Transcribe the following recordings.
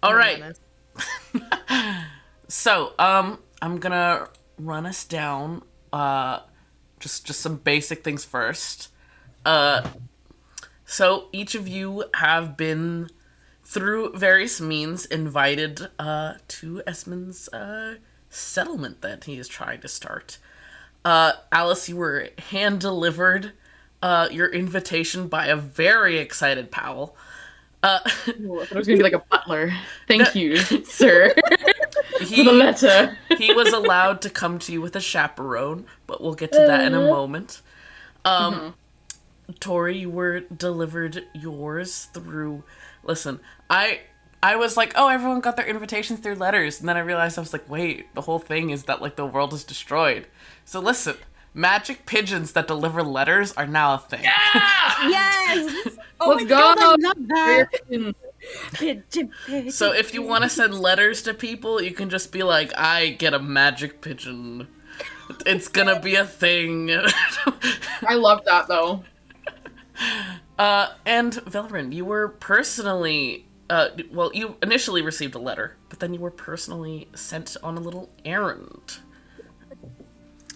All No right. menace. So, I'm gonna run us down. Just some basic things first. Uh, so each of you have been through various means invited to Esmond's settlement that he is trying to start. Alice, you were hand delivered your invitation by a very excited Powell. Uh, Ooh, I thought it was gonna be like a butler. no, Thank you, sir, for the he letter. he was allowed to come to you with a chaperone, but we'll get to that in a moment. Mhm. Tori, you were delivered yours through. Listen, I was like, oh, everyone got their invitations through letters, and then I realized I was like, wait, the whole thing is that like the world is destroyed. So listen, magic pigeons that deliver letters are now a thing. Yeah! Yes! Oh Let's my go! god, I love We're that! in- Pigeon, pigeon, So if you want to pigeon. send letters to people, you can just be like, I get a magic pigeon. It's gonna be a thing. I love that though. And Vilran, you were personally, well, you initially received a letter, but then you were personally sent on a little errand.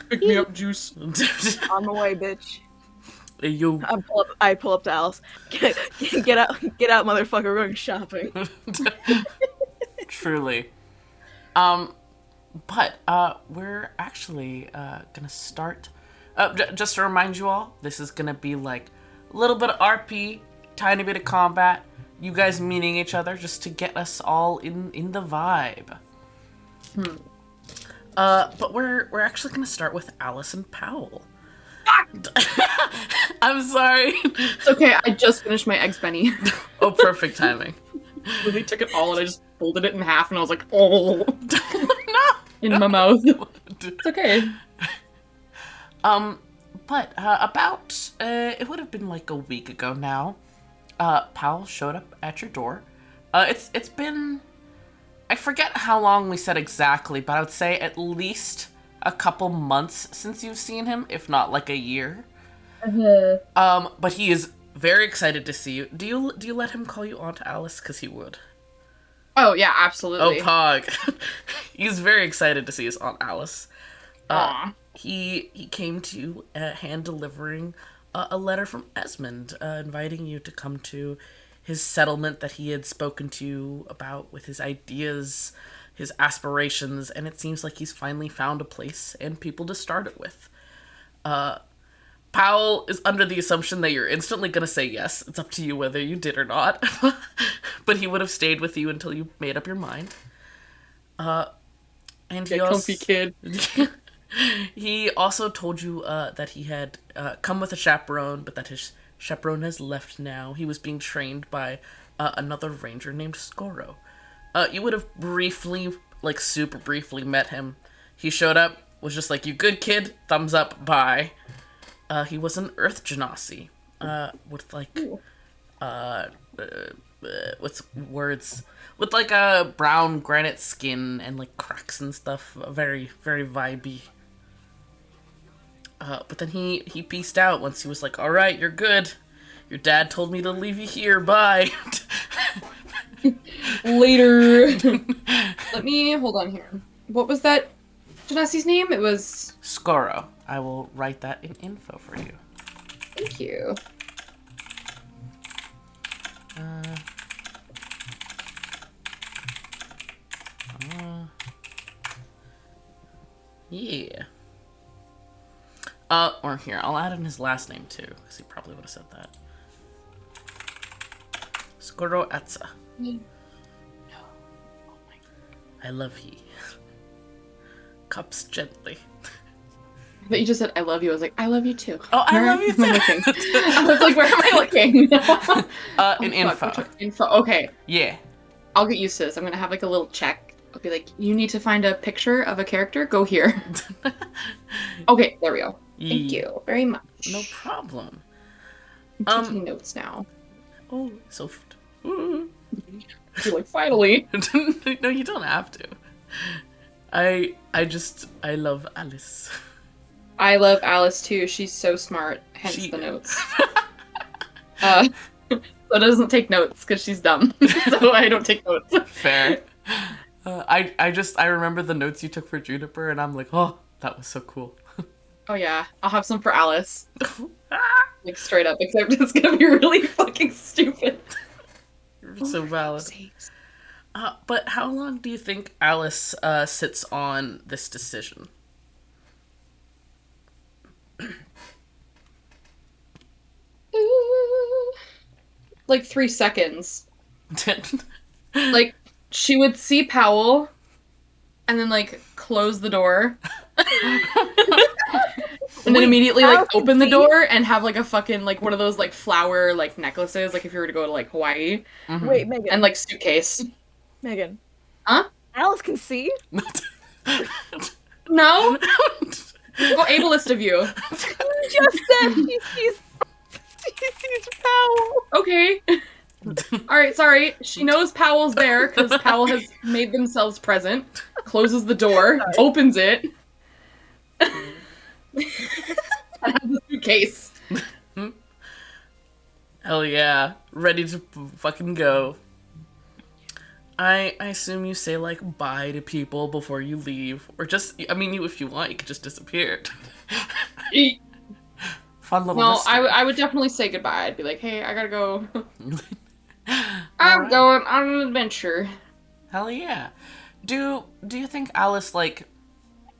Pick me up, juice. On the way, bitch. You I pull up to Alice. Get out, motherfucker. We're going shopping. truly. But we're actually gonna start. Just to remind you all, this is gonna be like a little bit of RP, tiny bit of combat. You guys meeting each other just to get us all in the vibe. But we're actually gonna start with Allison Powell. I'm sorry. It's okay, I just finished my eggs Benny. Oh, perfect timing. Really took it all and I just folded it in half and I was like, oh, No. in my mouth. It's okay. But about it would have been like a week ago now. Powell showed up at your door. It's been, I forget how long we said exactly, but I would say at least a couple months since you've seen him, if not like a year. But he is very excited to see you. Do you let him call you Aunt Alice? Because he would. Oh yeah, Oh, absolutely. Pog. He's very excited to see his Aunt Alice. Aw. He came to you hand delivering a letter from Esmond, inviting you to come to his settlement that he had spoken to you about with his ideas, his aspirations, and it seems like he's finally found a place and people to start it with. Powell is under the assumption that you're instantly going to say yes. It's up to you whether you did or not. But he would have stayed with you until you made up your mind. And he Get also, comfy, kid. he also told you that he had come with a chaperone, but that his chaperone has left now. He was being trained by another ranger named Scoro. You would have briefly, like super briefly, met him. He showed up, was just like, "You good kid? Thumbs up, bye." He was an Earth Genasi, with like, Ooh. what's words? With like a brown granite skin and like cracks and stuff. Very, very vibey. But then he peaced out once he was like, "All right, you're good. Your dad told me to leave you here. Bye." Later. Let me hold on here. What was that Genasi's name? It was. Scoro. I will write that in info for you. Thank you. Yeah. Or here, I'll add in his last name too, because he probably would have said that. Skoro Atsa. I love ye. Cups gently. But you just said I love you. I was like, I love you too. Oh, I love you Where am I too. looking? I was like, where am I looking? In info. Fuck, info. Okay, Yeah. I'll get used to this. I'm gonna have like a little check. I'll be like, you need to find a picture of a character. Go here. Okay, there we go. Thank Ye- you very much. No problem. I'm taking notes now. Oh, so. Ooh. You're like, finally. No, you don't have to. I love Alice. I love Alice too. She's so smart. Hence She- the notes. So So doesn't take notes because she's dumb. So I don't take notes. Fair. I remember the notes you took for Juniper, and I'm like, oh, that was so cool. Oh yeah, I'll have some for Alice. Like straight up, except it's gonna be really fucking stupid. You're so valid. But how long do you think Alice sits on this decision? Like 3 seconds. Like she would see Powell and then like close the door. And then immediately like open the door and have like a fucking like one of those like flower like necklaces, like if you were to go to like Hawaii. Mm-hmm. Wait, Megan. And like suitcase. Megan. Huh? Alice can see? No? How ableist of you. You just said she sees Powell. Okay. Alright, sorry. She knows Powell's there because Powell has made themselves present. Closes the door, opens it. And has a suitcase. Hell yeah. Ready to fucking go. I assume you say, like, bye to people before you leave. Or just, I mean, if you want, you could just disappear. Fun little No, mystery. I would definitely say goodbye. I'd be like, hey, I gotta go. I'm going on an adventure. Hell yeah. Do you think Alice, like,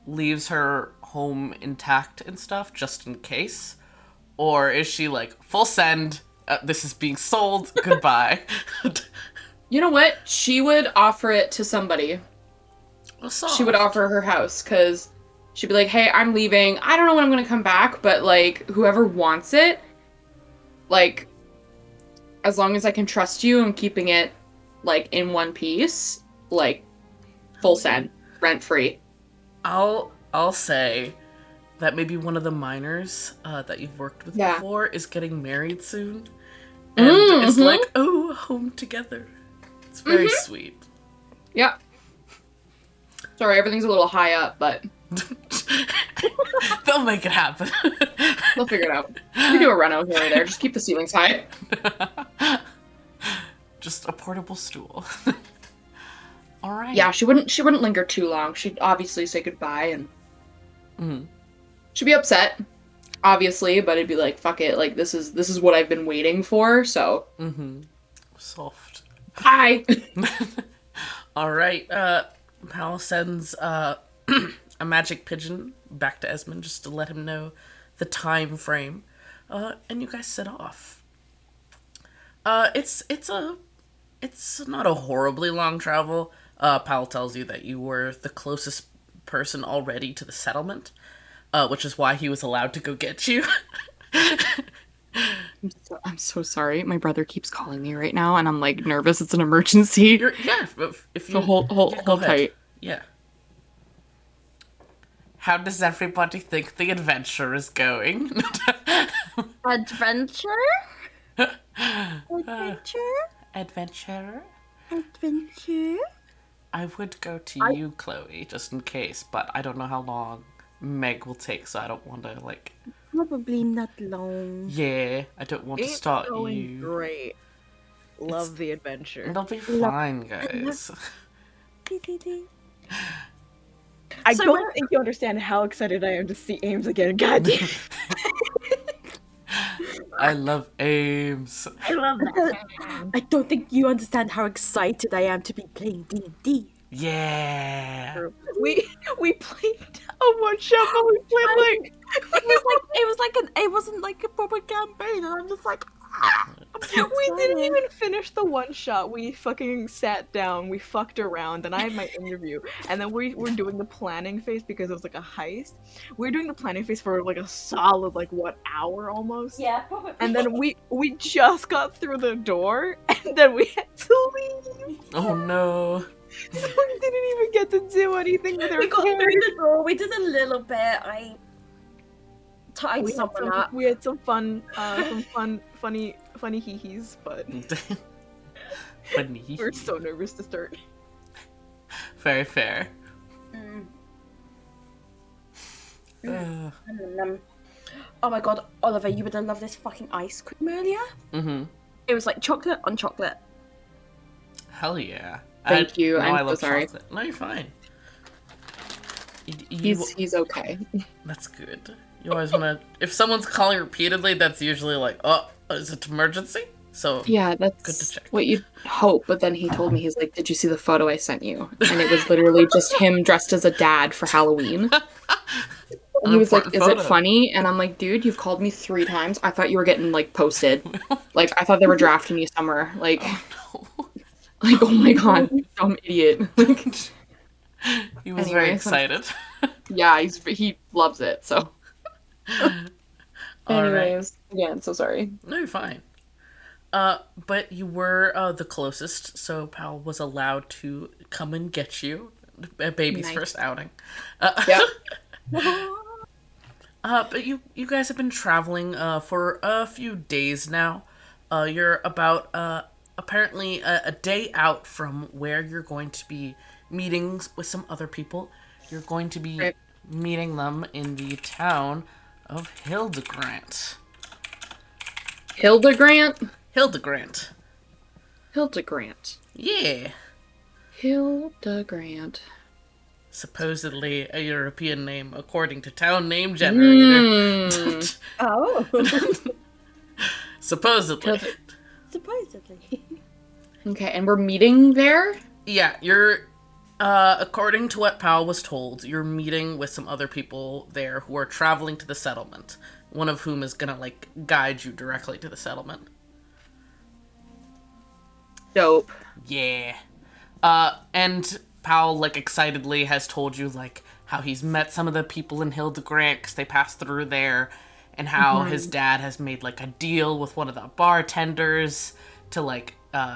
leaves her home intact and stuff, just in case? Or is she like, full send, this is being sold, goodbye? You know what? She would offer it to somebody. She would offer her house, because she'd be like, hey, I'm leaving. I don't know when I'm going to come back, but, like, whoever wants it, like, as long as I can trust you, I'm keeping it, like, in one piece, like, full send, rent-free. I'll say that maybe one of the miners that you've worked with before is getting married soon. And it's like, oh, home together. It's very sweet. Yeah. Sorry, everything's a little high up, but they'll make it happen. they'll figure it out. We do a reno here or there. Just keep the ceilings high. Just a portable stool. All right. Yeah, she wouldn't linger too long. She'd obviously say goodbye and she'd be upset, obviously, but it'd be like, fuck it, like this is what I've been waiting for, so. Soft. Hi. All right. Pal sends a magic pigeon back to Esmond just to let him know the time frame, and you guys set off. It's not a horribly long travel. Pal tells you that you were the closest person already to the settlement, which is why he was allowed to go get you. I'm so sorry. My brother keeps calling me right now, and I'm like nervous. It's an emergency. If you So hold tight. Yeah. How does everybody think the adventure is going? Adventure? Adventure? Adventure? I would go to you, Chloe, just in case, but I don't know how long Meg will take, so I don't want to, like... Probably not long. Yeah, I don't want to start you. Great. Love the adventure. It'll be fine, guys. I don't think you understand how excited I am to see Ames again. God damn. I love Ames. I love that. I don't think you understand how excited I am to be playing D&D. Yeah. We played a one shot, but we played like it wasn't like a proper campaign, and I'm just like, we didn't even finish the one shot. We fucking sat down, we fucked around, and I had my interview, and then we were doing the planning phase because it was like a heist. We were doing the planning phase for like a solid hour almost. Yeah, probably. And then we just got through the door, and then we had to leave. Oh no. So we didn't even get to do anything with our We got through characters. the door. We did a little bit. I tied someone up. We had some fun, funny hee-hees, but Funny. we were so nervous to start. Very fair. Oh my god, Oliver, you would have loved this fucking ice cream earlier. It was like chocolate on chocolate. Hell yeah. Thank you. No, I I'm so love sorry. chocolate. No, you're fine. He's okay. That's good. You always want to... If someone's calling repeatedly, that's usually like, oh, is it emergency? So, Yeah, good to that's check. what you'd hope. But then he told me, he's like, did you see the photo I sent you? And it was literally just him dressed as a dad for Halloween. And he was like, is it funny? And I'm like, dude, you've called me 3 times. I thought you were getting, like, posted. Like, I thought they were drafting you somewhere. Like, Oh, no. like, oh my god, you dumb idiot. Like, He was very excited. yeah, he loves it, so. All right. Anyways, again, so sorry. No, you're fine. But you were the closest, so Pal was allowed to come and get you. Baby's Nice. first outing. Yep. But you guys have been traveling for a few days now. You're about apparently a day out from where you're going to be meeting with some other people. You're going to be Right. meeting them in the town of Hildegrant. Hildegrant? Hildegrant. Hildegrant. Yeah. Hildegrant. Supposedly a European name, according to Town Name Generator. Oh. Supposedly. Supposedly. Okay, and we're meeting there? Yeah, you're, according to what Powell was told, you're meeting with some other people there who are traveling to the settlement. One of whom is gonna, like, guide you directly to the settlement. Dope. Yeah. And Powell, like, excitedly has told you, like, how he's met some of the people in Hildegrant because they passed through there, and how his dad has made, like, a deal with one of the bartenders to, like,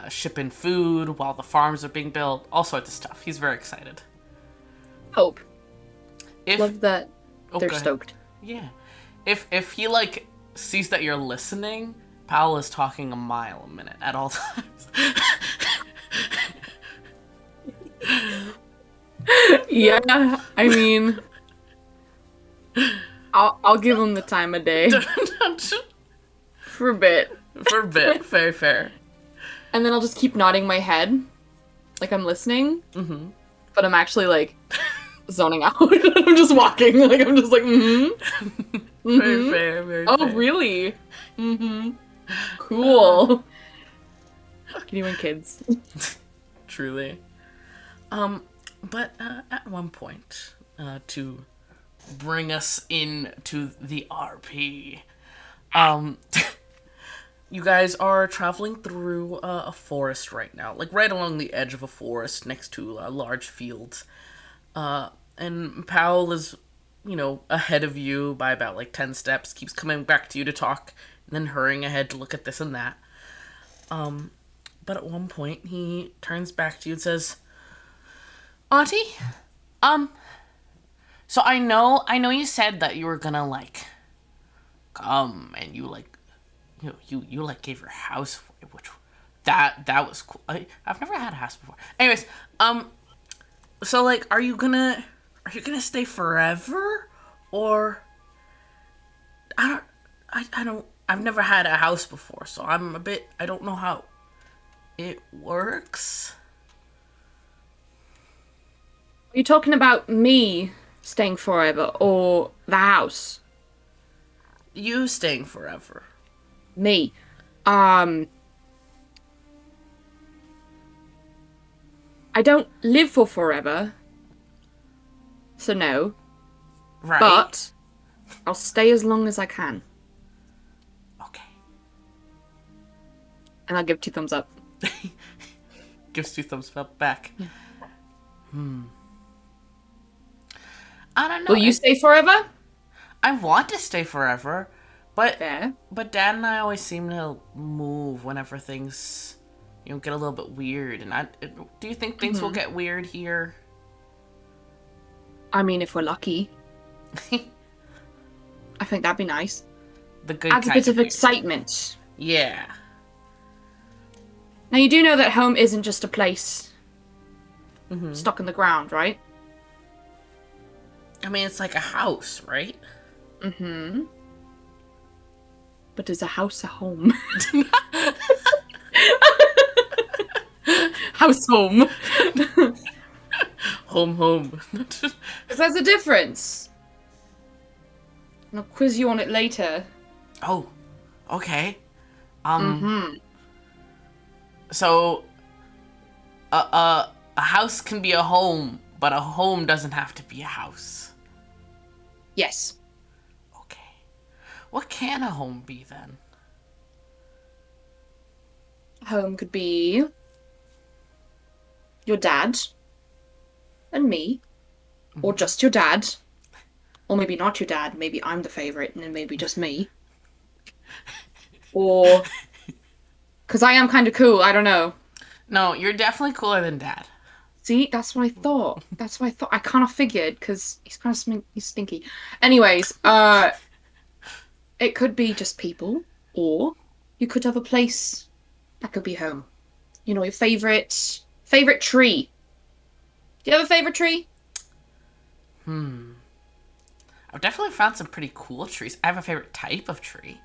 ship in food while the farms are being built, all sorts of stuff. He's very excited. Hope. If, Love that Oh, they're go ahead. stoked. Yeah. If he, like, sees that you're listening, Powell is talking a mile a minute at all times. Yeah, I mean, I'll give him the time of day for a bit. For a bit. Very fair. And then I'll just keep nodding my head, like I'm listening, but I'm actually, like, zoning out. I'm just walking, like, I'm just like, Very fair, very Oh, fair. really? Cool. Can you win kids? Truly. But at one point, to bring us into the RP, you guys are traveling through a forest right now, like right along the edge of a forest next to a large field. And Powell is, ahead of you by about like 10 steps, keeps coming back to you to talk, and then hurrying ahead to look at this and that. But at one point, he turns back to you and says, Auntie, so I know you said that you were gonna, like, come, and you, like, you like, gave your house away, which, that was cool. I've never had a house before. Anyways, so, like, are you gonna stay forever, or, I've never had a house before, so I don't know how it works. Are you talking about me staying forever or the house? You staying forever. Me. I don't live for forever. So no. Right. But I'll stay as long as I can. Okay. And I'll give 2 thumbs up. Gives 2 thumbs up back. Yeah. I don't know. Will you stay forever? I want to stay forever, but Fair. but Dad and I always seem to move whenever things, get a little bit weird. And do you think things will get weird here? I mean, if we're lucky. I think that'd be nice. The good Adds a kind bit of weird. excitement. Yeah. Now, you do know that home isn't just a place stuck in the ground, right? I mean, it's like a house, right? But is a house a home? House home. Home. Because there's a difference. And I'll quiz you on it later. Oh, okay. Mm-hmm. So, a house can be a home, but a home doesn't have to be a house. Yes. Okay. What can a home be then? Home could be your dad and me, or just your dad, or maybe not your dad. Maybe I'm the favorite, and then maybe just me. Or because I am kind of cool. I don't know. No, you're definitely cooler than Dad. See, that's what I thought. That's what I thought. I kind of figured because he's kind of he's stinky. Anyways, it could be just people, or you could have a place that could be home. You know, your favorite tree. Do you have a favorite tree? I've definitely found some pretty cool trees. I have a favorite type of tree.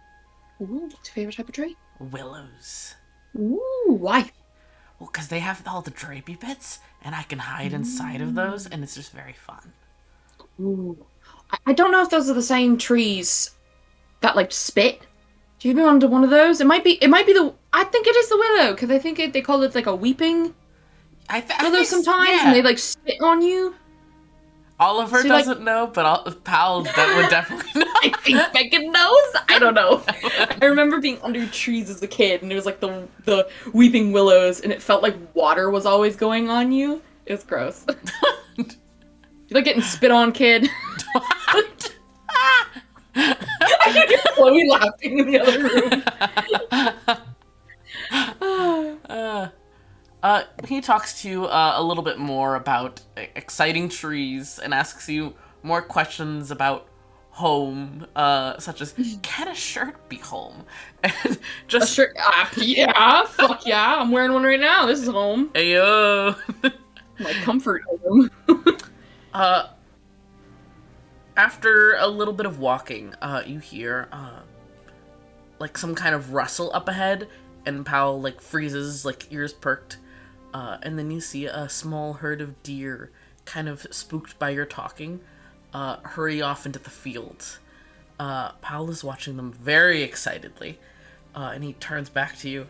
Ooh, what's your favorite type of tree? Willows. Ooh, why? Well, because they have all the drapey bits, and I can hide inside of those, and it's just very fun. Ooh. I don't know if those are the same trees that like spit. Do you been under one of those? It might be the. I think it is the willow because I think they call it like a weeping I willow think sometimes, yeah. and they like spit on you. Oliver So, doesn't know, but Pal that would definitely know. I think Megan knows. I don't know. I remember being under trees as a kid, and it was like the weeping willows, and it felt like water was always going on you. It was gross. You like getting spit on, kid? I can hear Chloe laughing in the other room. He talks to you a little bit more about exciting trees and asks you more questions about home, such as, can a shirt be home? And just A shirt? Yeah, fuck yeah. I'm wearing one right now. This is home. Ayo. My comfort home. After a little bit of walking, you hear like some kind of rustle up ahead, and Powell like freezes, like ears perked. And then you see a small herd of deer, kind of spooked by your talking, hurry off into the field. Powell is watching them very excitedly, and he turns back to you.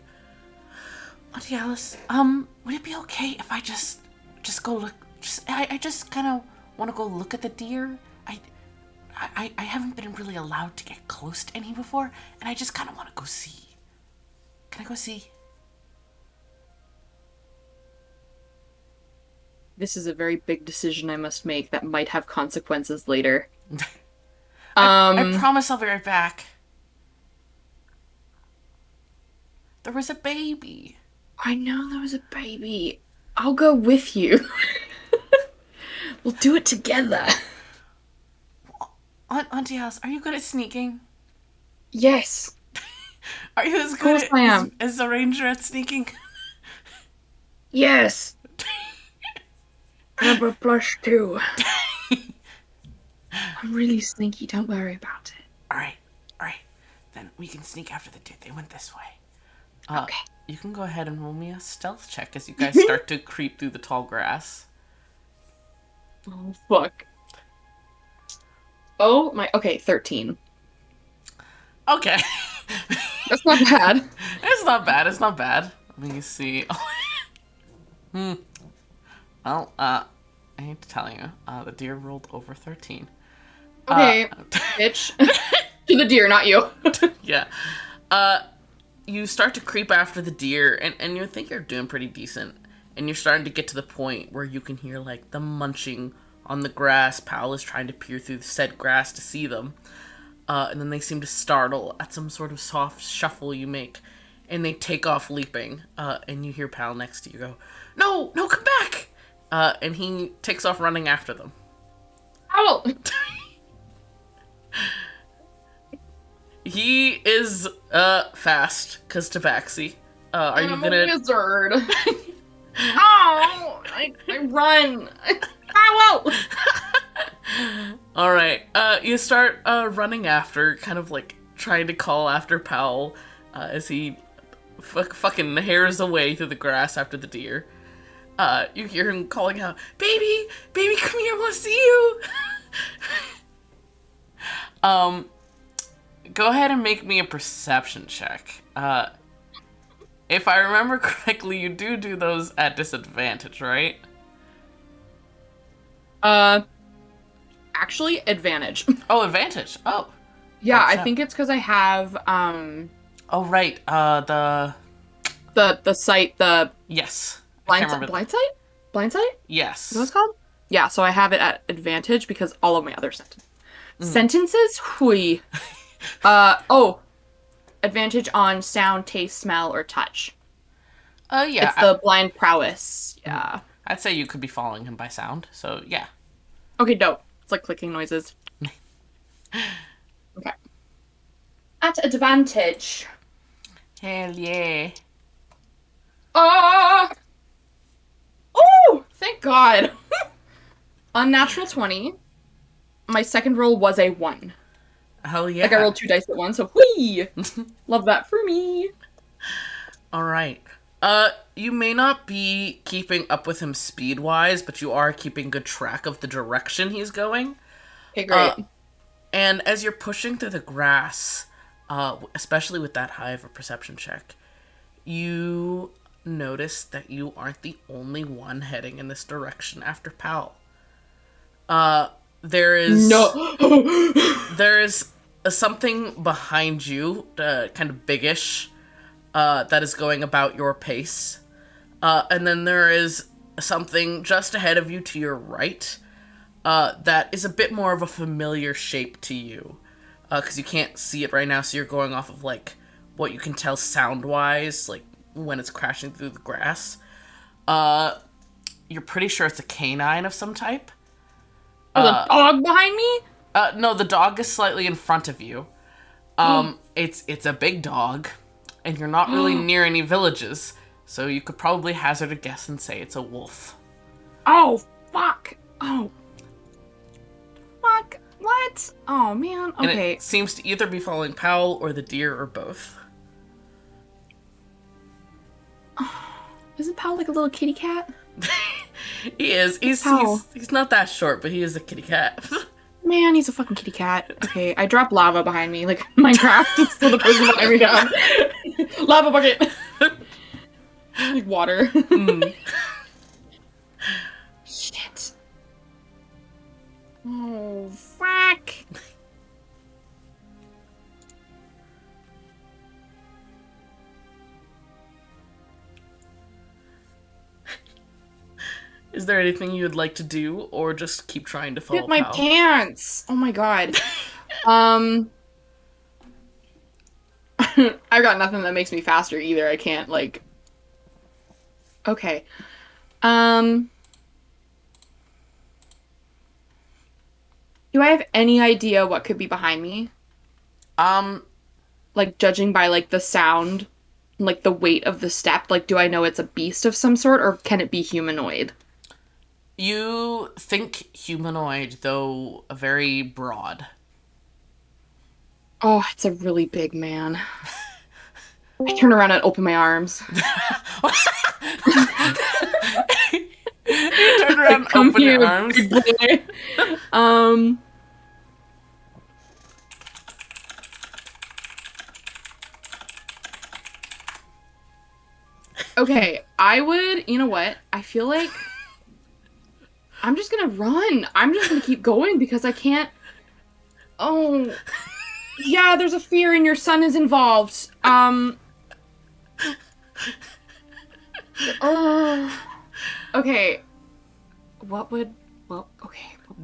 Auntie Alice, would it be okay if I just go look? I just kind of want to go look at the deer. I haven't been really allowed to get close to any before, and I just kind of want to go see. Can I go see? This is a very big decision I must make that might have consequences later. I promise I'll be right back. There was a baby. I know there was a baby. I'll go with you. We'll do it together. Auntie Alice, are you good at sneaking? Yes. Are you as Of course good I am. as the ranger at sneaking? Yes. I have a plush too. I'm really sneaky, don't worry about it. Alright. Then we can sneak after the deer. They went this way. Okay. You can go ahead and roll me a stealth check as you guys start to creep through the tall grass. Oh, fuck. Oh, my... Okay, 13. Okay. That's not bad. It's not bad. Let me see. Well, I hate to tell you, the deer rolled over 13. Okay, bitch. To the deer, not you. Yeah. You start to creep after the deer, and you think you're doing pretty decent. And you're starting to get to the point where you can hear, like, the munching on the grass. Powell is trying to peer through the said grass to see them. And then they seem to startle at some sort of soft shuffle you make. And they take off leaping. And you hear Powell next to you go, No, come back! And he takes off running after them. Owl! He is, fast, because Tabaxi. Are you gonna... I'm a wizard. Oh! I run! Ow! Alright, you start, running after, kind of, like, trying to call after Powell, as he fucking hairs away through the grass after the deer. You hear him calling out, "Baby, baby, come here, I want to see you." Go ahead and make me a perception check. If I remember correctly, you do those at disadvantage, right? Actually, advantage. Oh, advantage. Oh. Yeah, What's I that? think it's because I have Oh, right. the site, the Yes. I can't remember. blind sight? Blind sight? Yes. Is that what it's called? Yeah, so I have it at advantage because all of my other sentences? Hui. Advantage on sound, taste, smell, or touch. Yeah. It's the blind prowess. Yeah. I'd say you could be following him by sound, so yeah. Okay, dope. It's like clicking noises. Okay. At advantage. Hell yeah. Oh, thank God. Unnatural 20. My second roll was a 1. Hell yeah. Like I rolled 2 dice at once, so whee! Love that for me. All right. You may not be keeping up with him speed-wise, but you are keeping good track of the direction he's going. Okay, great. And as you're pushing through the grass, especially with that high of a perception check, you notice that you aren't the only one heading in this direction after Powell. There is... No! There is something behind you, kind of biggish, that is going about your pace. And then there is something just ahead of you to your right, that is a bit more of a familiar shape to you. Because you can't see it right now, so you're going off of, like, what you can tell sound-wise, like, when it's crashing through the grass. You're pretty sure it's a canine of some type. There's a dog behind me? No, the dog is slightly in front of you. It's a big dog, and you're not really near any villages, so you could probably hazard a guess and say it's a wolf. Oh, fuck. Oh. Fuck. What? Oh, man. And Okay. it seems to either be following Powell or the deer or both. Isn't Powell like a little kitty cat? He is. He's not that short, but he is a kitty cat. Man, he's a fucking kitty cat. Okay, I dropped lava behind me, like Minecraft, so the person behind me down. Lava bucket! Like water. Shit. Oh, fuck. Is there anything you would like to do, or just keep trying to follow Get my Powell? pants! Oh my god. I've got nothing that makes me faster either. I can't, like... Okay. Do I have any idea what could be behind me? Like, judging by, like, the sound, like, the weight of the step, like, do I know it's a beast of some sort, or can it be humanoid? You think humanoid, though very broad. Oh, it's a really big man. I turn around and open my arms. You turn around and Come open here, your arms. big boy. Okay, I would, you know what? I feel like I'm just gonna run. I'm just gonna keep going because I can't. Oh, yeah, there's a fear and your son is involved. Oh. Okay. Okay.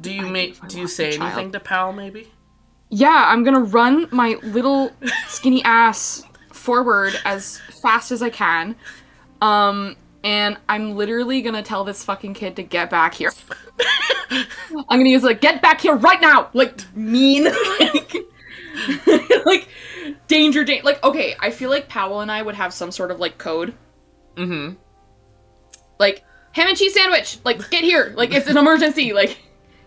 Do you say anything to Powell, maybe? Yeah, I'm gonna run my little skinny ass forward as fast as I can. And I'm literally gonna tell this fucking kid to get back here. I'm gonna use like, get back here right now! Like, mean. Like, danger. Like, okay, I feel like Powell and I would have some sort of, like, code. Mm-hmm. Like, ham and cheese sandwich! Like, get here! Like, it's an emergency! Like,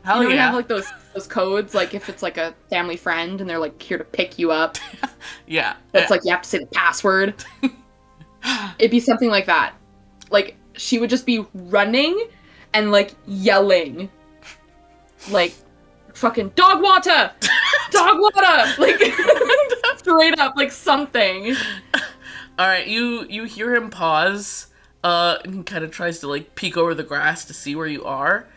Hell you know, we yeah. have, like, those codes, like, if it's, like, a family friend and they're, like, here to pick you up. Yeah. It's like, you have to say the password. It'd be something like that. Like, she would just be running and, like, yelling. Like, fucking, dog water! Dog water! Like, straight up, like, something. Alright, you hear him pause, and he kind of tries to, like, peek over the grass to see where you are.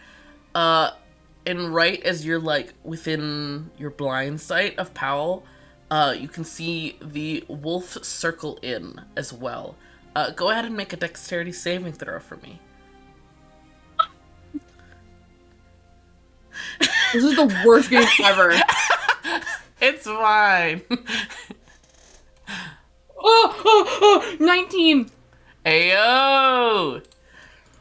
And right as you're, like, within your blind sight of Powell, you can see the wolf circle in as well. Go ahead and make a dexterity saving throw for me. This is the worst game ever. It's fine. 19! Ayo!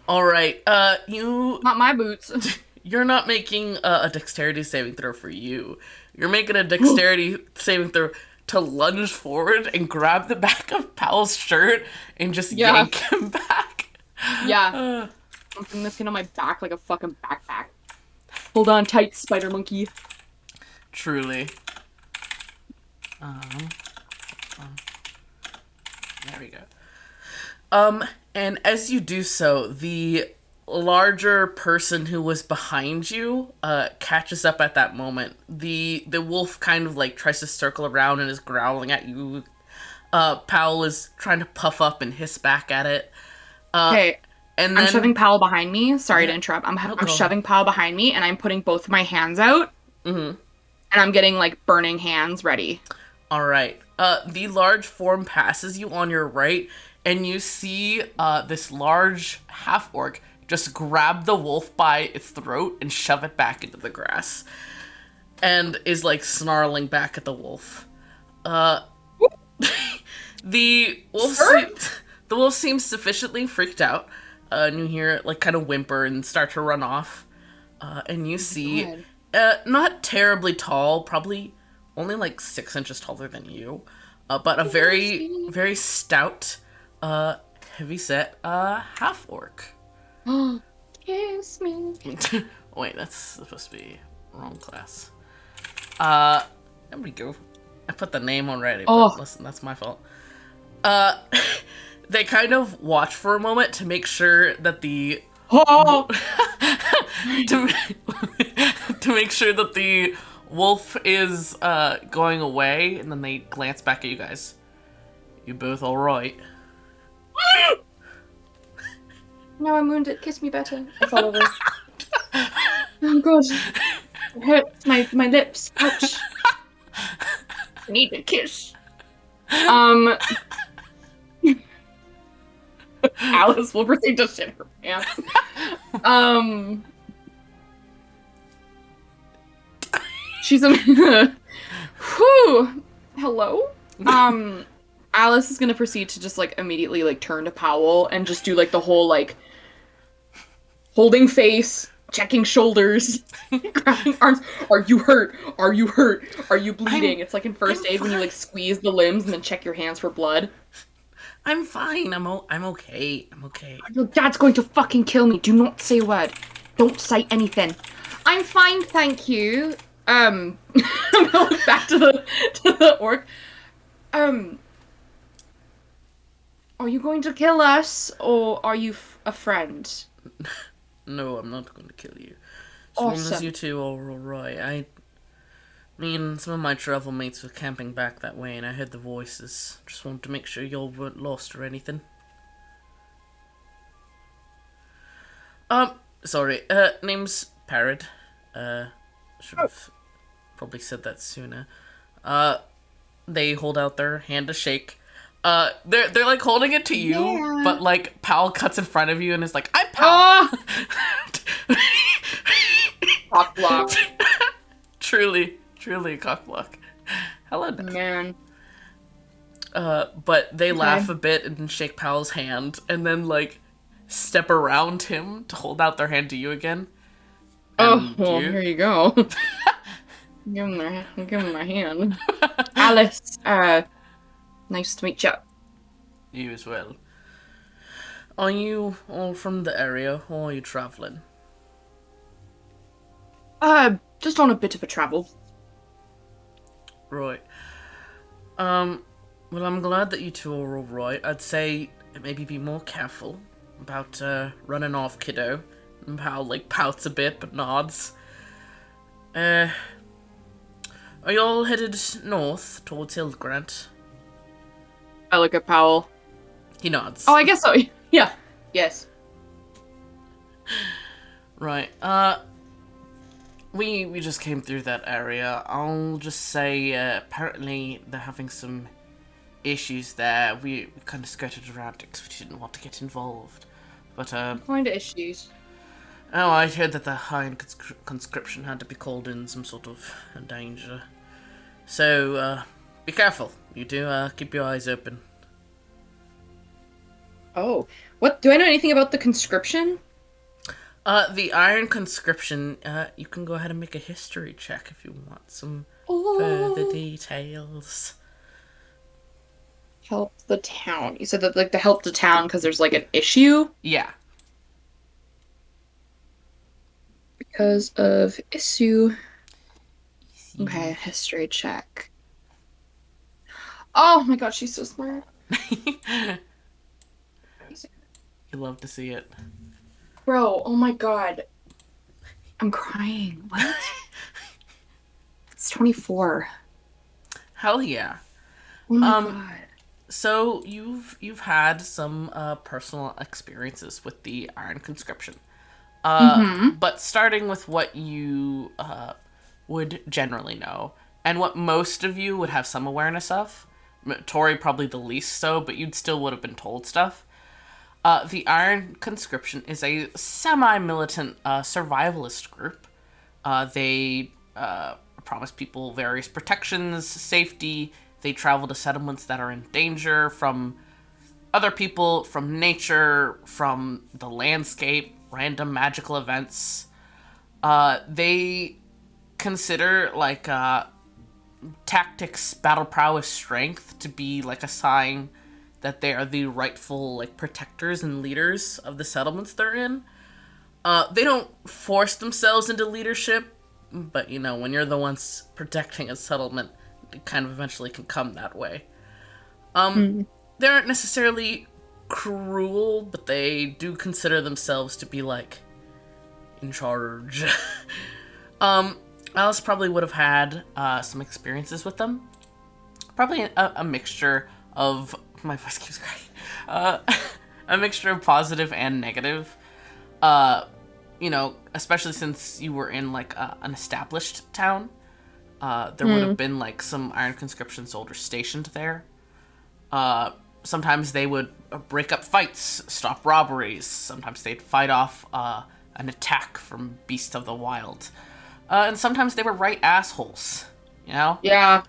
Alright, you... Not my boots. You're not making a dexterity saving throw for you. You're making a dexterity saving throw to lunge forward and grab the back of Powell's shirt and just yank him back. Yeah. I'm putting this thing on my back like a fucking backpack. Hold on tight, spider monkey. Truly. There we go. And as you do so, the larger person who was behind you catches up at that moment. The wolf kind of like tries to circle around and is growling at you. Powell is trying to puff up and hiss back at it. Okay, and then, I'm shoving Powell behind me. Sorry to interrupt. I'm go shoving Powell behind me, and I'm putting both of my hands out. Mm-hmm. And I'm getting, like, burning hands ready. Alright. The large form passes you on your right, and you see this large half-orc just grab the wolf by its throat and shove it back into the grass. And is, like, snarling back at the wolf. The wolf seems sufficiently freaked out. And you hear it, like, kind of whimper and start to run off. And you see, not terribly tall, probably only, like, 6 inches taller than you. But a very, very stout, heavy-set, half-orc. Kiss me. Wait, that's supposed to be wrong class. There we go. I put the name already, but listen, that's my fault. They kind of watch for a moment to make sure that the to make sure that the wolf is going away, and then they glance back at you guys. You both all right? No, I'm wounded. Kiss me better. It's all over. Oh god. It hurts my lips. Ouch. I need a kiss. Alice will proceed to shit her pants. She's a whew. Hello? Alice is gonna proceed to just, like, immediately, like, turn to Powell and just do, like, the whole, like, holding face, checking shoulders, grabbing arms. Are you hurt? Are you hurt? Are you bleeding? It's like in first aid when you, like, squeeze the limbs and then check your hands for blood. I'm fine. I'm okay. I'm okay. Your dad's going to fucking kill me. Do not say a word. Don't say anything. I'm fine, thank you. I'm gonna look back to the orc. Are you going to kill us, or are you a friend? No, I'm not going to kill you. As long as you two are alright. Me and some of my travel mates were camping back that way, and I heard the voices. Just wanted to make sure y'all weren't lost or anything. Sorry. Name's Parrot. Should have probably said that sooner. They hold out their hand to shake. They're like holding it to you, but like Powell cuts in front of you and is like, "I'm Powell." Cock block. Truly a cock block. Hello, man. But they laugh a bit and shake Powell's hand, and then like step around him to hold out their hand to you again. Oh, well, here you go. Give him my hand. Alice, nice to meet you. You as well. Are you all from the area, or are you traveling? Just on a bit of a travel. Right. Well, I'm glad that you two are all right. I'd say maybe be more careful about running off, kiddo. And Pal pouts a bit but nods. Are you all headed north towards Hildgrant? I look at Powell. He nods. Oh, I guess so. Yeah. Yes. Right. We just came through that area. I'll just say apparently they're having some issues there. We kind of skirted around it because we didn't want to get involved. But What kind of issues? oh, I heard that the Iron conscription had to be called in some sort of danger. So be careful. You do keep your eyes open. Oh, what? Do I know anything about the conscription? The Iron conscription. You can go ahead and make a history check if you want some further details. Help the town. You said that like to help the town because there's like an issue Yeah. because of issue. Okay, history check. Oh my god, she's so smart. You love to see it. Bro, oh my god. I'm crying. What? It's 24. Hell yeah. Oh my god. So you've had some personal experiences with the Iron conscription. But starting with what you would generally know, and what most of you would have some awareness of, Toure probably the least so, but you'd still would have been told stuff. The Iron conscription is a semi-militant survivalist group. They promise people various protections, safety. They travel to settlements that are in danger from other people, from nature, from the landscape, random magical events. They consider like tactics, battle prowess, strength to be like a sign that they are the rightful like protectors and leaders of the settlements they're in. They don't force themselves into leadership, but you know, when you're the ones protecting a settlement, it kind of eventually can come that way. They aren't necessarily cruel, but they do consider themselves to be like in charge. Alice probably would have had some experiences with them. Probably a mixture of my voice keeps crying. A mixture of positive and negative. You know, especially since you were in like an established town. There would have been like some Iron conscription soldiers stationed there. Sometimes they would break up fights, stop robberies. Sometimes they'd fight off an attack from beasts of the wild. And sometimes they were right assholes, you know? Yeah.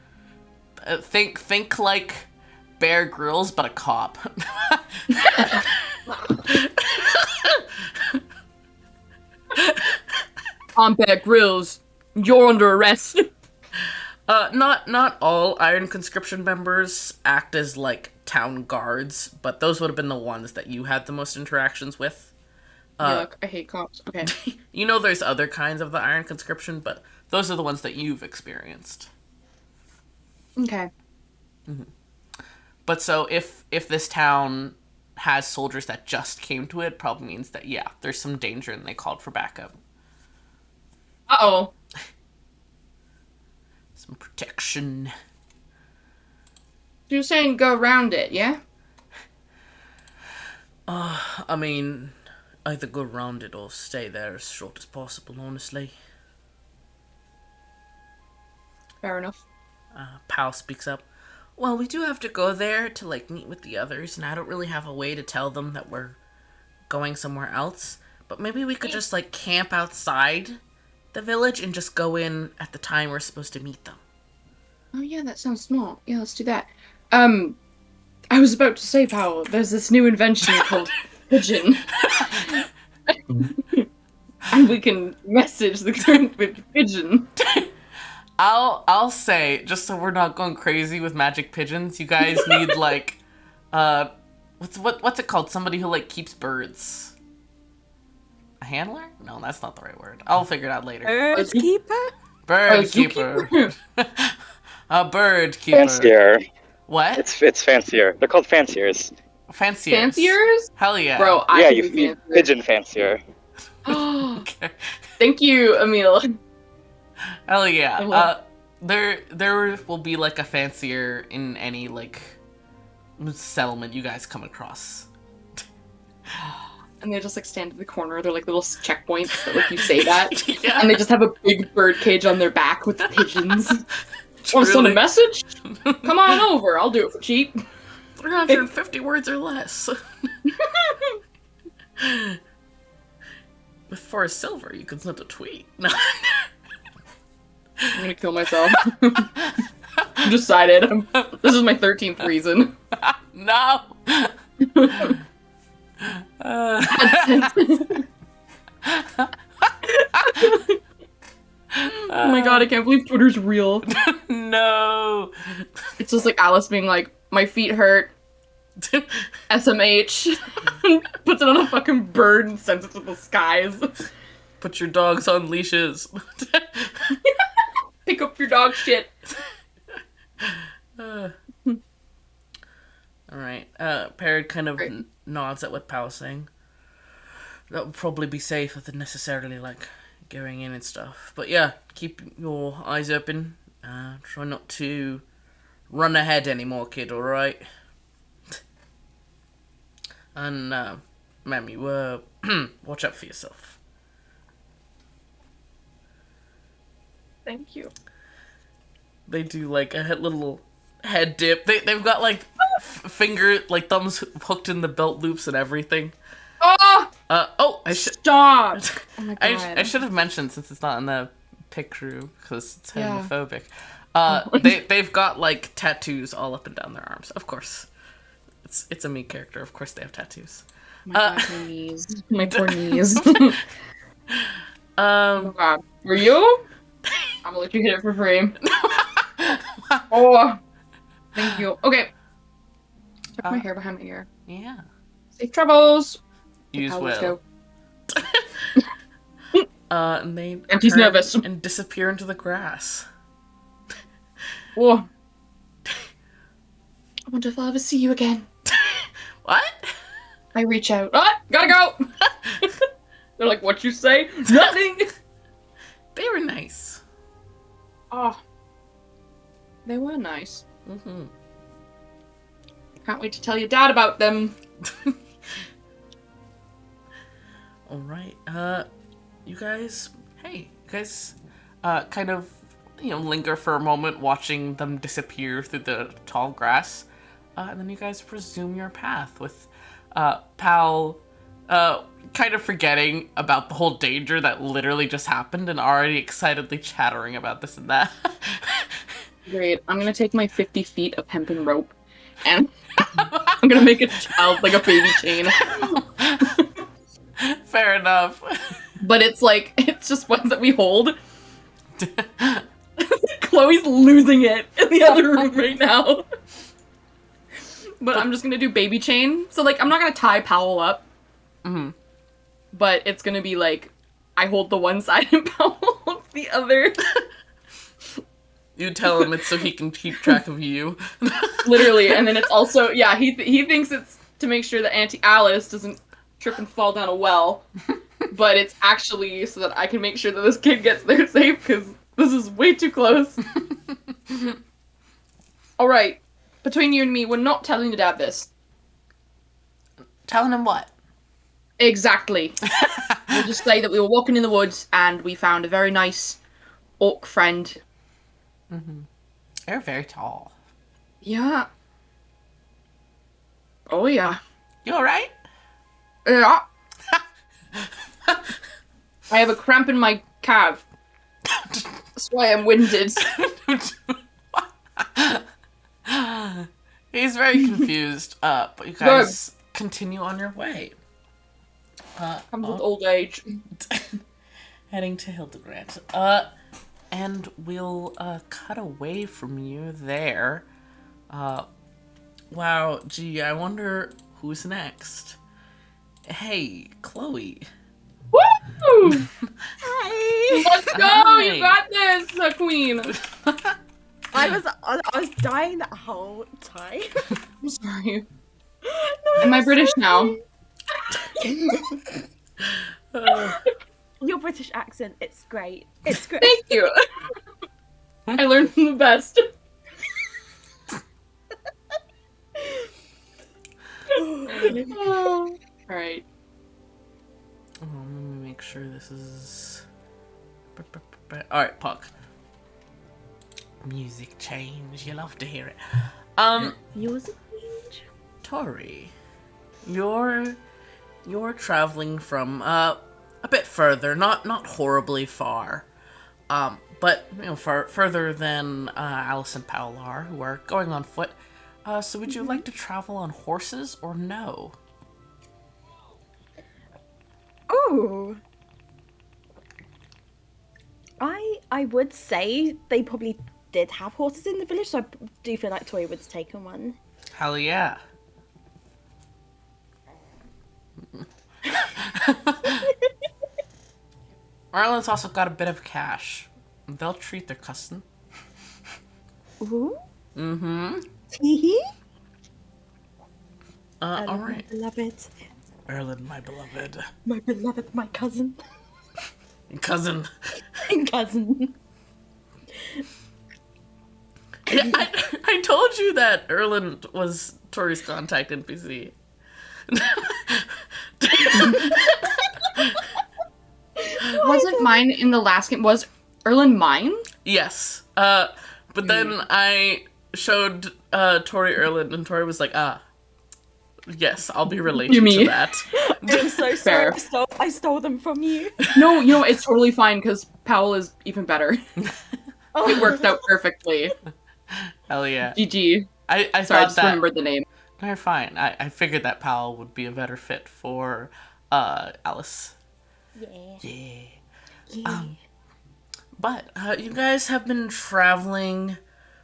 Think like Bear Grylls, but a cop. I'm Bear Grylls. You're under arrest. Not all Iron conscription members act as like town guards, but those would have been the ones that you had the most interactions with. Yuck, I hate cops. Okay. You know there's other kinds of the Iron conscription, but those are the ones that you've experienced. Okay. But so if this town has soldiers that just came to it, probably means that yeah, there's some danger and they called for backup. Uh-oh. Some protection. You're saying go around it, yeah? I mean, either go around it or stay there as short as possible, honestly. Fair enough. Pal speaks up. Well, we do have to go there to like meet with the others, and I don't really have a way to tell them that we're going somewhere else. But maybe we could just like camp outside the village and just go in at the time we're supposed to meet them. Oh yeah, that sounds smart. Yeah, let's do that. I was about to say, Powell, there's this new invention called Pigeon. And we can message the group with Pigeon. I'll say, just so we're not going crazy with magic pigeons, you guys need like what's it called? Somebody who like keeps birds. A handler? No, that's not the right word. I'll figure it out later. Bird keeper? Bird keeper. A bird keeper. Fancier. What? It's fancier. They're called fanciers. Fanciers. Fanciers? Hell yeah. Bro, I Yeah, can you be feed fancier. pigeon fancier. Okay. Thank you, Emil. Hell yeah. I'm like- There will be like a fancier in any like settlement you guys come across. And they just like stand in the corner. They're like little checkpoints that like you say that. Yeah. And they just have a big bird cage on their back with pigeons. Want to send a Truly. message? Come on over. I'll do it for cheap. 350 words or less. With for a silver, you can send a tweet. No. I'm gonna kill myself. I decided. This is my 13th reason. No. Oh my god, I can't believe Twitter's real. No. It's just like Alice being like, my feet hurt. SMH. Puts it on a fucking bird and sends it to the skies. Put your dogs on leashes. Pick up your dog shit. All right. Parrot kind of nods at what Pal's saying. That would probably be safer than necessarily like going in and stuff. But yeah, keep your eyes open. Try not to run ahead anymore, kid. All right. And ma'am, you watch out for yourself. Thank you. They do like a little head dip. They've got like finger, like thumbs hooked in the belt loops and everything. Oh! I should. Stop! Oh my god. I should have mentioned since it's not in the picture because it's Yeah. homophobic. They've got like tattoos all up and down their arms. Of course, it's a me character. Of course they have tattoos. My god, my knees. My poor knees. Oh god. Were you? I'm gonna let you hit it for free. Oh, thank you. Okay. Tuck my hair behind my ear. Yeah. Safe travels. Use Now let's will. go. And they And he's turn nervous. and disappear into the grass. Oh. I wonder if I'll ever see you again. What? I reach out. Ah, gotta go. They're like, what you say? Nothing. They were nice. Oh. They were nice. Mm-hmm. Can't wait to tell your dad about them. All right. You guys. Hey, you guys. Kind of, linger for a moment, watching them disappear through the tall grass, and then you guys resume your path with, Pal, kind of forgetting about the whole danger that literally just happened and already excitedly chattering about this and that. Great. I'm gonna take my 50 feet of hempen rope and I'm gonna make a child like a baby chain. Fair enough. But it's just ones that we hold. Chloe's losing it in the other room right now. But I'm just gonna do baby chain. So I'm not gonna tie Powell up. Mm-hmm. But it's gonna be I hold the one side and Powell holds the other. You tell him it's so he can keep track of you. Literally, and then it's also, yeah, he thinks it's to make sure that Auntie Alice doesn't trip and fall down a well. But it's actually so that I can make sure that this kid gets there safe, because this is way too close. Alright, between you and me, we're not telling your dad this. Telling him what? Exactly. We'll just say that we were walking in the woods and we found a very nice orc friend. Mm-hmm. They're very tall. Yeah. Oh yeah. You alright? Yeah. I have a cramp in my calf. That's why I'm winded. He's very confused, but you guys continue on your way. Comes with old age. Heading to Hildegard. And we'll cut away from you there. Wow, gee, I wonder who's next. Hey, Chloe. Woo! Let's go! Hi. You got this, queen! I was dying that whole time. I'm sorry. No, Am I I'm British so now? Uh, Your British accent, it's great. It's great. Thank you. I learned from the best. All right. let me make sure this is. All right, Puck. Music change. You love to hear it. Yours change. Tori, you're traveling from a bit further, not horribly far, but further than Alice and Powell are, who are going on foot. So would you like to travel on horses or no? Oh. I would say they probably did have horses in the village, so I do feel like Tori would take on one. Hell yeah. Ireland's also got a bit of cash. They'll treat their cousin. Ooh. Mm-hmm. Tee-hee. All right. My beloved. Ireland, my beloved. My beloved, my cousin. Cousin. Cousin. I told you that Erland was Tori's contact NPC. Wasn't mine in the last game? Was Erlen mine? Yes. But then I showed Tori Erland, and Tori was like, yes, I'll be related To me. to that. I'm so sorry. Fair. I stole them from you. No, it's totally fine because Powell is even better. It worked out perfectly. Hell yeah. GG. I Sorry, I thought just that... remembered the name. No, you're fine. I figured that Powell would be a better fit for Alice. Yeah. But you guys have been traveling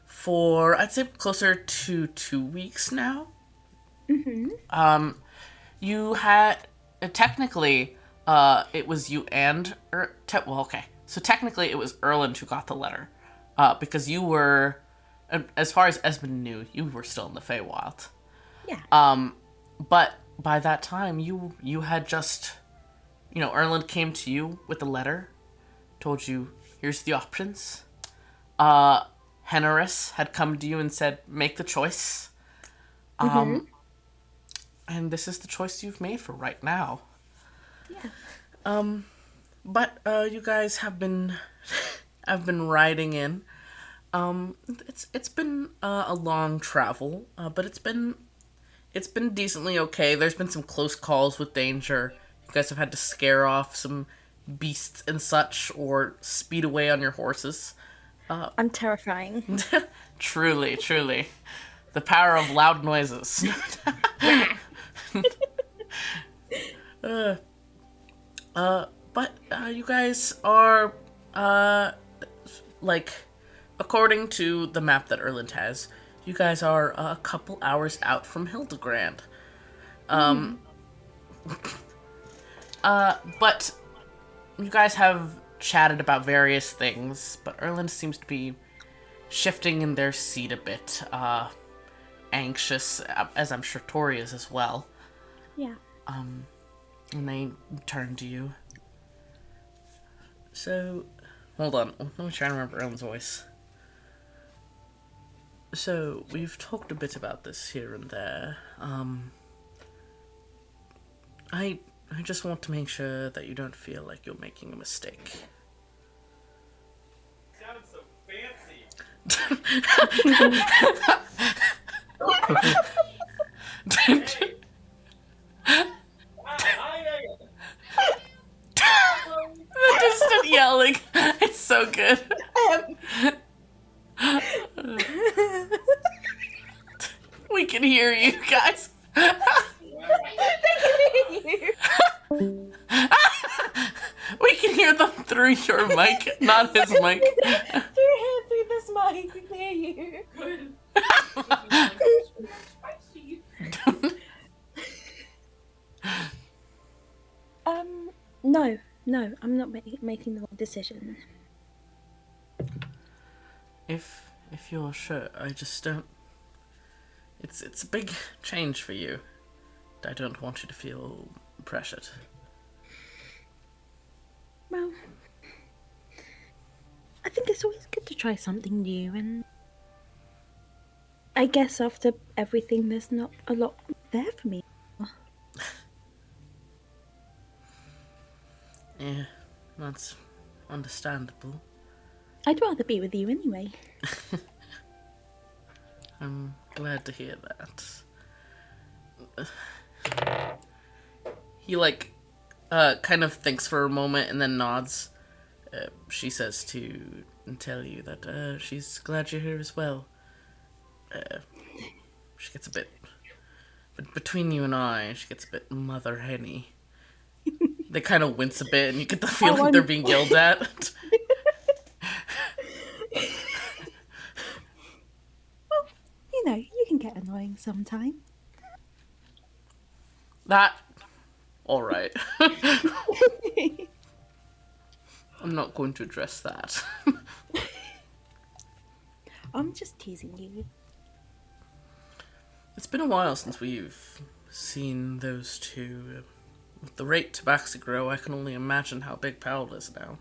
for, I'd say, closer to 2 weeks now. Mm-hmm. You had, technically, it was you and, so technically it was Erland who got the letter. Because you were, as far as Esmond knew, you were still in the Feywild. Yeah. But by that time, you had just, Erland came to you with the letter, told you, here's the options. Henneris had come to you and said, make the choice. And this is the choice you've made for right now. Yeah. But you guys have been riding in. It's been a long travel, but it's been decently okay. There's been some close calls with danger. You guys have had to scare off some beasts and such, or speed away on your horses. I'm terrifying. Truly. The power of loud noises. But you guys are, according to the map that Erland has, you guys are a couple hours out from Hildegrand. But you guys have chatted about various things, but Erland seems to be shifting in their seat a bit, anxious, as I'm sure Tori is as well. Yeah. And they turn to you. So, hold on, let me try and remember Erland's voice. So, we've talked a bit about this here and there. I just want to make sure that you don't feel like you're making a mistake. Sounds so fancy. Distant yelling. It's so good. We can hear you guys. We can hear them through your mic, not his mic. Through this mic, we can hear you. No, I'm not making the wrong decision. If if you're sure. I just don't... It's a big change for you. I don't want you to feel pressured. Well, I think it's always good to try something new, and I guess after everything, there's not a lot there for me. Yeah, that's understandable. I'd rather be with you anyway. I'm glad to hear that. He, like, kind of thinks for a moment and then nods. She says to tell you that she's glad you're here as well. She gets a bit... But between you and I, she gets a bit mother henny. They kind of wince a bit, and you get the feeling they're being yelled at. Well, you know, you can get annoying sometime. That... Alright. I'm not going to address that. I'm just teasing you. It's been a while since we've seen those two. With the rate tabaxi grow, I can only imagine how big Powell is now.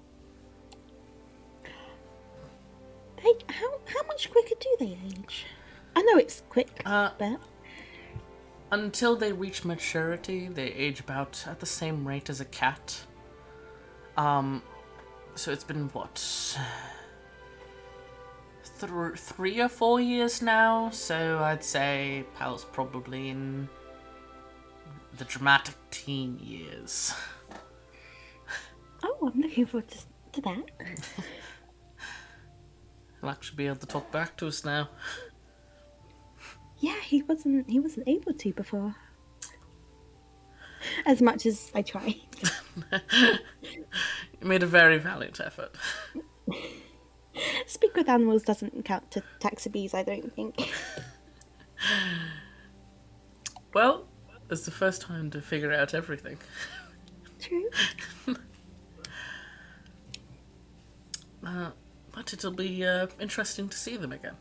How much quicker do they age? I know it's quick, but... Until they reach maturity, they age about at the same rate as a cat. So it's been, what... 3 or 4 years now, so I'd say Pal's probably in the dramatic teen years. Oh, I'm looking forward to that. He'll actually be able to talk back to us now. Yeah, he wasn't able to before. As much as I tried. You made a very valiant effort. Speak with animals doesn't count to taxibes, I don't think. Well, it's the first time to figure out everything. True. But it'll be interesting to see them again.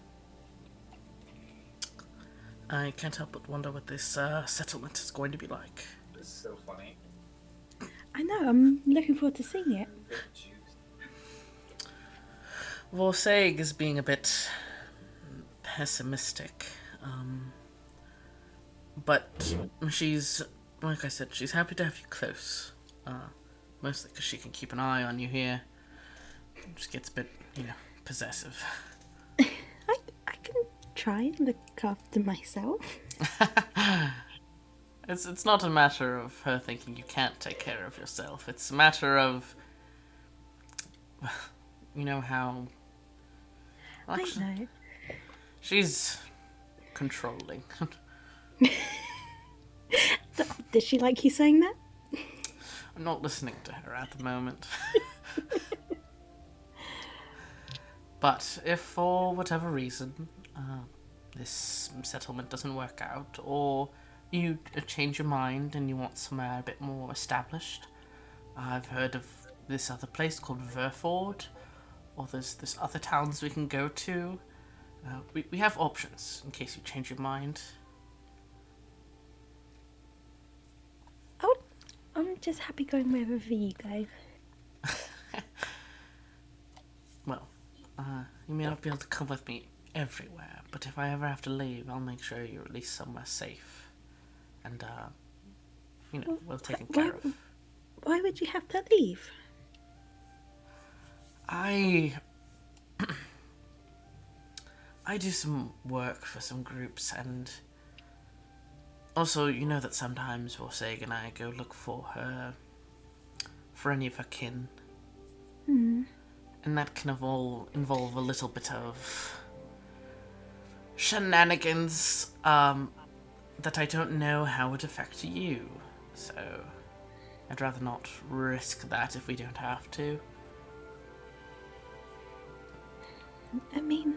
I can't help but wonder what this settlement is going to be like. This is so funny. I know, I'm looking forward to seeing it. Vorseg is being a bit pessimistic. But she's, like I said, she's happy to have you close. Mostly because she can keep an eye on you here. Just gets a bit, possessive. I can try and look after myself. It's not a matter of her thinking you can't take care of yourself. It's a matter of, you know how... Actually, I know. she's controlling. Does she like you saying that? I'm not listening to her at the moment. But if for whatever reason this settlement doesn't work out, or you change your mind and you want somewhere a bit more established, I've heard of this other place called Verford, or there's other towns we can go to. We have options in case you change your mind. I'm just happy going wherever you go. Well, you may not be able to come with me everywhere, but if I ever have to leave, I'll make sure you're at least somewhere safe. And, well taken care of. Why would you have to leave? I do some work for some groups, and also, you know that sometimes Vorseg and I go look for any of her kin. Hmm. And that can involve a little bit of shenanigans that I don't know how would affect you. So I'd rather not risk that if we don't have to. I mean,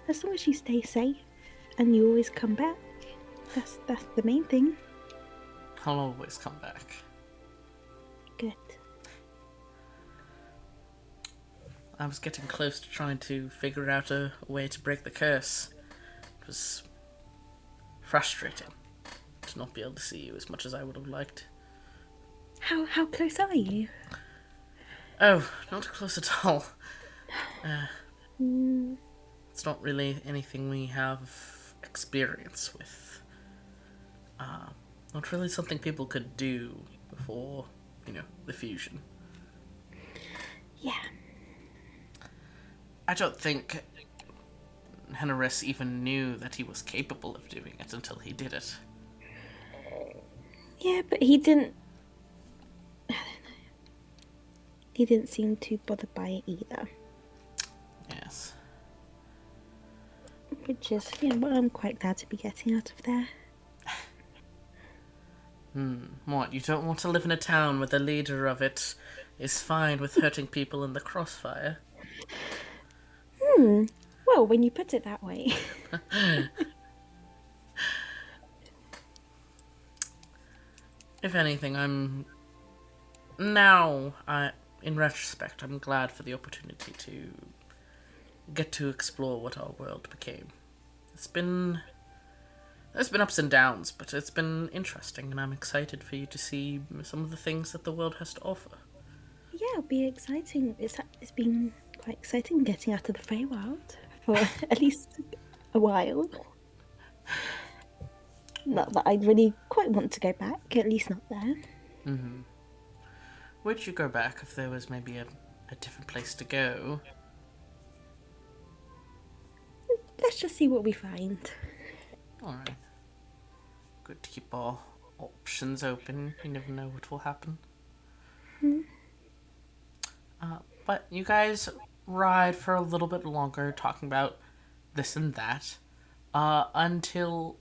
as long as you stay safe and you always come back, that's the main thing. I'll always come back. Good. I was getting close to trying to figure out a way to break the curse. It was frustrating to not be able to see you as much as I would have liked. How close are you? Oh, not close at all. Mm, It's not really anything we have experience with. Not really something people could do before, the fusion. yeah. I don't think Henneris even knew that he was capable of doing it until he did it. Yeah, but he didn't. I don't know. He didn't seem too bothered by it either. Yes. Which is, what I'm quite glad to be getting out of there. What, you don't want to live in a town where the leader of it is fine with hurting people in the crossfire? Well, when you put it that way. If anything, in retrospect, I'm glad for the opportunity to get to explore what our world became. There's been ups and downs, but it's been interesting, and I'm excited for you to see some of the things that the world has to offer. Yeah, it'll be exciting. It's been quite exciting getting out of the Feywild for at least a while. Not that I really quite want to go back, at least not there. Would you go back if there was maybe a different place to go? Let's just see what we find. Alright. Good to keep our options open. You never know what will happen. But you guys ride for a little bit longer, talking about this and that, until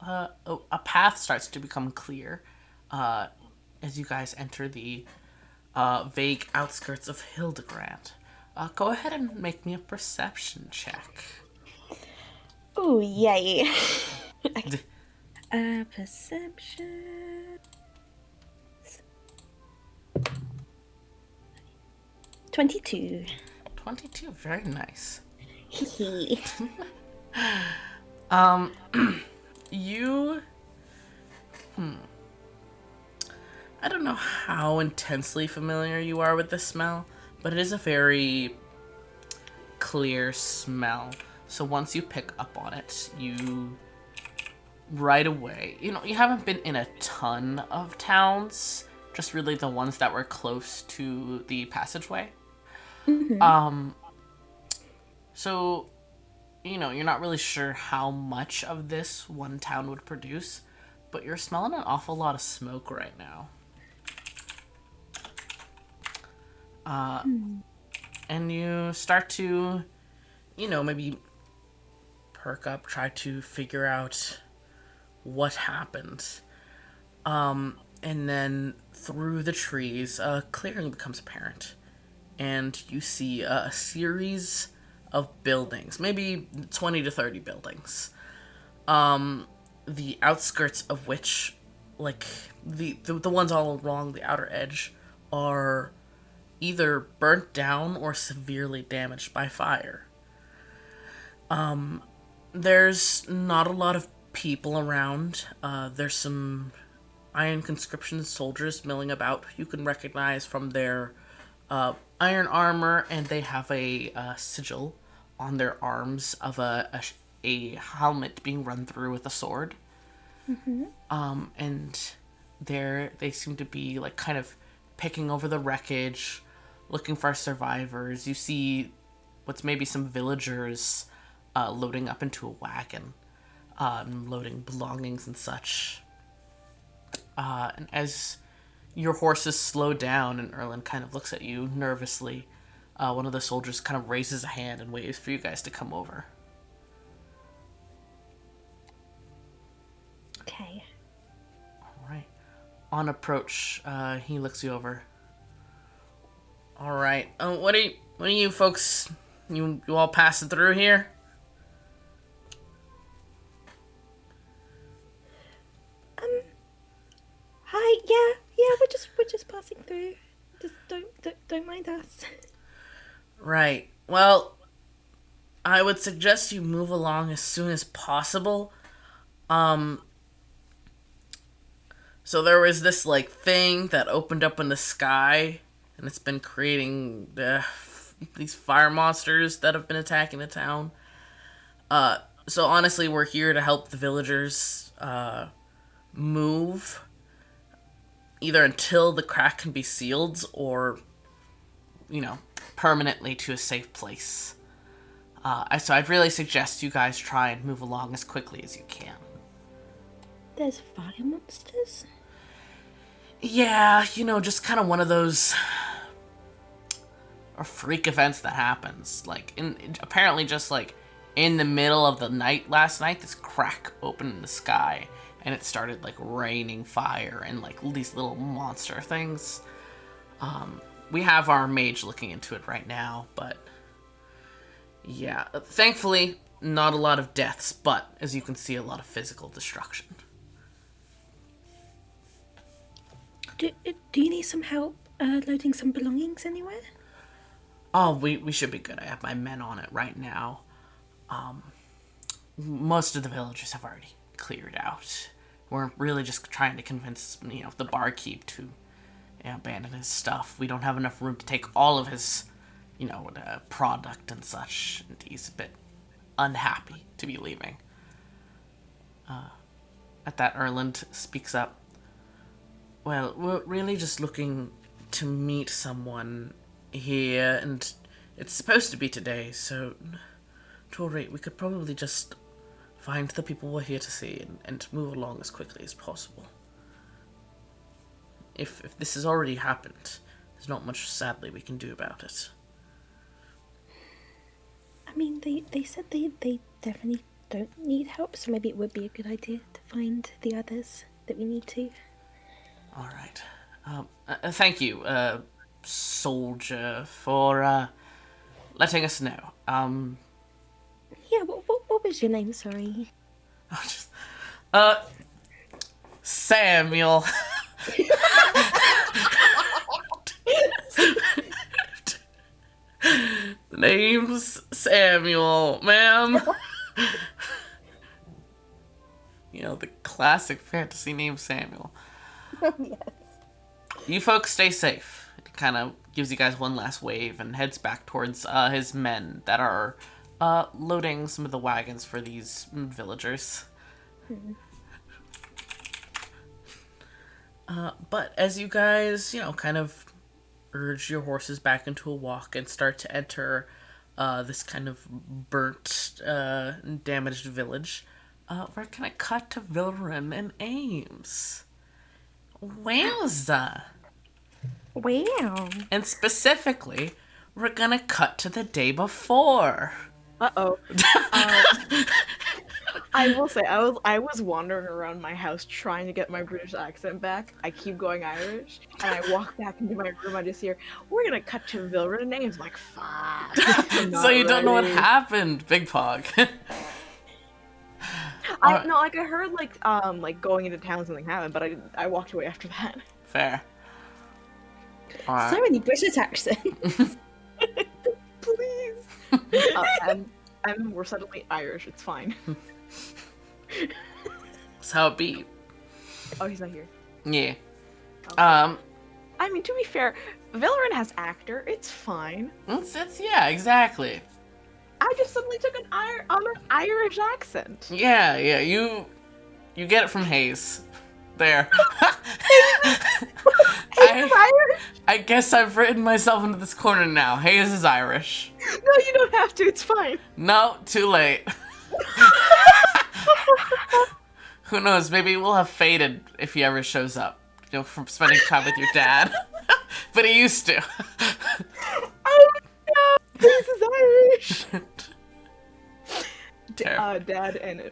a path starts to become clear as you guys enter the vague outskirts of Hildegrand. Go ahead and make me a perception check. Oh, yay. Perception. 22. 22, very nice. Hee. You... I don't know how intensely familiar you are with this smell, but it is a very clear smell. So once you pick up on it, you right away, you haven't been in a ton of towns, just really the ones that were close to the passageway. So, you're not really sure how much of this one town would produce, but you're smelling an awful lot of smoke right now. And you start to, maybe perk up, try to figure out what happened. And then through the trees, a clearing becomes apparent. And you see a series of buildings, maybe 20 to 30 buildings. The outskirts of which, like, the ones all along the outer edge, are either burnt down or severely damaged by fire. There's not a lot of people around. There's some iron conscription soldiers milling about. You can recognize from their iron armor, and they have a sigil on their arms of a helmet being run through with a sword. And they seem to be like kind of picking over the wreckage, looking for survivors. You see what's maybe some villagers loading up into a wagon, loading belongings and such. And as your horses slow down and Erlen kind of looks at you nervously, one of the soldiers kind of raises a hand and waves for you guys to come over. Okay. Alright. On approach, he looks you over. Alright. What are you folks... You all passing through here? Hi. Yeah. We're just passing through. Just don't mind us. Right. Well, I would suggest you move along as soon as possible. Um, so there was this like thing that opened up in the sky, and it's been creating these fire monsters that have been attacking the town. So honestly, we're here to help the villagers move either until the crack can be sealed or, permanently to a safe place. So I'd really suggest you guys try and move along as quickly as you can. There's fire monsters? Yeah, just kind of one of those freak events that happens. Like, apparently just like in the middle of the night last night, this crack opened in the sky, and it started like raining fire and like these little monster things. We have our mage looking into it right now, but yeah, thankfully not a lot of deaths, but as you can see, a lot of physical destruction. Do you need some help loading some belongings anywhere? Oh, we should be good. I have my men on it right now. Most of the villagers have already cleared out. We're really just trying to convince, the barkeep to abandon his stuff. We don't have enough room to take all of his, product and such. And he's a bit unhappy to be leaving. At that, Erland speaks up. Well, we're really just looking to meet someone here, and it's supposed to be today, so Toure, we could probably just find the people we're here to see and move along as quickly as possible. If this has already happened, there's not much, sadly, we can do about it. I mean, they said they definitely don't need help, so maybe it would be a good idea to find the others that we need to. All right. Thank you, soldier, for letting us know. Yeah, what was your name? Sorry. Samuel. The name's Samuel, ma'am. The classic fantasy name Samuel. Yes. You folks stay safe. It kind of gives you guys one last wave and heads back towards his men that are loading some of the wagons for these villagers. But as you guys, kind of urge your horses back into a walk and start to enter this kind of burnt, damaged village, we're gonna cut to Vilran and Ames. Wowza! Wow. And specifically, we're gonna cut to the day before. I will say, I was wandering around my house trying to get my British accent back. I keep going Irish, and I walk back into my room. I just hear, "We're gonna cut to Vilran names." I'm like, fuck. So you don't know what happened, Big Pog. I heard like going into town something happened, but I walked away after that. Fair. Alright. So many British accents. Please. We're suddenly Irish. It's fine. That's how it be. Oh, he's not here. Yeah. Okay. I mean, to be fair, Vilran has actor. It's fine. It's yeah, exactly. I just suddenly took an Irish accent. Yeah, you get it from Hayes. There. I guess I've written myself into this corner now. Hayes is Irish. No, you don't have to. It's fine. No, too late. Who knows? Maybe we'll have faded if he ever shows up. From spending time with your dad. But he used to. Oh no, this is Irish. Dad and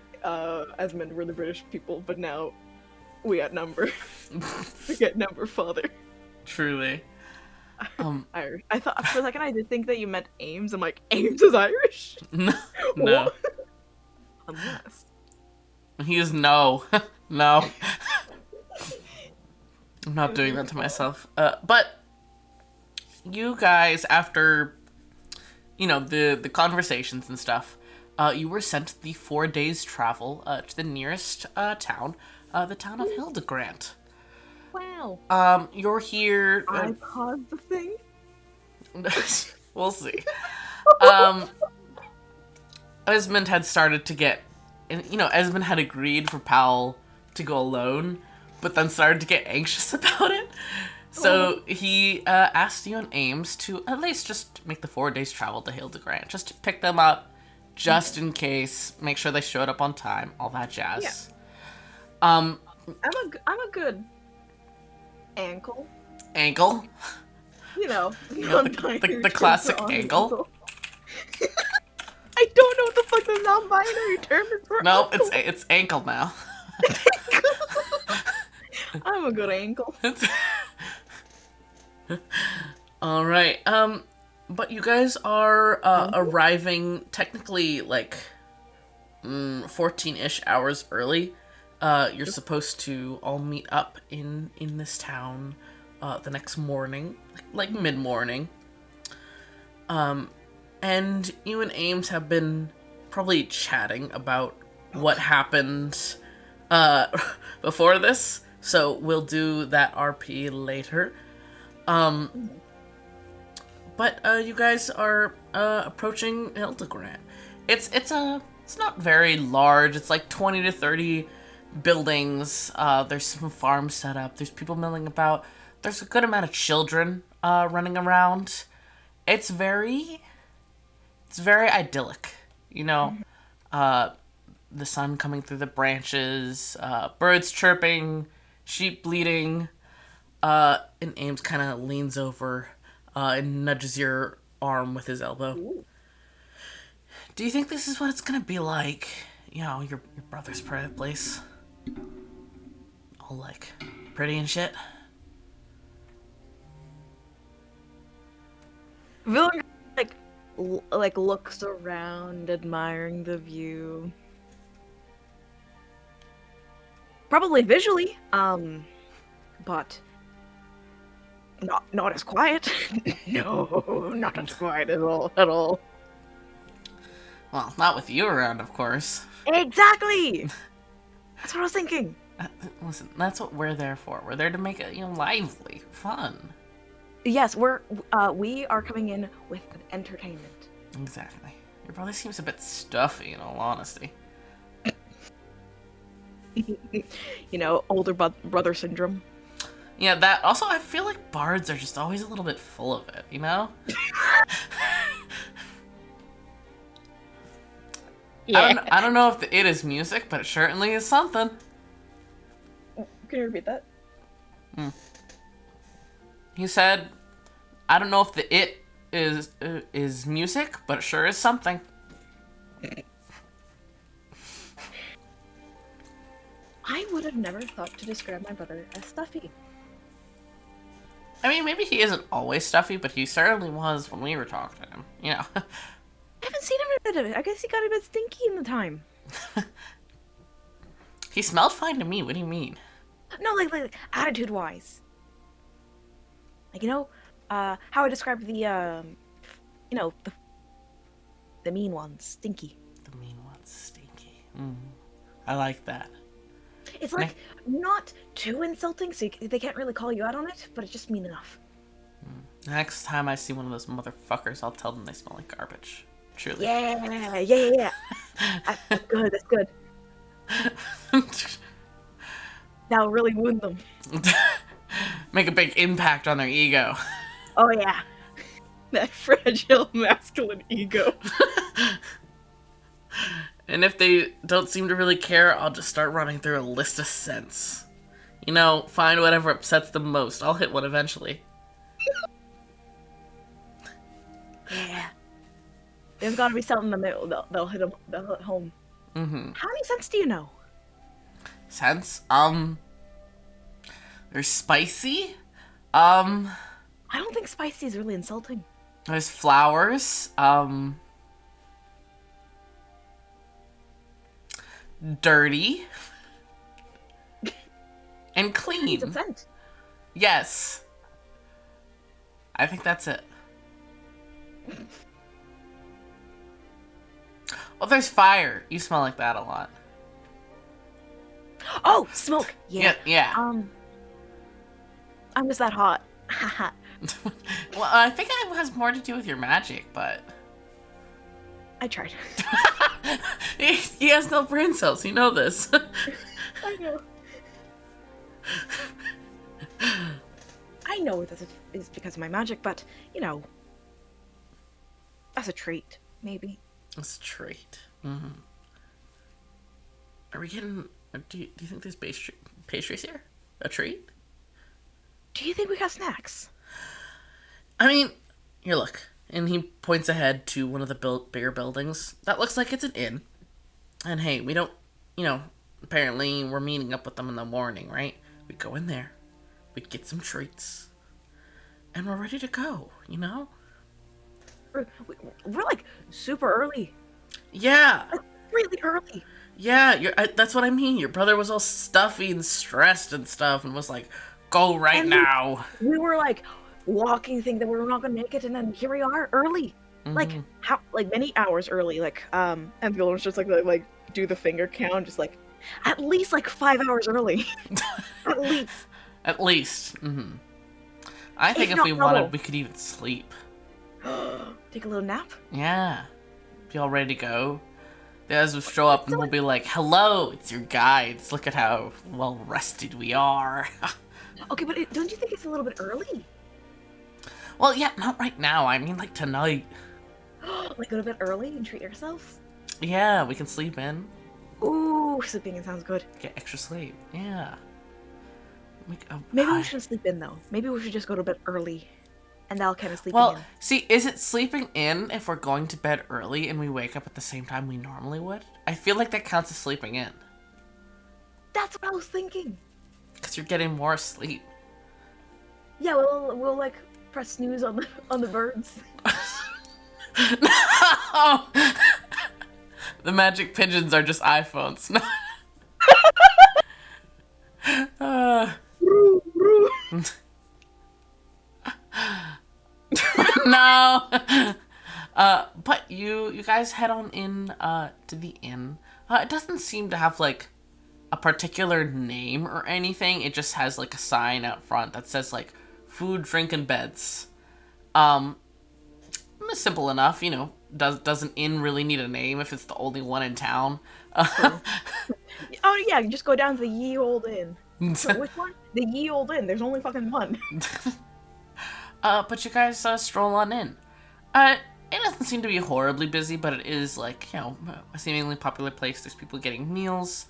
Esmond were the British people, but now we outnumber. We get number father. Truly. Irish. I thought for a second I did think that you meant Ames. I'm like, Ames is Irish? No. What? Unless. He is no. No. I'm not doing that to myself. But you guys, after the conversations and stuff, you were sent the 4 days travel to the nearest town, the town of Hildegrant. Wow. You're here. I paused the thing. We'll see. Esmond had started to get, and Esmond had agreed for Powell to go alone, but then started to get anxious about it. So he asked you and Ames to at least just make the 4 days travel to Hildegrant, just to pick them up, just in case, make sure they showed up on time, all that jazz. Yeah. I'm a good ankle. Ankle? The classic ankle. I don't know what the fuck the non-binary term is for. Nope, ankle. it's ankle now. I'm a good ankle. All right. But you guys are arriving technically like 14-ish hours early. You're supposed to all meet up in this town the next morning, like mid-morning. And you and Ames have been probably chatting about what happened before this, so we'll do that RP later. But you guys are approaching Hildegrant. It's not very large. It's like 20 to 30 buildings. There's some farms set up. There's people milling about. There's a good amount of children running around. It's very idyllic, the sun coming through the branches, birds chirping, sheep bleating, and Ames kind of leans over and nudges your arm with his elbow. Ooh. Do you think this is what it's gonna be like? Your brother's place? All, like, pretty and shit? Vilran, like looks around, admiring the view. Probably visually, but not as quiet. No, not as quiet at all. Well, not with you around, of course. Exactly. That's what I was thinking. Listen, that's what we're there for. We're there to make it, lively, fun. Yes, we are coming in with entertainment. Exactly. Your brother seems a bit stuffy, in all honesty. Older brother syndrome. Yeah, that. Also, I feel like bards are just always a little bit full of it, Yeah. I don't know if the it is music, but it certainly is something. Can you repeat that? He said, I don't know if the it is music, but it sure is something. I would have never thought to describe my brother as stuffy. I mean, maybe he isn't always stuffy, but he certainly was when we were talking to him, I haven't seen him in a bit. I guess he got a bit stinky in the time. He smelled fine to me. What do you mean? No, like attitude-wise. How I described the mean ones, stinky. The mean ones, stinky. I like that. It's like not too insulting, so they can't really call you out on it, but it's just mean enough. Next time I see one of those motherfuckers, I'll tell them they smell like garbage. Truly. Yeah. That's good. That's good. That'll really wound them. Make a big impact on their ego. Oh yeah. That fragile masculine ego. And if they don't seem to really care, I'll just start running through a list of scents. Find whatever upsets them most. I'll hit one eventually. Yeah. There's gotta be something in the middle. They'll hit home. Mm-hmm. How many scents do you know? Scents? There's spicy. I don't think spicy is really insulting. There's flowers. Dirty. And clean. It's a scent. Yes. I think that's it. Well, there's fire. You smell like that a lot. Oh, smoke. Yeah. Yeah. I'm just that hot. Well, I think it has more to do with your magic, but I tried. he has no brain cells. You know this. I know. I know this is because of my magic, but, you know, that's a treat, maybe. It's a treat. Mm-hmm. Are we getting... Do you think there's pastries here? A treat? Do you think we got snacks? I mean, here, look. And he points ahead to one of the bigger buildings. That looks like it's an inn. And hey, we don't... You know, apparently we're meeting up with them in the morning, right? We go in there. We get some treats. And we're ready to go, you know? We're like, super early. Yeah. Like, really early. Yeah, that's what I mean. Your brother was all stuffy and stressed and stuff and was like, go right now. We were like walking, thinking that we were not gonna make it, and then here we are, early. Mm-hmm. Like many hours early. And Vilran was just like do the finger count, just like at least like 5 hours early. At least. At least. Mm-hmm. I think if we wanted, we could even sleep. Take a little nap? Yeah. Be all ready to go. The guys will show up and we'll be like, hello, it's your guides. Look at how well rested we are. Okay, but don't you think it's a little bit early? Well, yeah, not right now. I mean, like tonight. Like go to bed early and treat yourself? Yeah, we can sleep in. Ooh, sleeping in sounds good. Get extra sleep. Yeah. Maybe we shouldn't sleep in though. Maybe we should just go to bed early. And that'll kind of sleep in. Well, see, is it sleeping in if we're going to bed early and we wake up at the same time we normally would? I feel like that counts as sleeping in. That's what I was thinking. Because you're getting more sleep. Yeah, we'll like press snooze on the birds. No! The magic pigeons are just iPhones. No. But you guys head on in to the inn. It doesn't seem to have like a particular name or anything. It just has like a sign out front that says like food, drink, and beds. Simple enough, you know. Does an inn really need a name if it's the only one in town? Oh yeah, you just go down to the ye old inn. So which one? The ye old inn. There's only fucking one. But you guys stroll on in. It doesn't seem to be horribly busy, but it is like, you know, a seemingly popular place. There's people getting meals.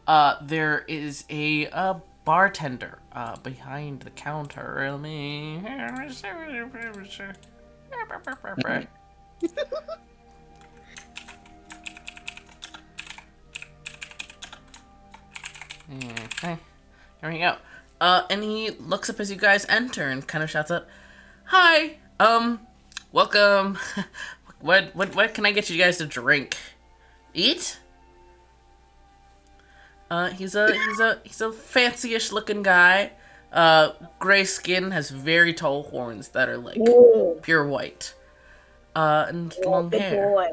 There is a bartender behind the counter. Let me. Okay, here we go. And he looks up as you guys enter and kind of shouts out, "Hi, welcome. What can I get you guys to drink? Eat?" He's a fancy-ish looking guy. Gray skin, has very tall horns that are like pure white. And long hair. Boy.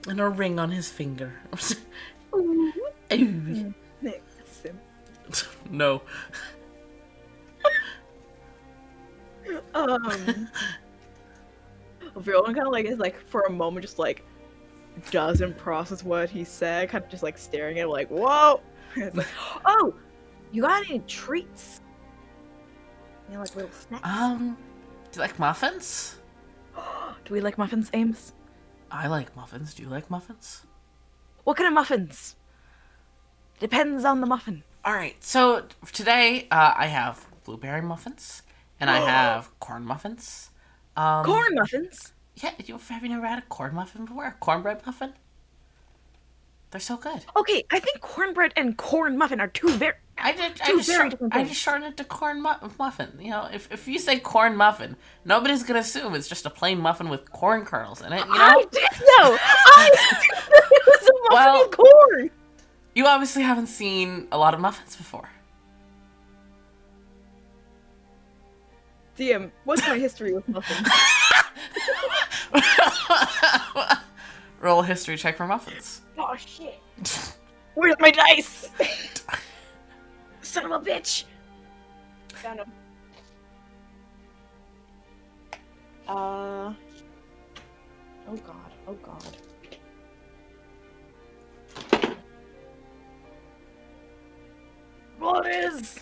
And a ring on his finger. Ooh. Ooh. No. Vilran kind of like is like for a moment just like doesn't process what he said, kind of just like staring at him like, whoa. It's like, oh, you got any treats? You know, like little snacks? Do you like muffins? Do we like muffins, Ames? I like muffins. Do you like muffins? What kind of muffins? Depends on the muffin. Alright, so today I have blueberry muffins, and I have corn muffins. Corn muffins? Yeah, have you never had a corn muffin before? A cornbread muffin? They're so good. Okay, I think cornbread and corn muffin are two very different I things. just shortened it to corn muffin. You know, if you say corn muffin, nobody's gonna assume it's just a plain muffin with corn kernels in it. You know? I did know. It was a muffin with corn. You obviously haven't seen a lot of muffins before. DM, what's my history with muffins? Roll a history check for muffins. Oh shit! Where's my dice? Son of a bitch! Found him. Oh god. Oh god. What is?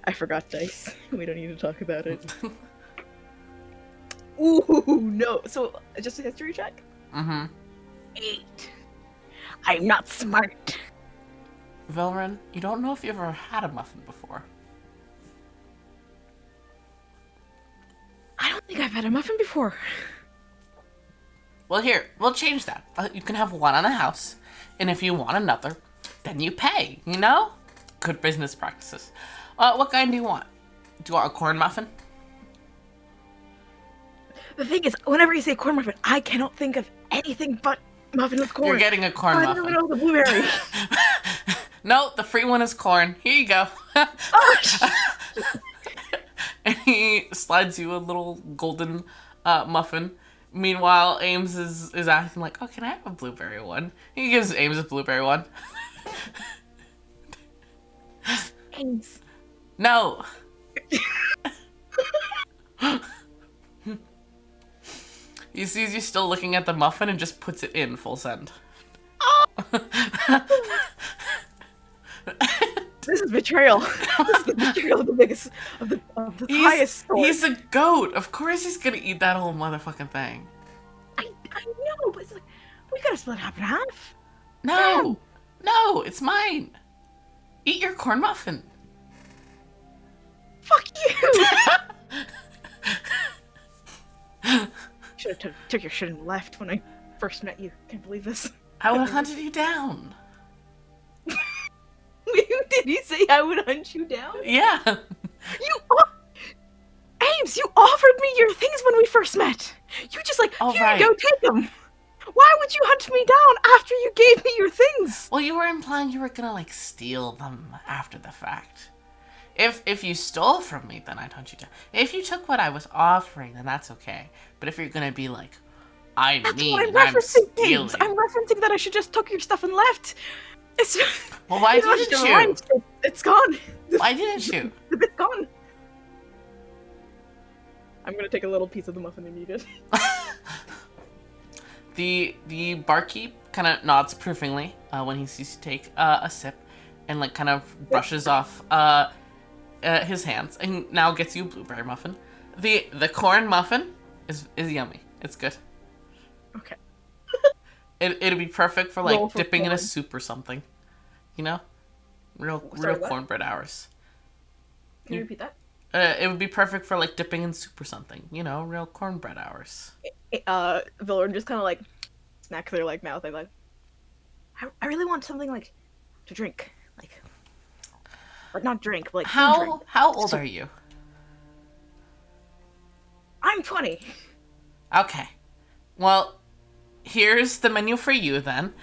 I forgot dice. We don't need to talk about it. Ooh, no. So, just a history check? Mm-hmm. 8. I'm not smart. Vilran, you don't know if you've ever had a muffin before. I don't think I've had a muffin before. Well, here, we'll change that. You can have one on a house, and if you want another, then you pay, you know? Good business practices. What kind do you want? Do you want a corn muffin? The thing is, whenever you say corn muffin, I cannot think of anything but muffin with corn. You're getting a corn I muffin. don't even know the blueberry. No, the free one is corn. Here you go. And he slides you a little golden muffin. Meanwhile, Ames is acting like, oh, can I have a blueberry one? He gives Ames a blueberry one. Ames. No. He sees you still looking at the muffin and just puts it in full send. This is betrayal. This is the betrayal of the biggest, of the highest sort. He's a goat. Of course he's gonna eat that whole motherfucking thing. I know, but it's like, we gotta split half and half. No. No, it's mine. Eat your corn muffin. Fuck you! Should have took your shit and left when I first met you. Can't believe this. I would have hunted you down. Did he say I would hunt you down? Yeah. Ames, you offered me your things when we first met. You just like, Oh, here right. you go, take them. Why would you hunt me down after you gave me your things? Well, you were implying you were gonna, like, steal them after the fact. If you stole from me, then I'd hunt you down. If you took what I was offering, then that's okay. But if you're gonna be like, That's mean what and I'm I'm referencing, stealing. Ames. I'm referencing that I should just took your stuff and left. It's, Well, why you know, didn't it's you? rhymes. It's gone. Why didn't you? The bit's gone. I'm gonna take a little piece of the muffin and eat it. The barkeep kind of nods approvingly when he sees you take a sip, and like kind of brushes off his hands, and now gets you a blueberry muffin. The corn muffin is yummy. It's good. Okay. It'd be perfect for Roll like for dipping in a corn. soup or something. You know, real Sorry, what? cornbread hours. Can you repeat that? It would be perfect for like dipping in soup or something. You know, real cornbread hours. Vilran just kind of like smacks their like mouth and like, I really want something like to drink, like not drink, but like food drink. How old are you? I'm 20. Okay. Well, here's the menu for you then.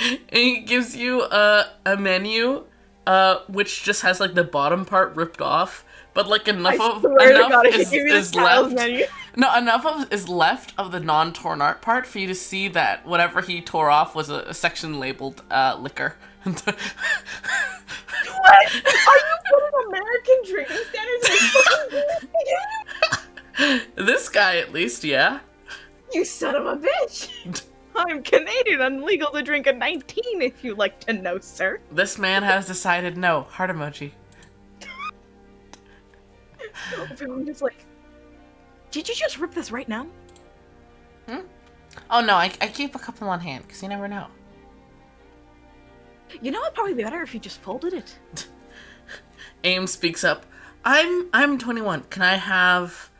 And he gives you a menu which just has like the bottom part ripped off, but like enough is left. Menu. No, enough is left of the non-torn art part for you to see that whatever he tore off was a section labeled liquor. What? Are you putting American drinking standards in fucking This guy, at least, yeah. You son of a bitch! I'm Canadian, I'm legal to drink at 19 if you like to know, sir. This man has decided no. Heart emoji. I'm just like, did you just rip this right now? Oh no, I keep a couple on hand because you never know. You know, it'd probably be better if you just folded it. Ames speaks up. I'm 21. Can I have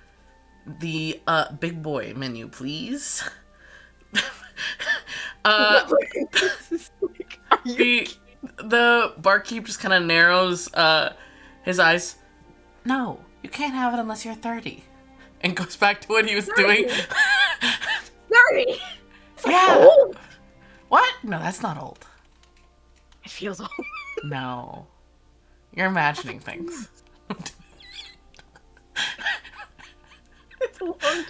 the big boy menu, please? The barkeep just kind of narrows his eyes. No, you can't have it unless you're 30. And goes back to what he was 30? doing. 30! Yeah. Old. What? No, that's not old. It feels old. No. You're imagining things. That's a long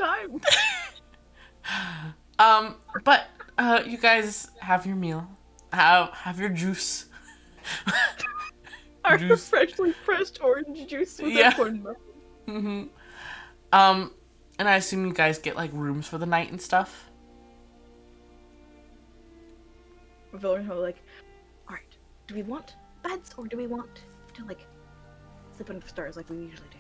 time. But you guys have your meal. Have your juice. Our Juice. freshly pressed orange juice with Yeah. a corn muff. Mm-hmm. And I assume you guys get like rooms for the night and stuff. Vilran will like, alright, do we want beds or do we want to like sleep under the stars like we usually do?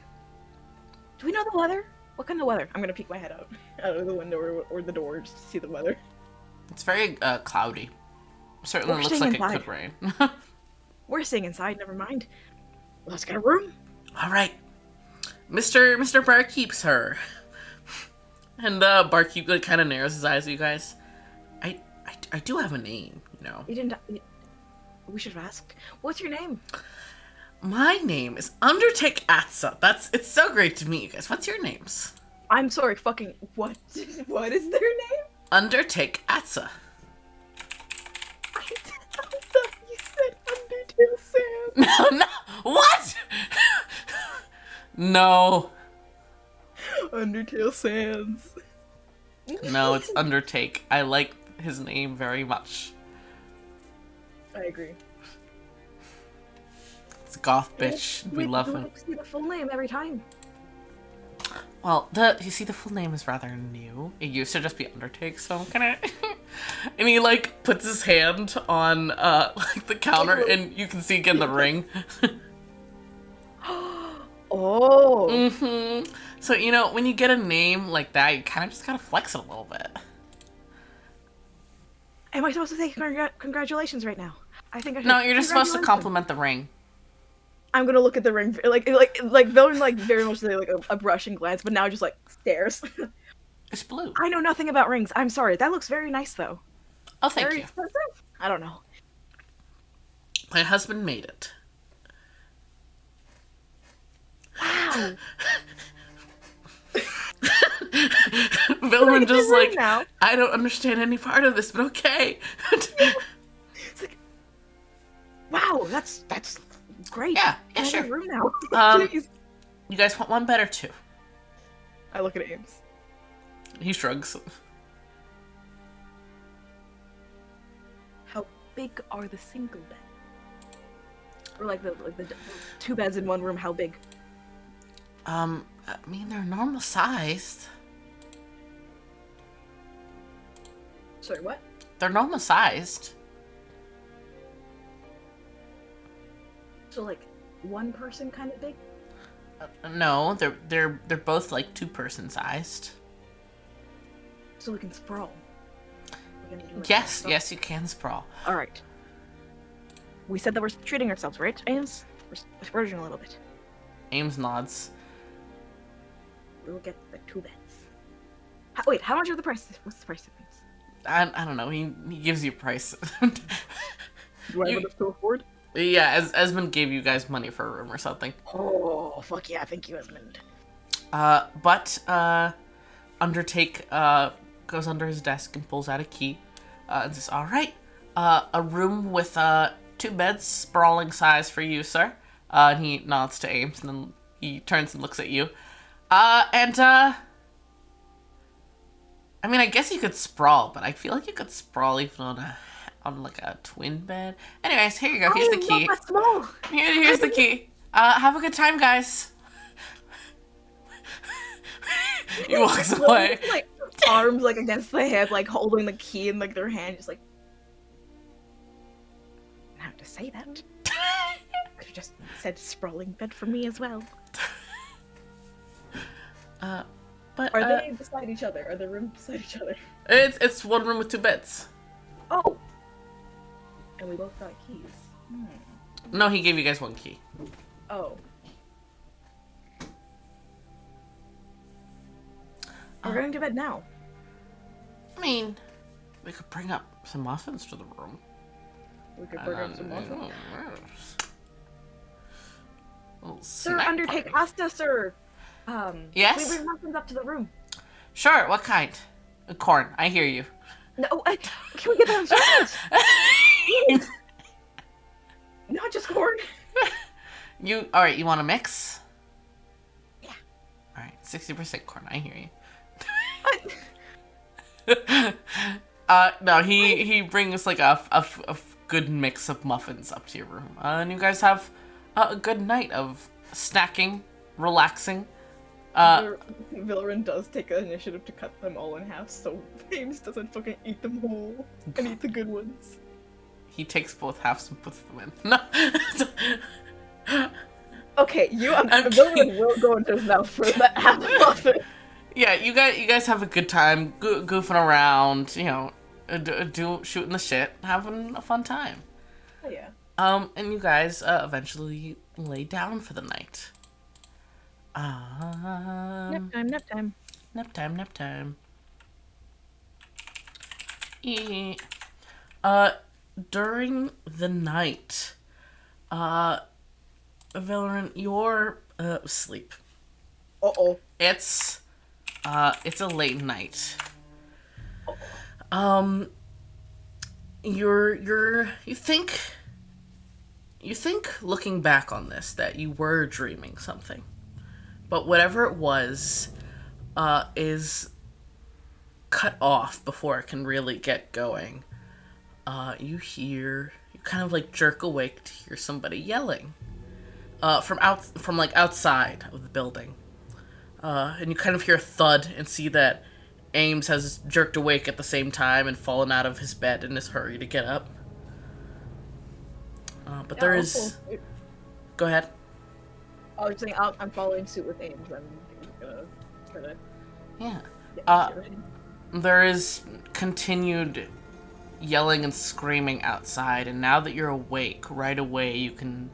Do we know the weather? What kind of weather? I'm gonna peek my head out of the window or the door just to see the weather. It's very cloudy. Certainly We're looks staying like it inside. could rain. We're staying inside, never mind. Let's get a room. All right, Mr. Barkeep's her. And Barkeep like, kind of narrows his eyes at you guys. I do have a name, you know. You didn't. We should have asked. What's your name? My name is Undertake Atsa. It's so great to meet you guys. What's your names? I'm sorry, fucking what? What is their name? Undertake Atsa. I thought you said Undertale Sam. No, what? No, Undertale Sands. no, it's Undertake. I like his name very much. I agree. It's goth bitch. We love him. See the full name every time. Well, you see, the full name is rather new. It used to just be Undertake, so I'm kind of. And he like puts his hand on like the counter, and you can see again the ring. Oh. Mm-hmm. So you know, when you get a name like that, you kind of just gotta flex it a little bit. Am I supposed to say congratulations right now? I think I should. No, you're just supposed to Congratulations. compliment the ring. I'm gonna look at the ring, like Vilran, like very much like a brushing glance, but now just like stares. It's blue. I know nothing about rings. I'm sorry. That looks very nice though. Oh, thank Very you. expensive? I don't know. My husband made it. Wow. Vilran just like, now. I don't understand any part of this, but okay. It's like, wow, that's great. Yeah, Can I sure. have a room now? Um, Please. You guys want one bed or two? I look at Ames. He shrugs. How big are the single beds? Or like the two beds in one room? How big? I mean, they're normal sized. Sorry, what? They're normal sized. So like one person kind of big? No, they're both like 2-person sized. So we can sprawl. We can do, like, Yes, stuff. yes, you can sprawl. All right. We said that we're treating ourselves, right, Ames? We're splurging a little bit. Ames nods. We'll get the 2 beds. Wait, how much are the prices? What's the price difference? I don't know. He gives you a price. Do I have enough to afford? Yeah, Esmond gave you guys money for a room or something. Oh, fuck yeah, thank you, Esmond. But Undertake goes under his desk and pulls out a key and says, "All right, a room with 2 beds, sprawling size for you, sir." And he nods to Ames, and then he turns and looks at you. I mean, I guess you could sprawl, but I feel like you could sprawl even on like a twin bed. Anyways, here you go. Here's the key. Not that small. Here's the key. Have a good time, guys. He walks away. Like arms like against the head, like holding the key in like their hand, just like. I have to say that. Could have just said sprawling bed for me as well. But Are they beside each other? Are the rooms beside each other? it's one room with 2 beds. Oh. And we both got keys. No, he gave you guys 1 key. Oh. We're going to bed now. I mean, we could bring up some muffins to the room. We could bring up some muffins. Little Sir, snack Undertake, party. Asta, sir. Yes? We bring muffins up to the room. Sure, what kind? Corn, I hear you. No, can we get them instructions? Not just corn. Alright, you want a mix? Yeah. Alright, 60% corn, I hear you. No, he brings like a good mix of muffins up to your room, and you guys have a good night of snacking, relaxing. Vilran does take an initiative to cut them all in half, so Ames doesn't fucking eat them whole and eat the good ones. He takes both halves and puts them in. No. Okay, Vilran will go into his mouth for that half muffin. Yeah, you guys have a good time goofing around, shooting the shit, having a fun time. Oh yeah. And you guys eventually lay down for the night. Nap time. Nap time. During the night, Vilran, you're asleep. Uh-oh. It's a late night. You think looking back on this that you were dreaming something. But whatever it was, is cut off before it can really get going. You kind of like jerk awake to hear somebody yelling. From outside of the building. And you kind of hear a thud and see that Ames has jerked awake at the same time and fallen out of his bed in his hurry to get up. But there is... Go ahead. I was saying I'm following suit with Ames. I'm gonna try to... Yeah. There is continued yelling and screaming outside, and now that you're awake, right away you can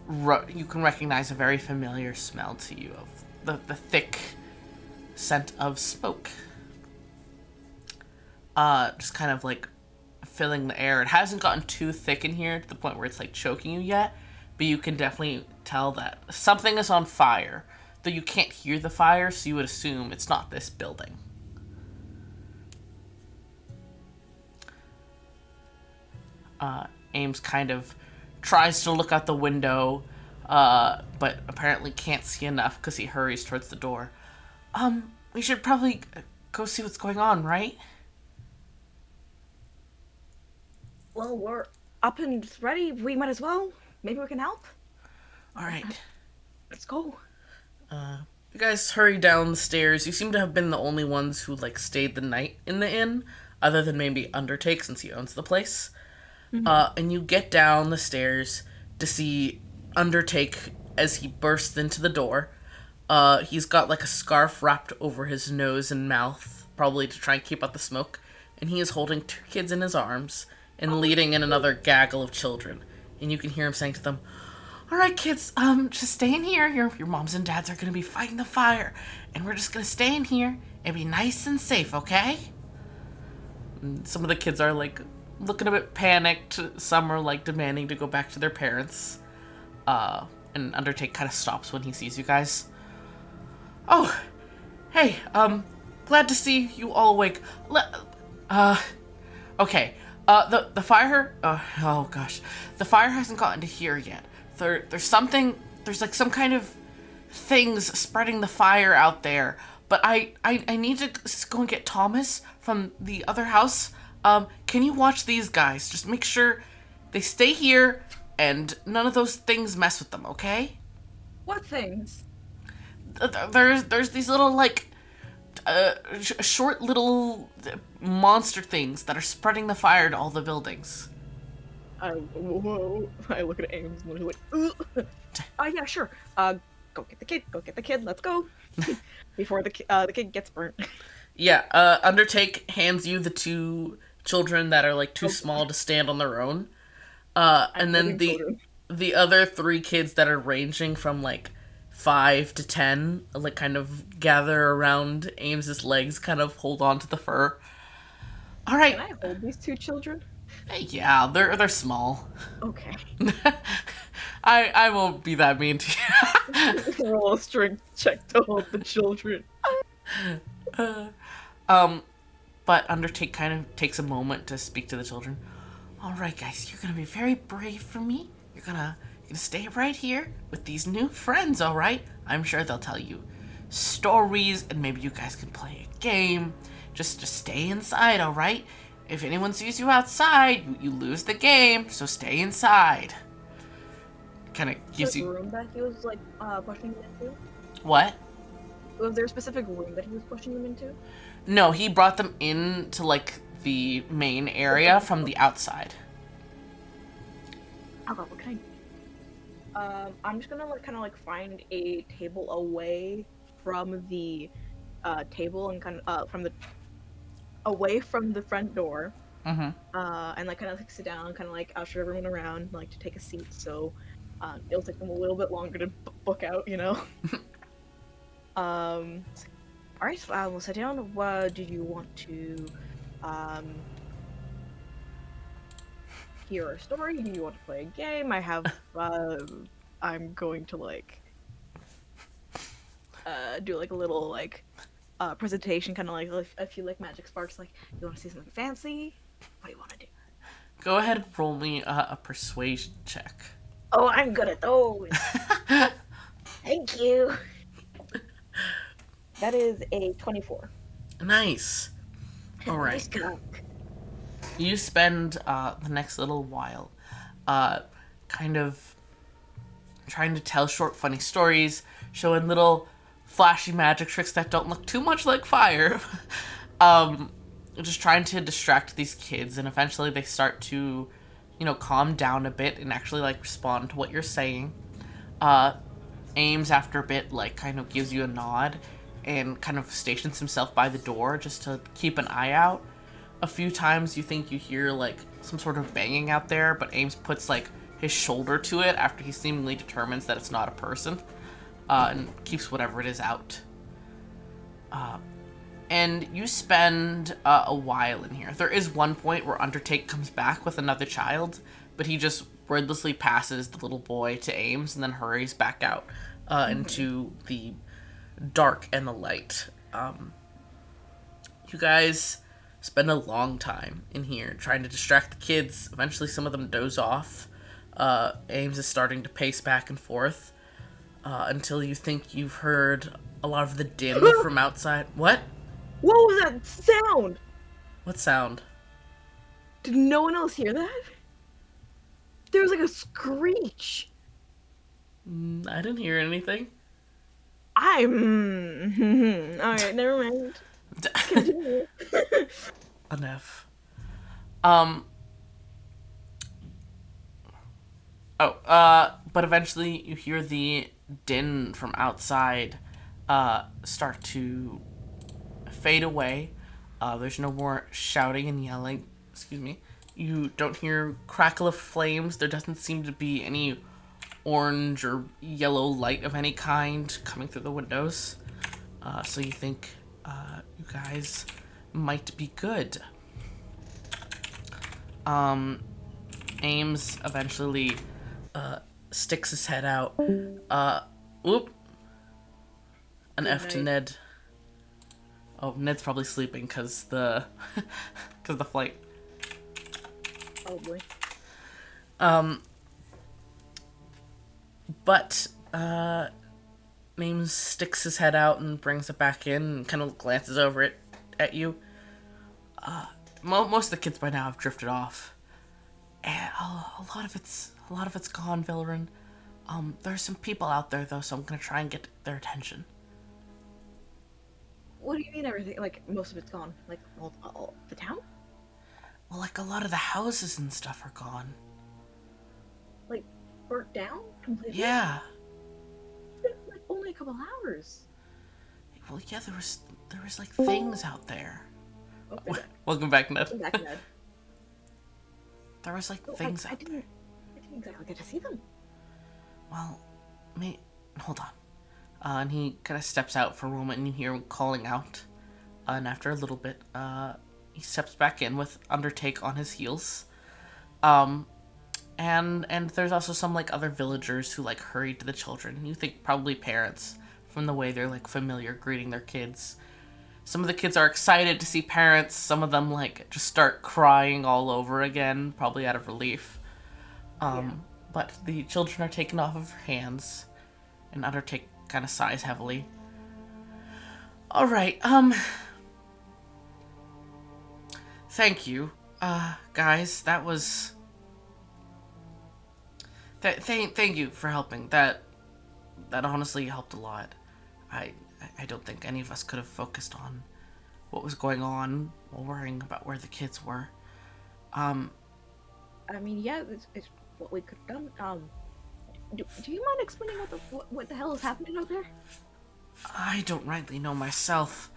recognize a very familiar smell to you of the thick scent of smoke. Just kind of like filling the air. It hasn't gotten too thick in here to the point where it's like choking you yet, but you can definitely tell that something is on fire, though you can't hear the fire, so you would assume it's not this building. Ames kind of tries to look out the window, but apparently can't see enough because he hurries towards the door. We should probably go see what's going on, right? Well, we're up and ready. We might as well. Maybe we can help. All right. Let's go. You guys hurry down the stairs. You seem to have been the only ones who stayed the night in the inn, other than maybe Undertake since he owns the place. Mm-hmm. And you get down the stairs to see Undertake as he bursts into the door. He's got a scarf wrapped over his nose and mouth, probably to try and keep out the smoke. And he is holding 2 kids in his arms and leading in another gaggle of children. And you can hear him saying to them, "All right, kids, just stay in here. Your moms and dads are going to be fighting the fire. And we're just going to stay in here and be nice and safe, okay?" And some of the kids are, looking a bit panicked. Some are, demanding to go back to their parents. And Undertake kind of stops when he sees you guys. "Oh, hey, glad to see you all awake. Okay, the fire, oh gosh, the fire hasn't gotten to here yet. There's some kind of things spreading the fire out there, but I need to go and get Thomas from the other house. Can you watch these guys? Just make sure they stay here and none of those things mess with them, okay?" What things? There's these little, short little monster things that are spreading the fire to all the buildings. Whoa. I look at Ames and he's like, yeah, sure. Go get the kid, let's go. Before the kid gets burnt. Yeah, Undertake hands you the 2 children that are, too small to stand on their own. And then the other 3 kids that are ranging from, 5 to 10, kind of gather around Ames's legs, kind of hold on to the fur. All right. Can I hold these 2 children? Yeah, they're small. Okay. I won't be that mean to you. Roll a strength check to hold the children. But Undertake kind of takes a moment to speak to the children. "All right, guys, you're gonna be very brave for me. You're gonna stay right here with these new friends, all right? I'm sure they'll tell you stories, and maybe you guys can play a game. just stay inside, all right? If anyone sees you outside, you lose the game, so stay inside. Kind of gives The you... room that he was like pushing them into. What? Was there a specific room that he was pushing them into? No, he brought them into, like, the main area from the outside. Oh god, what can I? I'm just gonna like kind of like find a table away from the table and kind of from the away from the front door. Mm-hmm. And like kind of like sit down, kind of like usher everyone around, like to take a seat. So it'll take them a little bit longer to book out, you know. All right, we'll sit down. What do you want to hear a story? Do you want to play a game? I have. I'm going to like do like a little like presentation, kind of like a few like magic sparks. Like, you want to see something fancy? What do you want to do? Go ahead and roll me a persuasion check. Oh, I'm good at those. Thank you. That is a 24. Nice. All right. Nice cock. You spend the next little while kind of trying to tell short, funny stories, showing little flashy magic tricks that don't look too much like fire. Just trying to distract these kids, and eventually they start to, calm down a bit and actually, like, respond to what you're saying. Ames, after a bit, like, kind of gives you a nod and kind of stations himself by the door just to keep an eye out. A few times you think you hear, like, some sort of banging out there, but Ames puts, like, his shoulder to it after he seemingly determines that it's not a person, and keeps whatever it is out. And you spend a while in here. There is one point where Undertake comes back with another child, but he just wordlessly passes the little boy to Ames and then hurries back out into the dark and the light. You guys spend a long time in here trying to distract the kids. Eventually some of them doze off. Ames is starting to pace back and forth until you think you've heard a lot of the din from outside. What? What was that sound? What sound? Did no one else hear that? There was like a screech. I didn't hear anything. Alright, never mind. Continue. Enough. But eventually you hear the din from outside start to fade away. There's no more shouting and yelling. Excuse me. You don't hear crackle of flames. There doesn't seem to be any orange or yellow light of any kind coming through the windows. So you think you guys might be good. Ames eventually sticks his head out. Oop. An F to Ned. Oh, Ned's probably sleeping because the flight. Probably. But Ames sticks his head out and brings it back in and kind of glances over it at you. Most of the kids by now have drifted off. And a lot of it's gone, Vilran. There's some people out there though, so I'm gonna try and get their attention. What do you mean everything? Like, most of it's gone? Like, all the town? Well, like, a lot of the houses and stuff are gone. Like, burnt down? Completely? Yeah. It's been, like, only a couple hours. Well, yeah, there was like, things out there. Oh, they're back. Welcome back, Ned. I'm back, Ned. There was, like, Oh, things I out there. didn't exactly get to see them. Well, hold on. And he kind of steps out for a moment, and you hear him calling out. And after a little bit, he steps back in with Undertake on his heels. And there's also some, like, other villagers who, like, hurry to the children. You think probably parents, from the way they're, like, familiar greeting their kids. Some of the kids are excited to see parents. Some of them, like, just start crying all over again, probably out of relief. But the children are taken off of her hands, and Undertake kind of sighs heavily. All right, Thank you. Guys, that was... Thank you for helping. That honestly helped a lot. I don't think any of us could have focused on what was going on while worrying about where the kids were. I mean, yeah, it's what we could have done. Do you mind explaining what the hell is happening out there? I don't rightly know myself.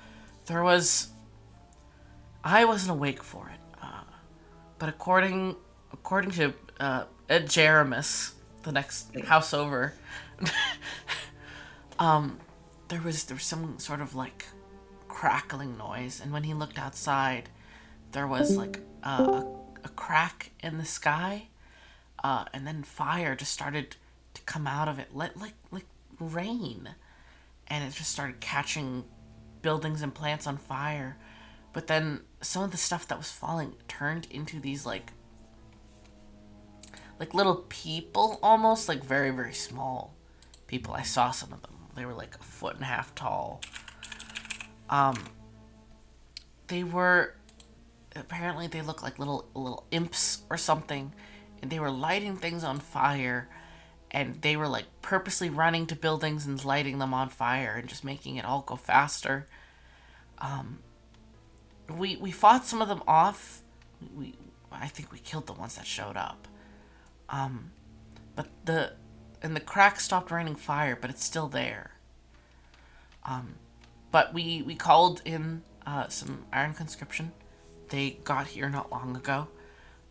I wasn't awake for it. But according to Ed Jeremus, the next house over, there was some sort of like crackling noise, and when he looked outside, there was like a crack in the sky, and then fire just started to come out of it, like rain, and it just started catching buildings and plants on fire. But then some of the stuff that was falling turned into these like little people, almost like very, very small people. I saw some of them. They were like 1.5 feet tall. They were, apparently they looked like little imps or something, and they were lighting things on fire, and they were like purposely running to buildings and lighting them on fire and just making it all go faster. We fought some of them off. I think we killed the ones that showed up. But the crack stopped raining fire, but it's still there. But we called in some Iron Conscription. They got here not long ago,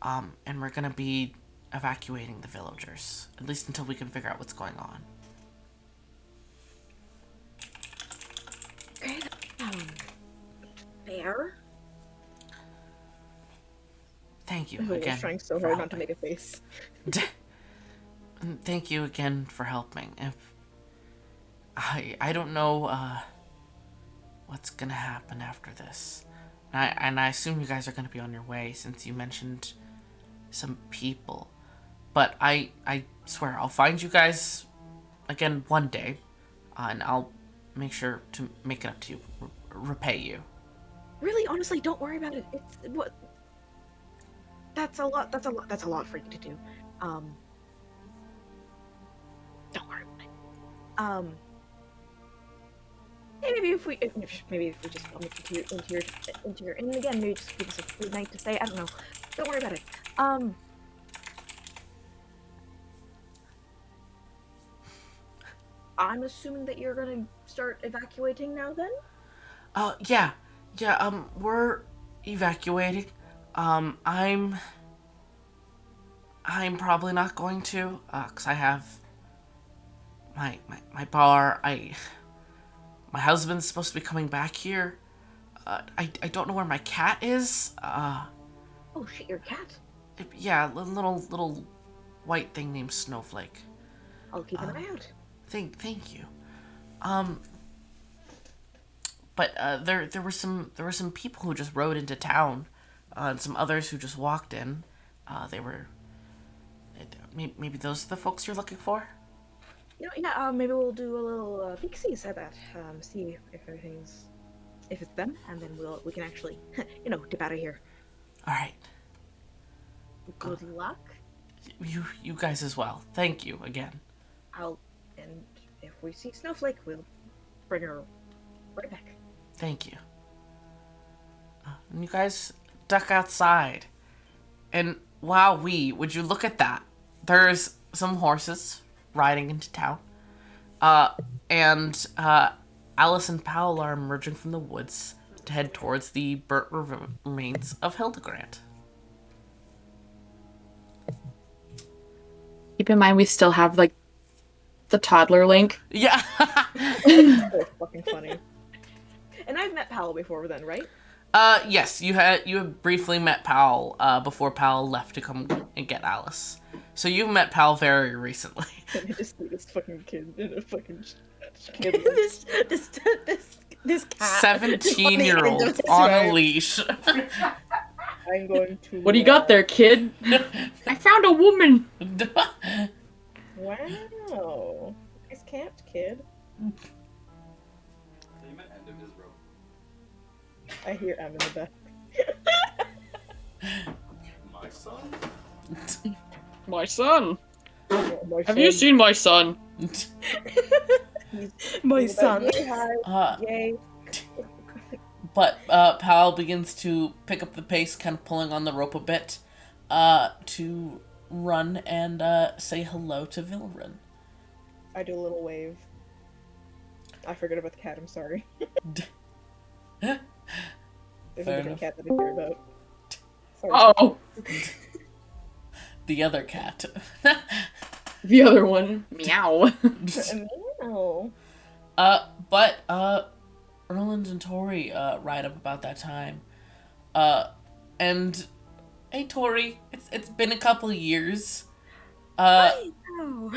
and we're gonna be evacuating the villagers, at least until we can figure out what's going on. Okay, fair. Thank you I again. was trying so for hard not to helping. make a face. And thank you again for helping. If I don't know what's gonna happen after this, and I assume you guys are gonna be on your way since you mentioned some people. But I swear I'll find you guys again one day, and I'll make sure to make it up to you, repay you. Really, honestly, don't worry about it. It's what. That's a lot for you to do. Don't worry about it. Hey, maybe if we just bump into your and again, maybe just give us a good night to stay. I don't know. Don't worry about it. I'm assuming that you're gonna start evacuating now then? Yeah, we're evacuating. I'm probably not going to, 'cause I have my bar. My husband's supposed to be coming back here. I don't know where my cat is. Oh shit, your cat? Yeah, little white thing named Snowflake. I'll keep an eye out. Thank you. But there were some people who just rode into town, and some others who just walked in. Maybe those are the folks you're looking for. Maybe we'll do a little peek-sees at that. See if it's them, and then we can actually, dip out of here. All right. Good luck. You guys as well. Thank you again. And if we see Snowflake, we'll bring her right back. Thank you. And you guys duck outside. And would you look at that? There's some horses riding into town. And Alice and Powell are emerging from the woods to head towards the burnt remains of Hildegrand. Keep in mind we still have like the toddler Link. Yeah. So fucking funny. And I've met Powell before then, right? Yes, you had briefly met Powell before Powell left to come and get Alice. So you met Powell very recently. And I just see this fucking kid in a fucking kid. this cat 17-year-old on a leash. I'm going to. What do you got there, kid? I found a woman. Wow. Nice camped, kid. They might end of his rope. I hear M in the back. My son? My son. My Have you seen my son? My son. Yay, hi. Uh, Yay. but Pal begins to pick up the pace, kind of pulling on the rope a bit, to run and say hello to Vilran. I do a little wave. I forgot about the cat, I'm sorry. There's a Fair different enough. cat that I care about. Sorry. Oh, The other cat. the other one. Meow. No. But Erland and Tori ride up about that time. And hey Tori, it's been a couple years. Oh.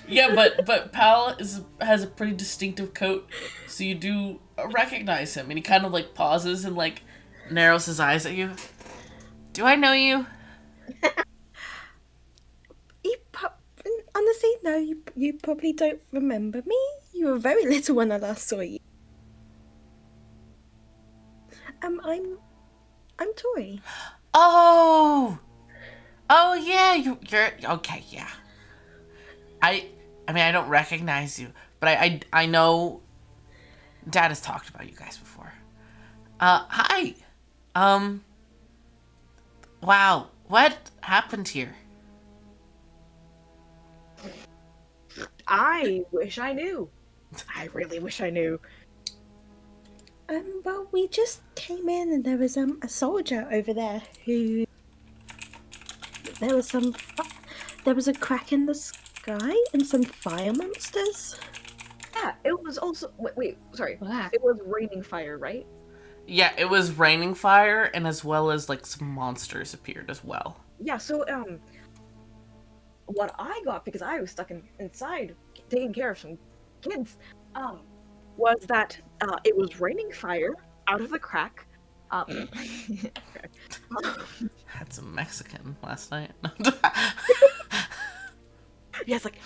Yeah, but Pal has a pretty distinctive coat, so you do recognize him, and he kind of like pauses and like narrows his eyes at you. Do I know you? Honestly, no, you probably don't remember me. You were very little when I last saw you. I'm Tori. Oh yeah, you're okay. Yeah. I mean I don't recognize you, but I know. Dad has talked about you guys before. Hi. Wow, what happened here? I wish I knew. I really wish I knew. Well, we just came in and there was a soldier over there who there was a crack in the sky and some fire monsters. Yeah, it was also wait, sorry. Black. It was raining fire, right? Yeah, it was raining fire, and as well as like some monsters appeared as well. Yeah, so what I got because I was stuck inside taking care of some kids, was that it was raining fire out of the crack. Had some Mexican last night. Yeah, it's like,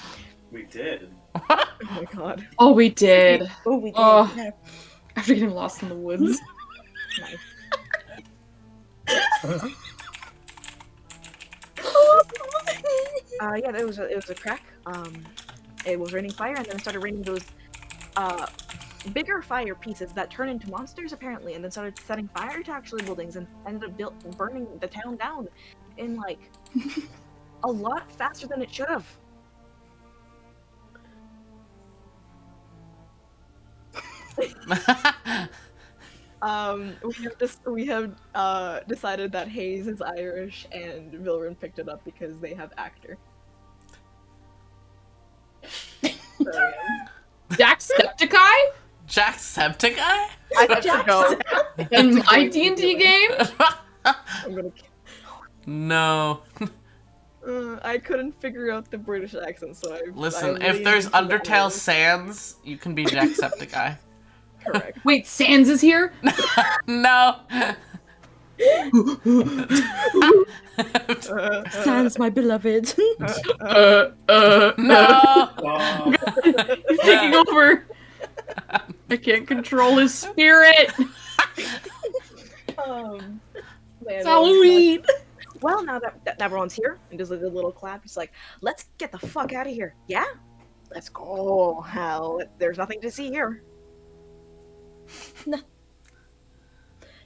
We did. oh my god. Oh, we did. Oh, we did. Oh. Yeah. After getting lost in the woods. Nice. Yeah, it was a crack. It was raining fire, and then it started raining those bigger fire pieces that turn into monsters apparently, and then started setting fire to actually buildings and ended up burning the town down in like a lot faster than it should have. We have decided that Hayes is Irish and Vilran picked it up because they have actor. So, yeah. Jacksepticeye? Jacksepticeye? I have to go. In my D&D game? I'm gonna. No. I couldn't figure out the British accent, so I. Listen, I if there's leaned to the Undertale Irish. Sans, you can be Jacksepticeye. Correct. Wait, Sans is here? No. Sans, my beloved. No. Oh, He's taking over. I can't control his spirit. Man, It's Halloween. Well, now that everyone's here and does like a little clap, he's like, "Let's get the fuck out of here." Yeah, let's go. Hell, there's nothing to see here.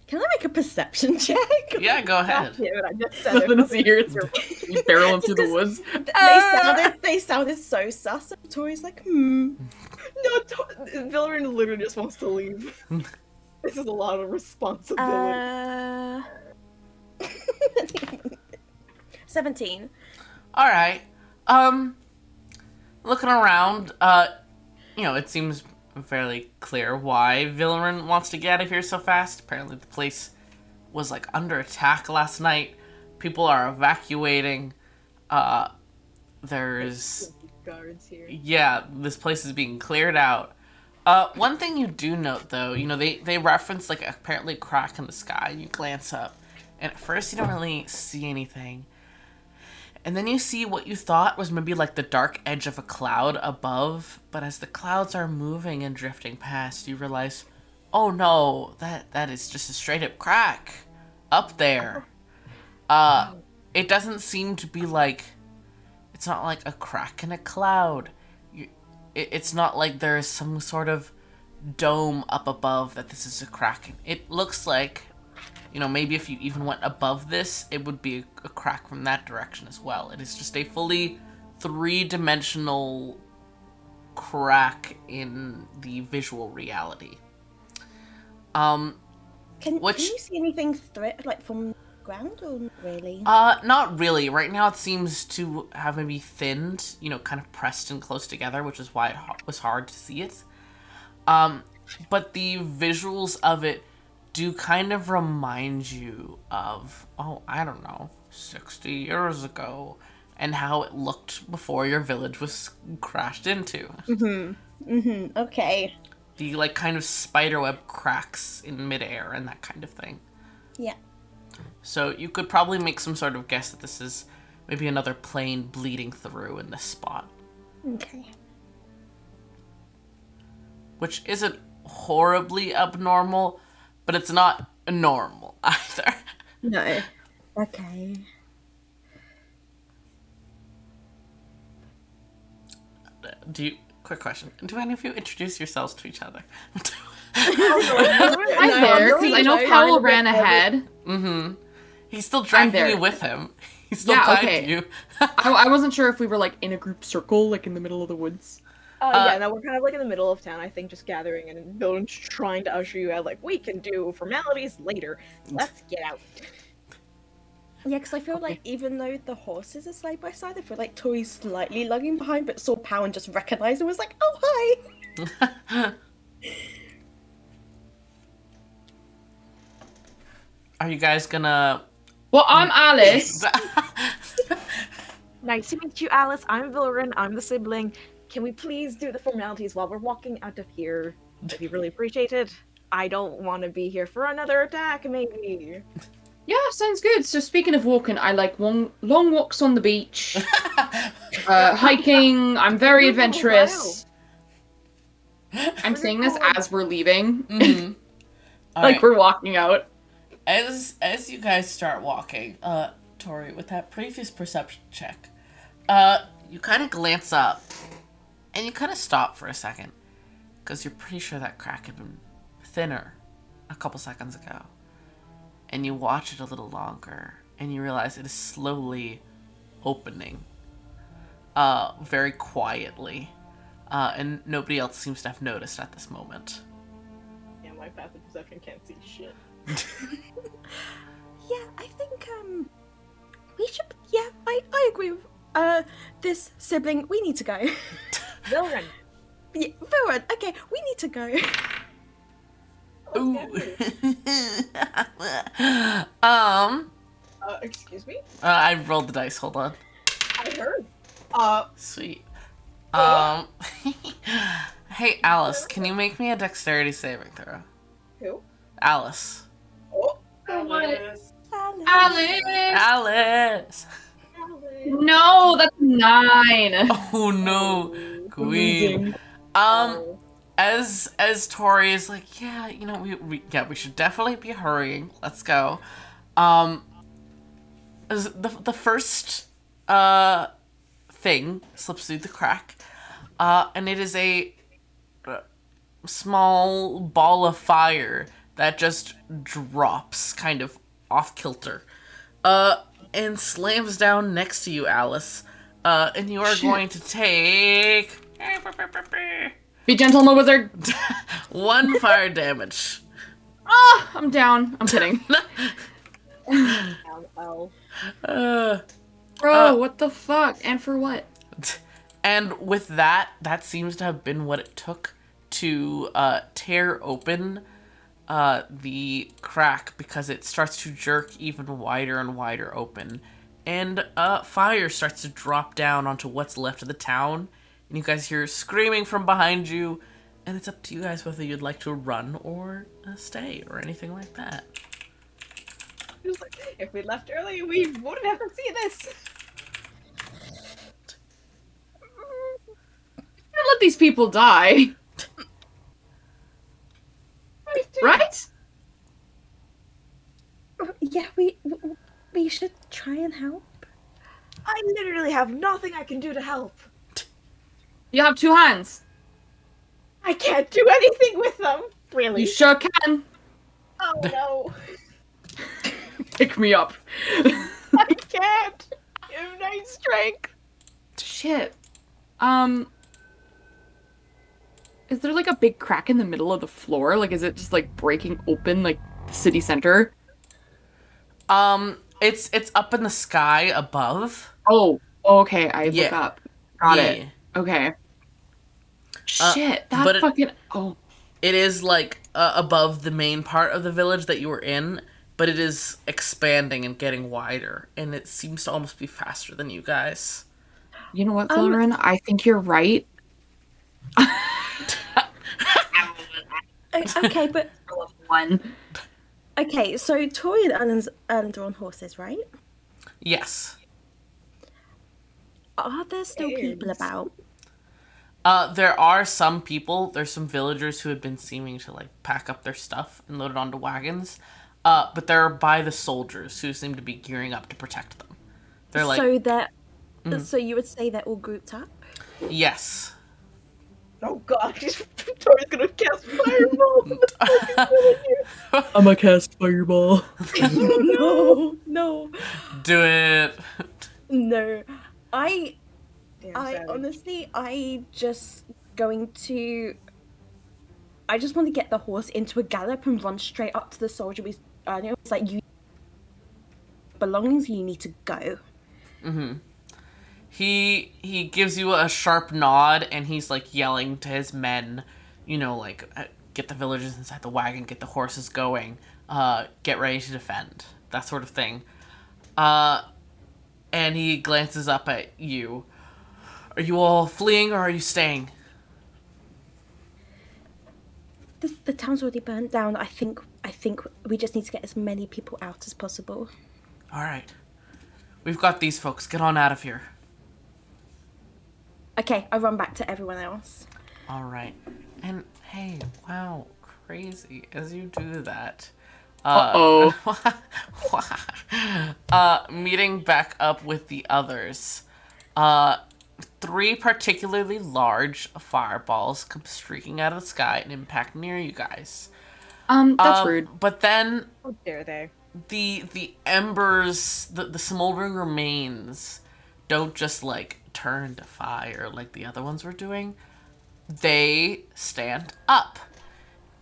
Can I make a perception check? Yeah, go ahead. Yeah, but I just said Nothing to it. see here. It's you barreling through the woods. They sounded so sus. And Tori's like, hmm. No, Vilran literally just wants to leave. This is a lot of responsibility. 17. All right. Looking around, it seems fairly clear why Vilran wants to get out of here so fast. Apparently the place was like under attack last night. People are evacuating. There's Guards here. yeah, this place is being cleared out. One thing you do note though, they reference like apparently a crack in the sky. You glance up, and at first you don't really see anything. And then you see what you thought was maybe like the dark edge of a cloud above, but as the clouds are moving and drifting past, you realize, oh no, that is just a straight up crack up there. It doesn't seem to be like, it's not like a crack in a cloud. It's not like there's some sort of dome up above that this is a crack in. It looks like, maybe if you even went above this, it would be a crack from that direction as well. It is just a fully three-dimensional crack in the visual reality. Can you see anything from the ground or not really? Not really. Right now it seems to have maybe thinned, kind of pressed and close together, which is why it was hard to see it. But the visuals of it do kind of remind you of, I don't know, 60 years ago, and how it looked before your village was crashed into. Okay. The, kind of spiderweb cracks in midair and that kind of thing. Yeah. So you could probably make some sort of guess that this is maybe another plane bleeding through in this spot. Okay. Which isn't horribly abnormal, but it's not normal either. No. Okay. Quick question. Do any of you introduce yourselves to each other? I'm there, because I know Powell ran ahead. Mm-hmm. He's still dragging you with him. He's still tied to you. I wasn't sure if we were, in a group circle, in the middle of the woods. Yeah, no, we're kind of in the middle of town, I think, just gathering, and Vilran's trying to usher you out, we can do formalities later. Let's get out. Yeah, because I feel like even though the horses are side by side, I feel like Tori's slightly lagging behind, but saw Pow and just recognized and was like, "Oh, hi!" Are you guys gonna... Well, I'm Alice. Nice to meet you, Alice. I'm Vilran. I'm the sibling. Can we please do the formalities while we're walking out of here? That'd be really appreciated. I don't want to be here for another attack, maybe. Yeah, sounds good. So speaking of walking, I like long walks on the beach. Hiking, I'm very adventurous. I'm saying this as we're leaving. Mm-hmm. We're walking out. As you guys start walking, Toure, with that previous perception check, you kind of glance up, and you kind of stop for a second, because you're pretty sure that crack had been thinner a couple seconds ago. And you watch it a little longer, and you realize it is slowly opening, very quietly, and nobody else seems to have noticed at this moment. Yeah, my passive perception can't see shit. Yeah, I think we should. Yeah, I agree with this sibling. We need to go. Vilran. Yeah, Vilran. Okay, we need to go. Ooh. Excuse me? I rolled the dice. Hold on. I heard. Sweet. Hey, Alice, can you make me a dexterity saving throw? Who? Alice. Oh. Alice. Alice! No, that's 9. Oh no, Queen. As Tori is like, yeah, we should definitely be hurrying. Let's go. As the first thing slips through the crack, and it is a small ball of fire that just drops kind of off kilter, and slams down next to you, Alice. And you are going to take... Be gentle, my wizard. 1 fire damage. Ah, I'm down. I'm kidding. Bro, what the fuck? And for what? And with that seems to have been what it took to tear open the crack, because it starts to jerk even wider and wider open. And fire starts to drop down onto what's left of the town. And you guys hear screaming from behind you. And it's up to you guys whether you'd like to run or stay or anything like that. If we left early, we wouldn't have to see this. Can't let these people die. Right? Yeah, we should have nothing I can do to help. You have 2 hands. I can't do anything with them. Really? You sure can. Oh no. Pick me up. I can't. I have 9 strength. Shit. Is there like a big crack in the middle of the floor? Like, is it just like breaking open like the city center? It's up in the sky above. Oh, okay. I look Yeah. up. Got Yeah. it. Okay. Shit, that but it- fucking. Oh, It is like above the main part of the village that you were in, but it is expanding and getting wider, and it seems to almost be faster than you guys. you know what, Vilran? I think you're right. Okay, but One. okay. So Tory and Erland are on horses, right? Yes. Are there still people about? There are some people. There's some villagers who have been seeming to like pack up their stuff and load it onto wagons. But they're by the soldiers who seem to be gearing up to protect them. They're like, So they're. So you would say they're all grouped up? yes. Oh god, Tori's gonna cast fireball. I'm gonna cast fireball. No, no, Do it. no. I Savage. honestly, I just want to get the horse into a gallop and run straight up to the soldier. It's like, you belongings, you need to go. He gives you a sharp nod, and he's like yelling to his men, you know, like, get the villagers inside the wagon, get the horses going, get ready to defend, that sort of thing. And he glances up at you. Are you all fleeing or are you staying? The town's already burnt down. I think we just need to get as many people out as possible. All right. We've got these folks. Get on out of here. Okay, I run back to everyone else. All right. And hey, wow, crazy as you do that. Meeting back up with the others. 3 particularly large fireballs come streaking out of the sky and impact near you guys. That's rude. But then How dare they? the embers, the smoldering remains don't just like turn to fire like the other ones were doing. They stand up.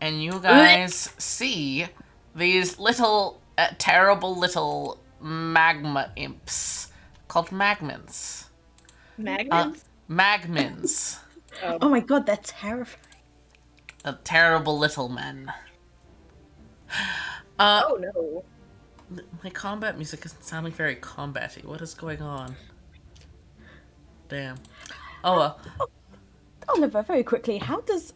And you guys see these little, terrible little magma imps called magmins. Magnets? Magmins. Oh my god, they're terrifying. Terrible little men. Oh no. My combat music isn't sounding very combat-y. What is going on? Damn. Oh well. Oliver, very quickly, how does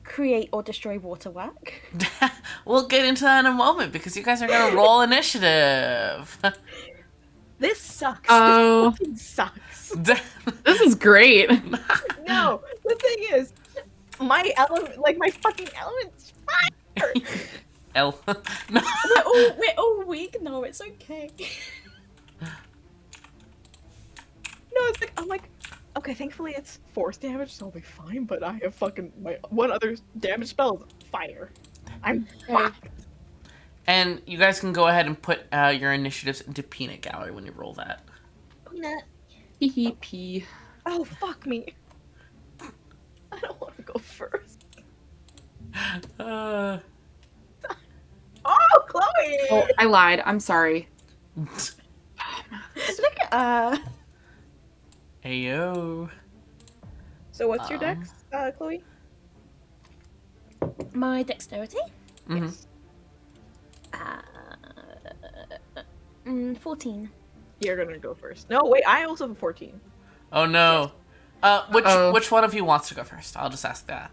create or destroy water work? We'll get into that in a moment because you guys are gonna roll initiative. This sucks. Oh. This fucking sucks. This is great. No, the thing is, my element, like my fucking element's fire. L. No. We're all weak. No, it's okay. No, it's like, I'm like, okay, thankfully it's force damage, so I'll be fine, but I have fucking, my one other damage spell is fire. I'm fucked. And you guys can go ahead and put your initiatives into Peanut Gallery when you roll that. Peanut. Hee. Oh, fuck me. I don't want to go first. Uh, Oh, Chloe! Oh, I lied. I'm sorry. Look at Ayo. So what's your dex, Chloe? my dexterity. Mm-hmm. Yes. 14. You're gonna go first. No, wait, I also have a 14. Oh no. Which one of you wants to go first? I'll just ask that.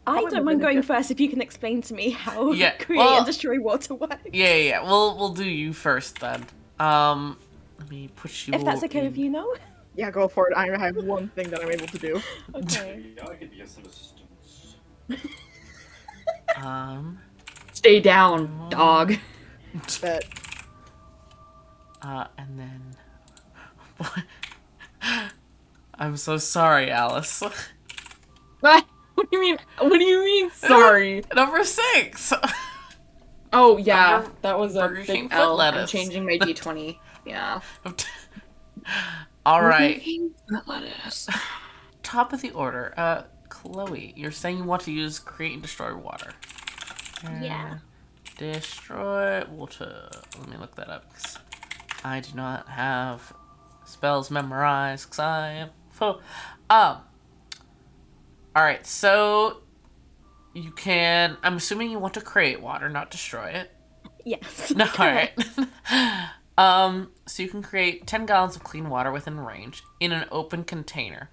I Probably don't mind going Dominica. first if you can explain to me how Yeah, create well- and destroy water works. Yeah. We'll do you first then. Let me put you. If that's okay with you, no? Yeah, go for it. I have one thing that I'm able to do. Okay. Yeah, I could use some assistance. Stay down, dog. But And then... I'm so sorry, Alice. What? What do you mean? What do you mean? Sorry. Number 6! Oh yeah, Number that was a Burger King big foot L. I'm lettuce. changing my D20. Yeah. Alright. Foot lettuce. Top of the order. Chloe, you're saying you want to use create and destroy water. Yeah. Destroy water. Let me look that up, because I do not have spells memorized, because I am full. Alright, so you can... I'm assuming you want to create water, not destroy it. Yes. No, alright. So you can create 10 gallons of clean water within range in an open container.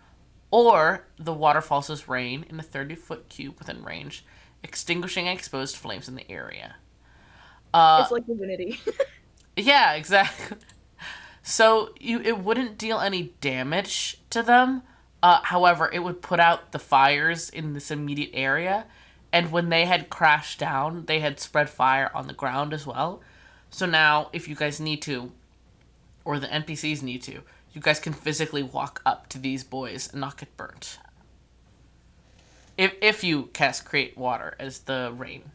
Or the water falls as rain in a 30-foot cube within range, extinguishing exposed flames in the area. It's like divinity. Yeah, exactly. So it wouldn't deal any damage to them. However, it would put out the fires in this immediate area. And when they had crashed down, they had spread fire on the ground as well. So now, if you guys need to, or the NPCs need to, you guys can physically walk up to these boys and not get burnt. If you cast create water as the rain.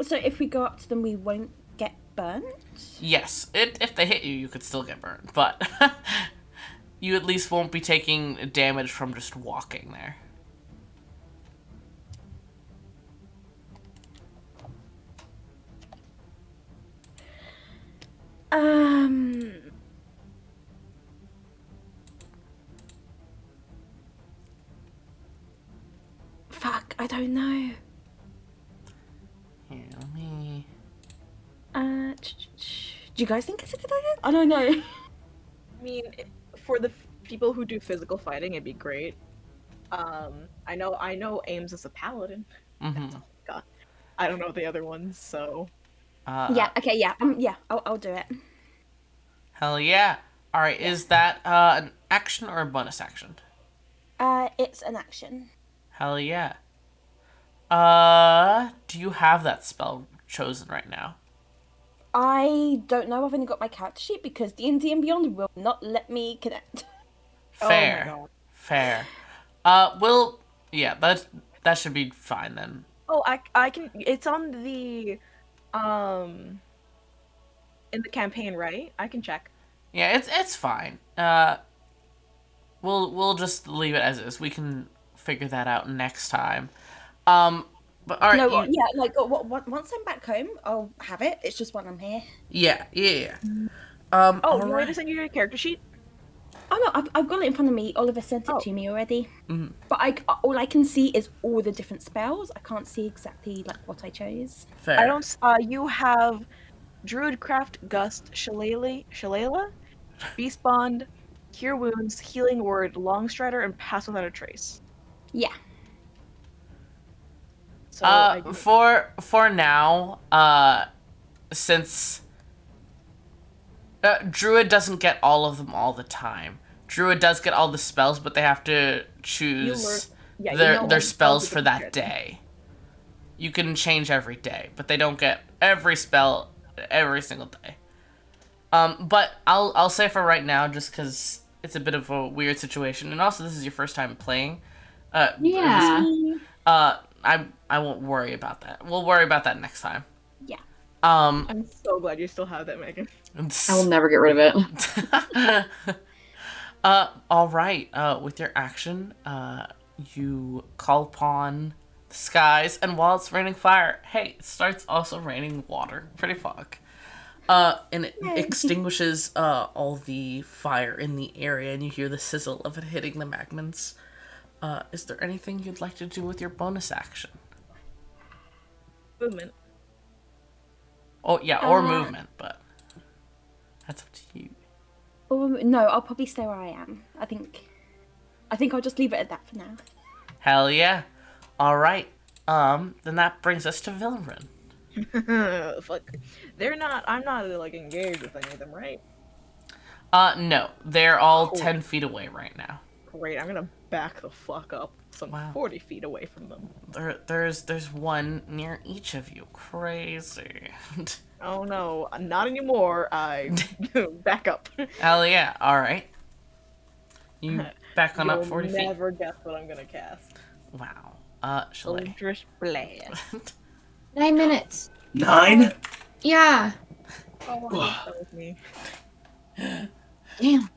So if we go up to them, we won't get burnt? Yes, if they hit you, you could still get burned, but you at least won't be taking damage from just walking there. Fuck, I don't know. Here, let me... Do you guys think it's a good idea? I don't know. I mean, for the people who do physical fighting, it'd be great. I know Ames is a paladin. Mm-hmm. God, I don't know the other ones, so. Yeah, okay, yeah. Yeah, I'll do it. Hell yeah. Alright, is that an action or a bonus action? It's an action. Hell yeah. Do you have that spell chosen right now? I don't know. I've only got my character sheet because D&D and Beyond will not let me connect. Fair. Oh my God. Fair. Yeah, that should be fine then. Oh, I can. It's on the, in the campaign, right? I can check. Yeah, it's fine. We'll just leave it as is. We can figure that out next time. But all right. No, yeah, like once I'm back home, I'll have it. It's just when I'm here. Yeah. Oh, all you want me right. to send you your character sheet? Oh no, I've got it in front of me. Oliver sent it to me already. Mhm. But all I can see is all the different spells. I can't see exactly like what I chose. Fair. I don't. You have Druidcraft, Gust, Shillelagh, Beast Bond, Cure Wounds, Healing Word, Longstrider, and Pass Without a Trace. Yeah. So I do- for now, since Druid doesn't get all of them all the time. Druid does get all the spells, but they have to choose you know their all the spells spells for you that can get. day. You can change every day, but they don't get every spell every single day. But I'll say for right now, just because it's a bit of a weird situation, and also this is your first time playing. Yeah. I won't worry about that. We'll worry about that next time. Yeah. I'm so glad you still have that, Megan. I will never get rid of it. All right. With your action, you call upon the skies, and while it's raining fire, hey, it starts also raining water. Pretty fuck. And it extinguishes all the fire in the area, and you hear the sizzle of it hitting the magments. Is there anything you'd like to do with your bonus action? Movement. Oh, yeah, or movement, but that's up to you. No, I'll probably stay where I am. I think I'll just leave it at that for now. Hell yeah. All right. Then that brings us to Vilran. Fuck. I'm not like engaged with any of them, right? No, they're all Cool. 10 feet away right now. Great, I'm gonna back the fuck up some Wow. 40 feet away from them. There's one near each of you. Crazy. Oh no, not anymore. I back up. Hell yeah. All right. You back on up You'll 40 feet. never guess what I'm gonna cast. Wow. Chalet. Eldritch Blast. 9 minutes. 9? Yeah. Oh, I hope that was me. Damn.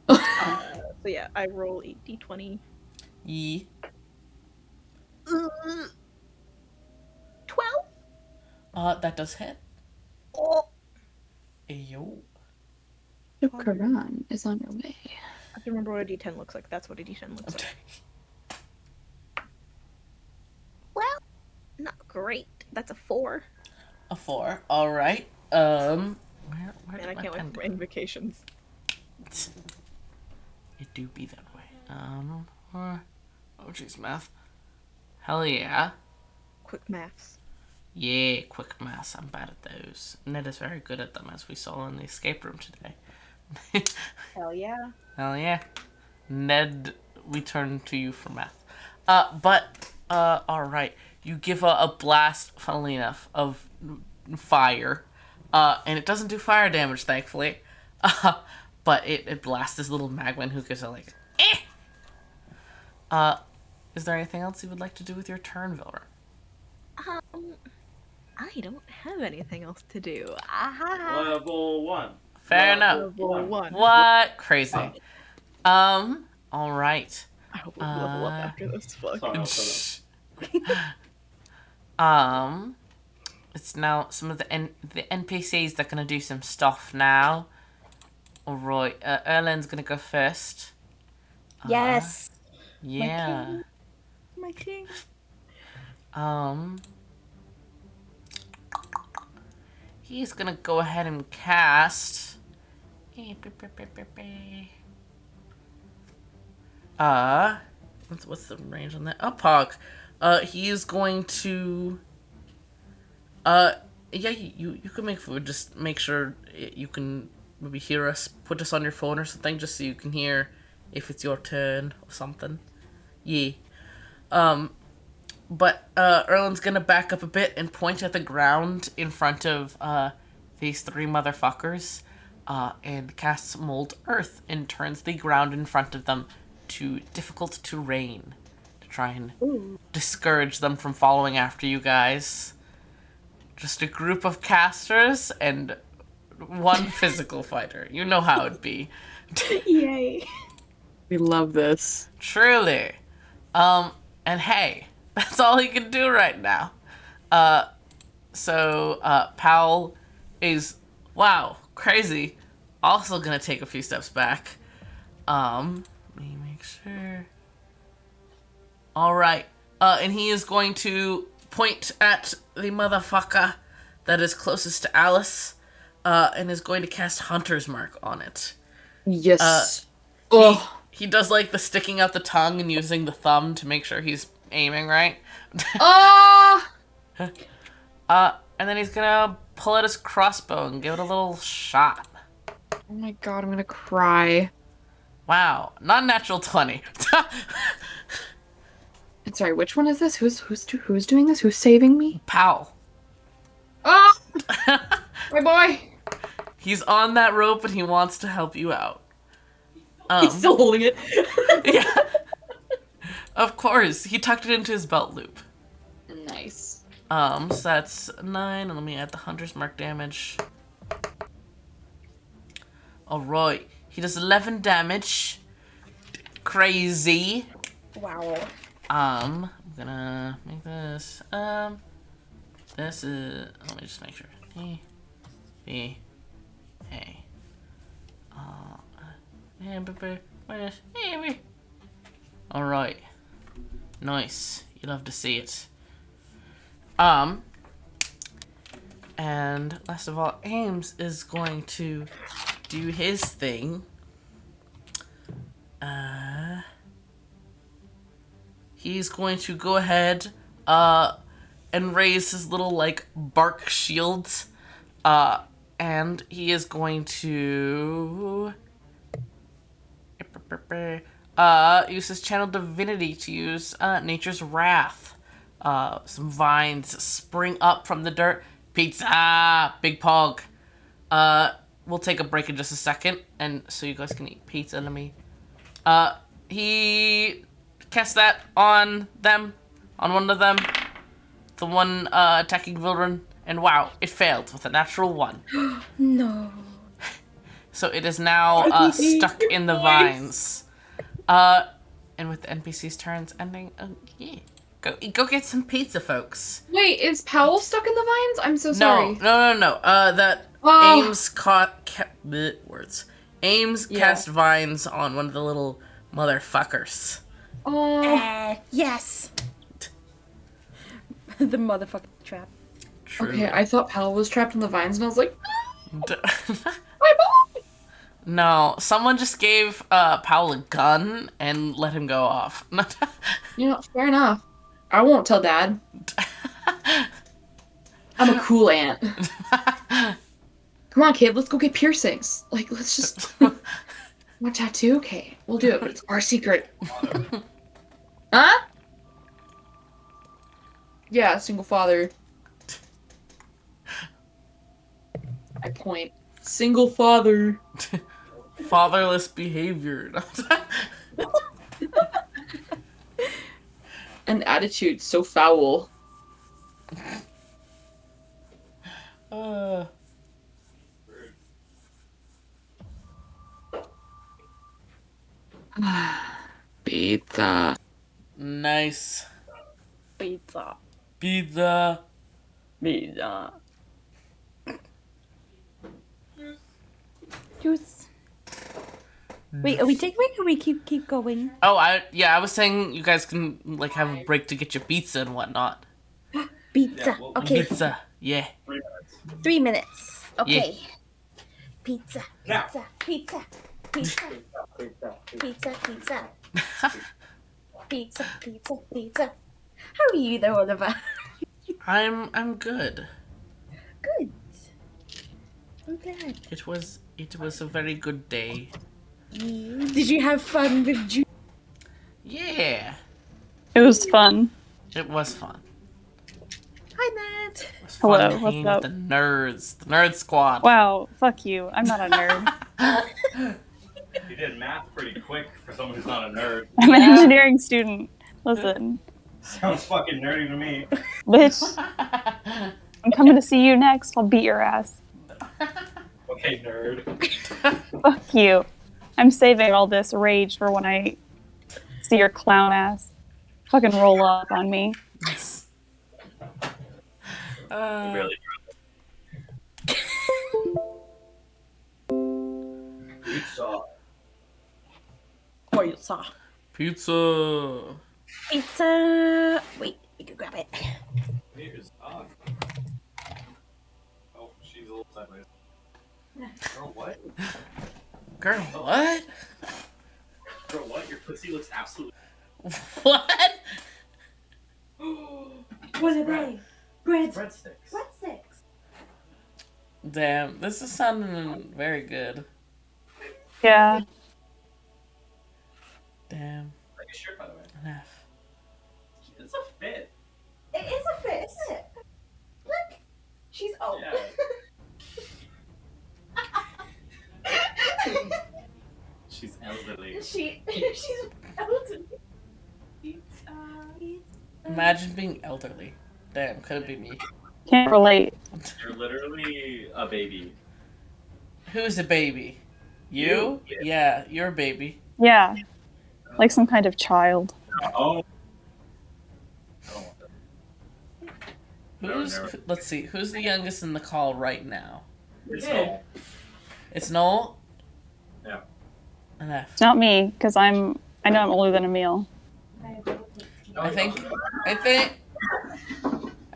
So yeah, I roll a d20. Yee. 12? That does hit. Oh. Yo. Vilran is on your way. I have to remember what a d10 looks like. That's what a d10 looks like. Well, not great. That's a 4. A 4. All right. Where And did I my can't pen wait for go? invocations. It do be that way. Oh jeez, math. Hell yeah. Quick maths. Yeah, quick maths. I'm bad at those. Ned is very good at them, as we saw in the escape room today. Hell yeah. Hell yeah. Ned, we turn to you for math. Alright. You give a blast, funnily enough, of fire. And it doesn't do fire damage, thankfully. But it blasts this little magman who gives a like, eh! Is there anything else you would like to do with your turn, Vilran? I don't have anything else to do. Level 1. Fair enough. Level 1. What? Crazy. Alright. I hope we level up after this. Fuck. It's now some of the NPCs that are gonna do some stuff now. Alright, Erlen's gonna go first. Yes. Yeah. My king. He's gonna go ahead and cast. What's the range on that? Pog. He is going to. Yeah, you can make food. Just make sure you can maybe hear us. Put us on your phone or something, just so you can hear if it's your turn or something. Yeah. But Erlen's gonna back up a bit and point at the ground in front of these three motherfuckers, and casts Mold Earth and turns the ground in front of them to difficult terrain to try and discourage them from following after you guys. Just a group of casters and one physical fighter. You know how it'd be. Yay. We love this. Truly. And hey, that's all he can do right now. So Powell is, wow, crazy. Also gonna take a few steps back. Let me make sure. Alright. And he is going to point at the motherfucker that is closest to Alice, and is going to cast Hunter's Mark on it. Yes. He does like the sticking out the tongue and using the thumb to make sure he's aiming right. And then he's gonna pull out his crossbow and give it a little shot. Oh my god, I'm gonna cry. Wow, not natural 20. And sorry, which one is this? Who's doing this? Who's saving me? Powell. Oh! My boy! He's on that rope and he wants to help you out. He's still holding it. Yeah. Of course, he tucked it into his belt loop. Nice. So that's 9, and let me add the Hunter's Mark damage. Alright, he does 11 damage. Crazy. Wow. I'm gonna make this, this is, let me just make sure. B, A. Alright. Nice. You love to see it. And last of all, Ames is going to do his thing. He's going to go ahead, and raise his little, like, bark shields. And he is going to use his channel divinity to use Nature's Wrath. Some vines spring up from the dirt Pizza! Big Pog. We'll take a break in just a second, and so you guys can eat pizza. Let me. He cast that on them, on one of them, the one attacking Vilran, and wow, it failed with a natural 1. No. So it is now stuck in the vines. And with the NPC's turns ending, oh yeah, go get some pizza, folks. Wait, is Powell stuck in the vines? I'm so sorry. No. That Oh. Ames cast vines on one of the little motherfuckers. Oh. Yes. The motherfucking trap. Okay, I thought Powell was trapped in the vines, and I was like, D- my boy! No, someone just gave Powell a gun and let him go off. You know, fair enough. I won't tell Dad. I'm a cool aunt. Come on, kid, let's go get piercings. Like, let's just... Want a tattoo? Okay, we'll do it, but it's our secret. Huh? Yeah, single father. I point. Single father. Fatherless behavior. An attitude so foul. Pizza. Nice. Pizza. Pizza. Pizza. Juice. Wait, are we taking a break or we keep going? Oh, I was saying you guys can like have a break to get your pizza and whatnot. Pizza. Okay. Pizza. Yeah. 3 minutes. Okay. Yeah. Pizza. Now. Pizza. Pizza. Pizza. Pizza. Pizza. Pizza. Pizza. How are you though, Oliver? I'm good. Good. I'm glad. It was a very good day. Did you have fun with Juice? Yeah. It was fun. It was fun. Hi, Ned. It was Hello, fun what's hanging up? with the nerds. The nerd squad. Wow, fuck you. I'm not a nerd. You did math pretty quick for someone who's not a nerd. I'm an engineering student. Listen, Sounds fucking nerdy to me. bitch, I'm coming to see you next. I'll beat your ass. Okay, nerd. Fuck you. I'm saving all this rage for when I see your clown ass fucking roll up on me. Really. Pizza. Pizza. Pizza. Pizza. Wait, you can grab it. Here's oh, she's a little sideways. Girl, what? Girl, what? Girl, what? Your pussy looks absolutely. What? What are they? Bread. Breadsticks. Breadsticks. Damn, this is sounding very good. Yeah. Damn. Like a shirt, by the way. Enough. It's a fit. It is a fit, isn't it? Look. She's old. Yeah. She's elderly. She's elderly. Imagine being elderly. Damn, could it be me? Can't relate. You're literally a baby. Who's a baby? You? You? Yeah, you're a baby. Yeah. Like some kind of child. Oh. I don't want that. Who's? Never. Let's see. Who's the youngest in the call right now? It's Yeah. no. It's Noel. Yeah. Enough. It's not me, because I know I'm older than Emil. I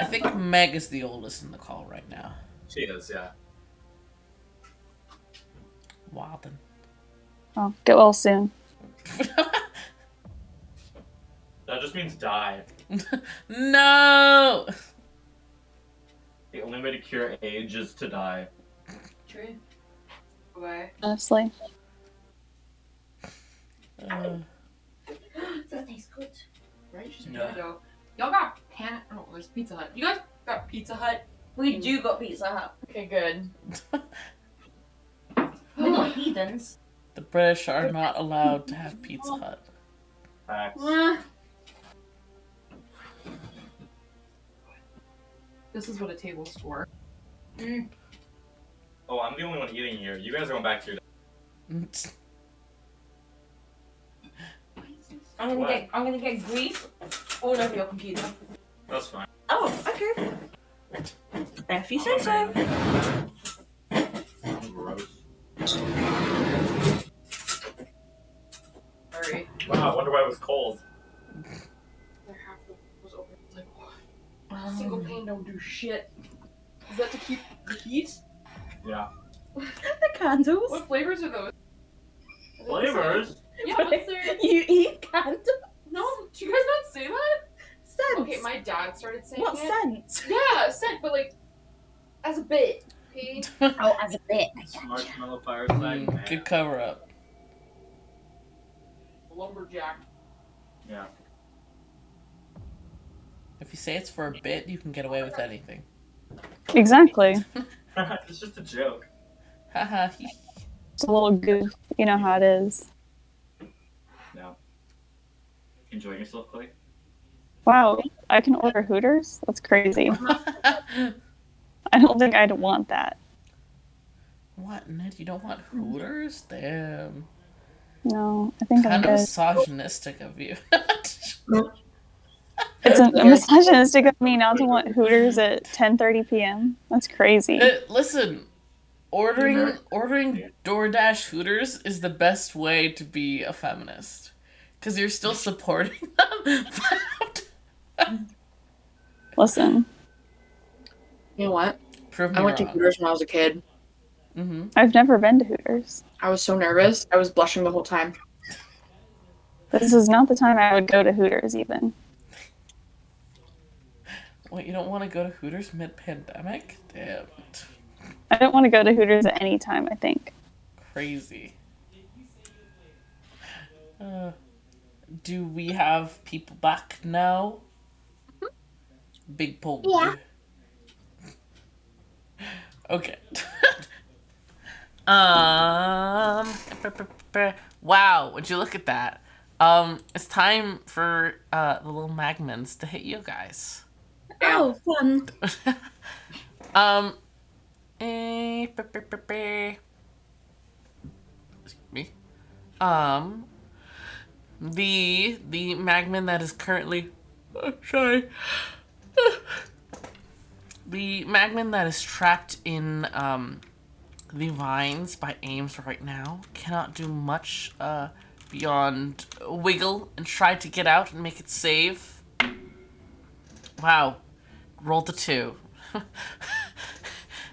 think Meg is the oldest in the call right now. She is, yeah. Walden. Oh, get well soon. That just means die. No. The only way to cure age is to die. True. Bye. Honestly. That tastes good. Right? Just Yeah. Y'all got Pan. Oh, there's Pizza Hut. You guys got Pizza Hut We do got Pizza Hut. Okay, good. We're not heathens. The British are not allowed to have Pizza Hut. Facts. This is what a table's for. Oh, I'm the only one eating here. You guys are going back to your. I'm gonna get grease all over your computer. That's fine. Oh, okay. If you say so. Gross. Sorry. Wow, I wonder why it was cold. Single pane don't do shit. Is that to keep the heat? Yeah. The candles. What flavors are those? Flavors? Yeah, what's their... You eat candles? No, do you guys not say that? Scent. Okay, my dad started saying What it. scent? Yeah, scent, but like, as a bit. Okay? Oh, as a bit. Marshmallow fireside. Good cover up. Lumberjack. Yeah. If you say it's for a bit, you can get away with anything. Exactly. It's just a joke. Haha. It's a little goof. You know how it is. No. Enjoying yourself, Clay? Wow, I can order Hooters? That's crazy. I don't think I'd want that. What, Ned? You don't want Hooters? Damn. No, I think I'm Kind of good. misogynistic of you. It's a misogynistic of me not to want Hooters at 10:30 p.m. That's crazy. Listen, ordering DoorDash Hooters is the best way to be a feminist. Because you're still supporting them. Listen, You know what? Prove me I went to wrong. Hooters when I was a kid. Mm-hmm. I've never been to Hooters. I was so nervous. I was blushing the whole time. This is not the time I would go to Hooters even. Wait, you don't want to go to Hooters mid-pandemic? Damn. I don't want to go to Hooters at any time, I think. Crazy. Do we have people back now? Big pull. Yeah. Okay. Wow, would you look at that? It's time for the little magmans to hit you guys. Oh, fun. Excuse me. The magman that is currently sorry. The magman that is trapped in the vines by Ames right now cannot do much beyond wiggle and try to get out and make it safe. Wow. Rolled a 2.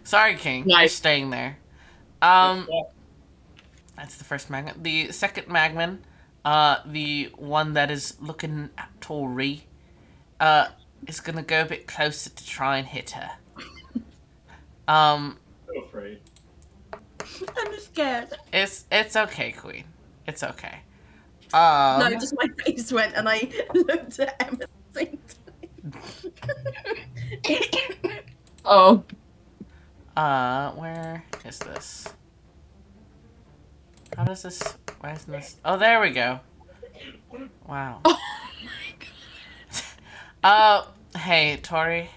Sorry, King. You're Nice. staying there. That's the first magman. The second magman, the one that is looking at Toure, is gonna go a bit closer to try and hit her. So afraid. I'm scared. It's okay, Queen. It's okay. No, just my face went and I looked at Emma at the same time. Oh. Where is this? How does this? Why isn't this? Oh, there we go. Wow. Oh my god. Hey, Tori.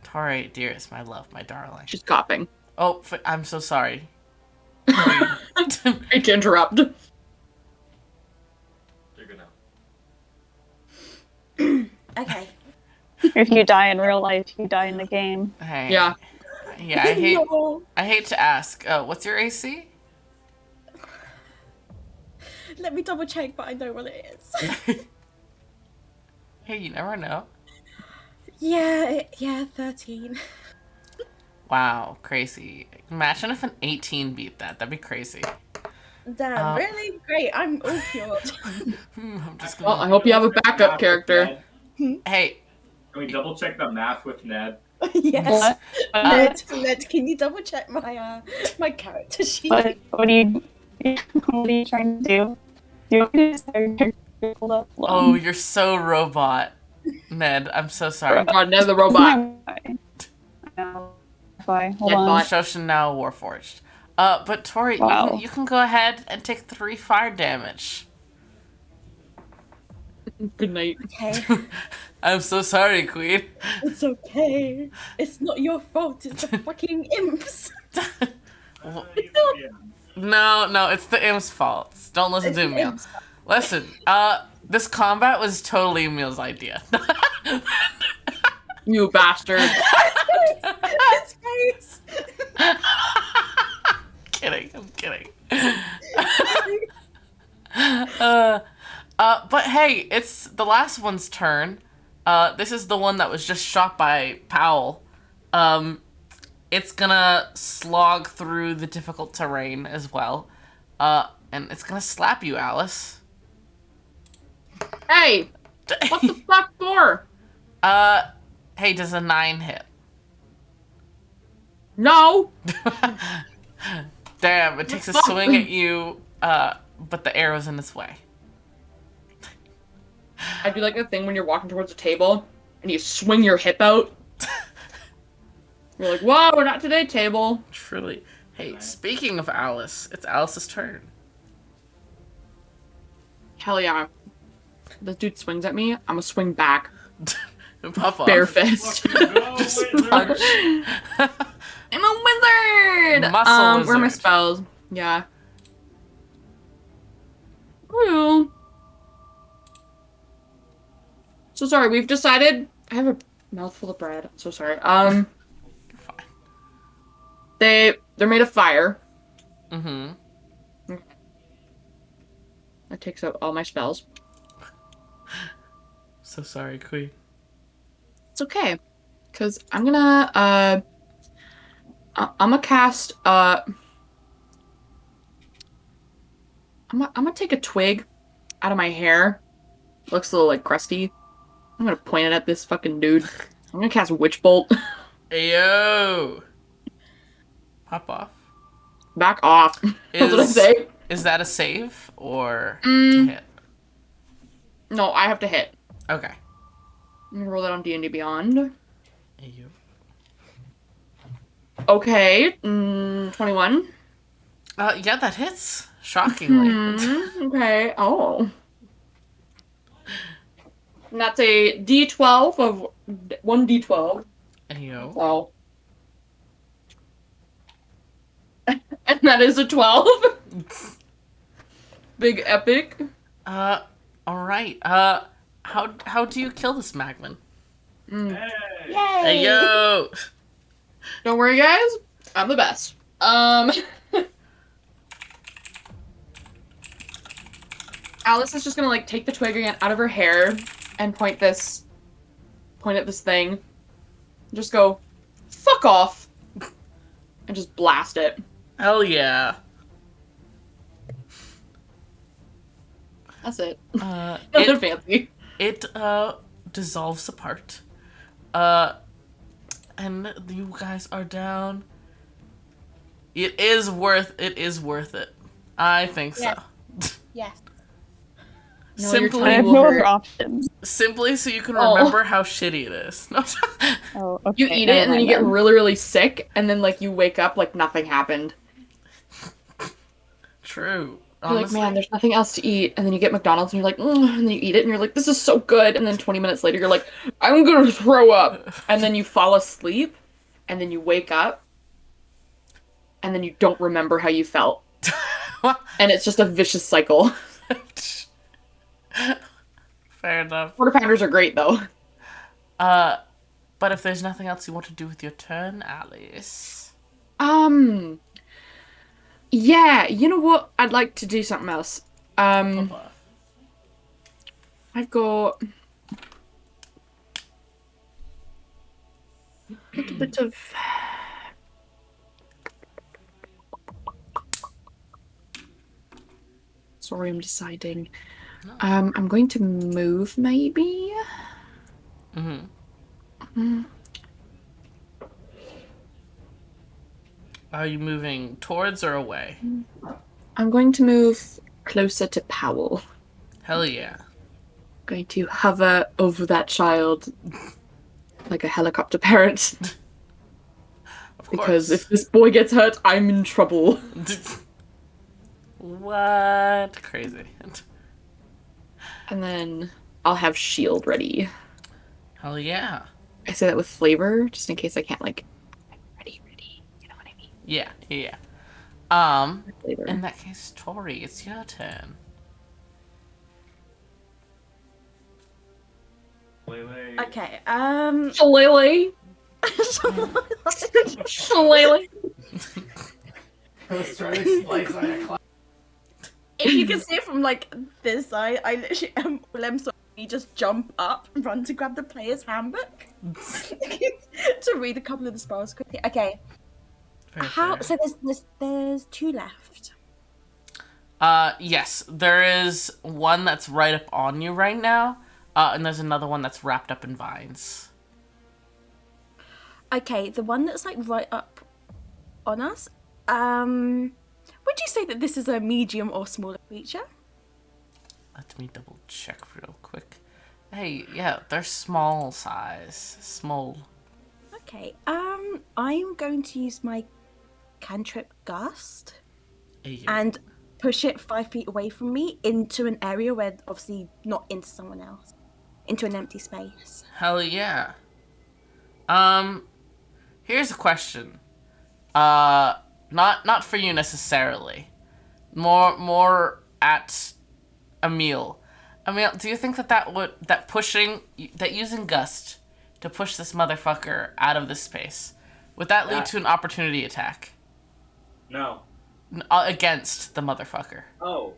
Tori, dearest, my love, my darling. She's coughing. Oh, I'm so sorry. Sorry to interrupt. You're good now. Okay. If you die in real life, you die in the game. Hey. Yeah. Yeah, I hate. No. I hate to ask. What's your AC? Let me double check, but I know what it is. Hey, you never know. Yeah, 13. Wow, crazy. Imagine if an 18 beat that. That'd be crazy. Damn, really? Great, I'm all cured. I'm just Well, I gonna. hope you have a backup character. Hey, Can we double check the math with Ned? Yes. What? Ned, can you double check my my character sheet? What are you trying to do? Do you want me to just have your character pulled up? oh, you're so robot, Ned. I'm so sorry. God, Ned the robot. Wi-Fi. Hold Dead on. bot. Shoshin now Warforged. But Tori, Wow. you can go ahead and take 3 fire damage. Good night. Okay, I'm so sorry, Queen. it's okay. It's not your fault. It's the fucking imps. No, it's the imp's fault. Don't listen It's to the Emil. imps. Listen, this combat was totally Emil's idea. You bastard. His face. I'm kidding. But hey, it's the last one's turn. This is the one that was just shot by Powell. It's gonna slog through the difficult terrain as well. And it's gonna slap you, Alice. Hey! What the fuck for? Hey, does a 9 hit? No! Damn, it takes a swing at you, but the arrow's in its way. I do like a thing when you're walking towards a table and you swing your hip out. You're like, whoa, not today, table. Truly. Hey, speaking of Alice, it's Alice's turn. Hell yeah. This dude swings at me, I'm gonna swing back. Pop off. Bare fist. Just punch. I'm a wizard! Muscle Where are my wizard. spells? Yeah. Ooh. So sorry, we've decided... I have a mouthful of bread. I'm so sorry. You're fine. They're made of fire. Mm-hmm. That takes out all my spells. So sorry, Queen. It's okay. Because I'm gonna, I'm gonna cast, I'm gonna take a twig out of my hair. Looks a little, like, crusty. I'm gonna point it at this fucking dude. I'm gonna cast Witch Bolt. Ayo! Pop off. Back off. That's what I say. Is that a save or to Mm. hit? No, I have to hit. Okay. I'm gonna roll that on D&D Beyond. Ayo. Okay, 21. Yeah, that hits. Shockingly. Okay, oh. And that's a D12 of 1D12. Ayo. Oh. And that is a 12. Big epic. Alright. How do you kill this Magman? Yay! Ayo! Don't worry, guys. I'm the best. Alice is just gonna, like, take the twig again out of her hair and point at this thing. Just go, fuck off. And just blast it. Hell yeah. That's it. Uh, Nothing it, fancy. it dissolves apart. And you guys are down. It is worth it. I think so. Yes. No, you're Simply I have will no hurt. other options. Simply so you can Oh. remember how shitty it is. No. Oh, okay. You eat it never and then you mind get really, really sick, and then, like, you wake up like nothing happened. True. You're like, Honestly. man, there's nothing else to eat. And then you get McDonald's and you're like, and then you eat it and you're like, this is so good. And then 20 minutes later, you're like, I'm gonna throw up. And then you fall asleep, and then you wake up, and then you don't remember how you felt. And it's just a vicious cycle. Fair enough. Quarter pounders are great, though. But if there's nothing else you want to do with your turn, Alice. Yeah, you know what? I'd like to do something else. I've got a little bit of... Sorry, I'm deciding. I'm going to move, maybe? Are you moving towards or away? I'm going to move closer to Powell. Hell yeah. Going to hover over that child like a helicopter parent. Of Because course. if this boy gets hurt, I'm in trouble. What? Crazy. And then I'll have shield ready. Hell yeah. I say that with flavor, just in case I can't, like, ready. You know what I mean? Yeah, yeah. Flavor. In that case, Tori, it's your turn. Wait. Okay. Shillelagh. Shillelagh. I was trying to slice on a cloud. If you can see it from like this side, I literally you just jump up and run to grab the player's handbook to read a couple of the spells quickly. Okay. Very How? fair. So there's 2 left. Yes, there is one that's right up on you right now, and there's another one that's wrapped up in vines. Okay, the one that's like right up on us. Would you say that this is a medium or smaller creature? Let me double check real quick. Hey, yeah, they're small size. Small. Okay. I'm going to use my cantrip gust Hey, and push it 5 feet away from me into an area where obviously not into someone else, into an empty space. Hell yeah. Here's a question. Not for you necessarily. More at Emil. Emil, do you think that using gust to push this motherfucker out of this space, would that lead to an opportunity attack No. against the motherfucker? Oh.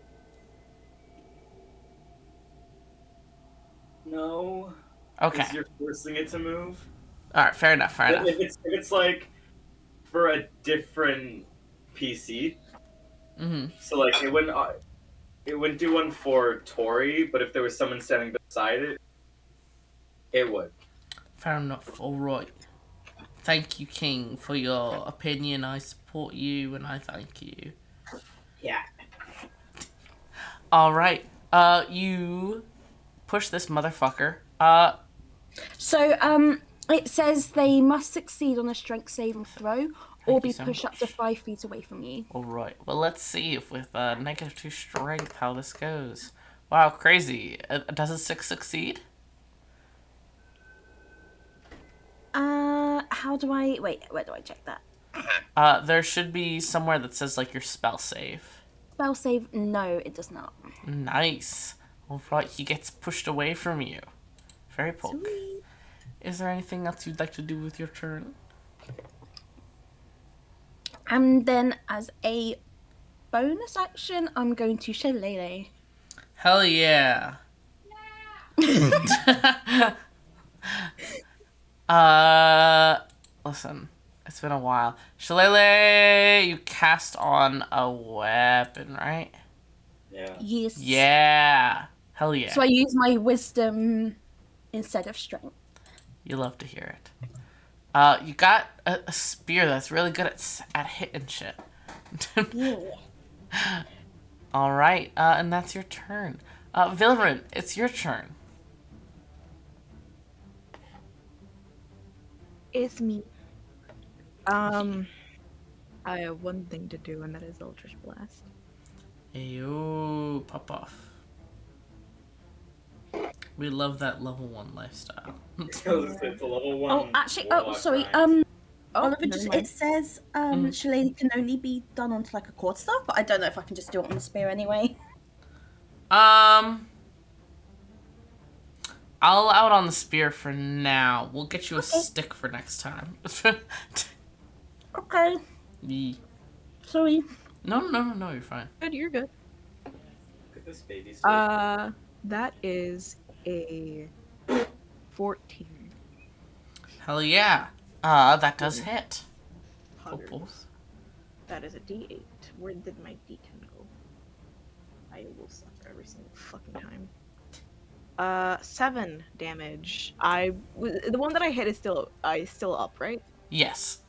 No. Okay. Because you're forcing it to move. All right. Fair enough. Fair enough. If it's like for a different PC, so like it wouldn't do one for Tori, but if there was someone standing beside it, it would. Fair enough. All right. Thank you, King, for your opinion. I support you, and I thank you. Yeah. All right. You push this motherfucker. So, it says they must succeed on a strength saving throw or be so pushed up much. to 5 feet away from you. All right. Well, let's see if with -2 strength how this goes. Wow, crazy. Does a 6 succeed? How do I wait? Where do I check that? There should be somewhere that says like your spell save. Spell save? No, it does not. Nice. All right. He gets pushed away from you. Very poke. Sweet. Is there anything else you'd like to do with your turn? And then, as a bonus action, I'm going to Shillelagh. Hell yeah. Listen, it's been a while. Shillelagh, you cast on a weapon, right? Yeah. Yes. Yeah. Hell yeah. So I use my wisdom instead of strength. You love to hear it. You got a spear that's really good at hitting shit. Yeah. All right, and that's your turn. Vilran, it's your turn. It's me. I have one thing to do, and that is Eldritch Blast. Ayo, pop off. We love that level 1 lifestyle. It's a level 1. Oh, actually, sorry. Oliver, it says Shillelagh can only be done onto like a quarterstaff, but I don't know if I can just do it on the spear anyway. I'll allow it on the spear for now. We'll get you a stick for next time. Okay. Yeah. Sorry. No, you're fine. Good, you're good. Look at this baby. That is a 14. Hell yeah. That does hit. Poggers. That is a D8. Where did my D10 go? I will suffer every single fucking time. 7 damage. The one that I hit is still up, right? Yes.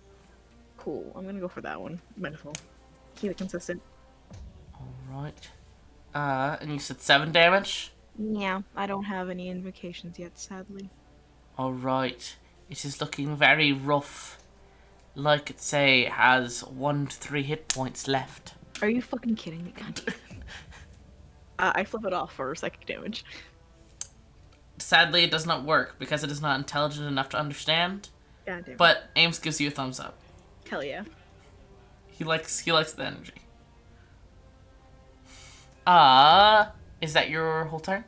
Cool. I'm gonna go for that one. Might as well. Keep it consistent. Alright. And you said 7 damage? Yeah, I don't have any invocations yet, sadly. Alright. It is looking very rough. like it say, has 1 to 3 hit points left. Are you fucking kidding me? I flip it off for psychic damage. Sadly, it does not work because it is not intelligent enough to understand. God damn it. But Ames gives you a thumbs up. Hell yeah. He likes the energy. Is that your whole turn?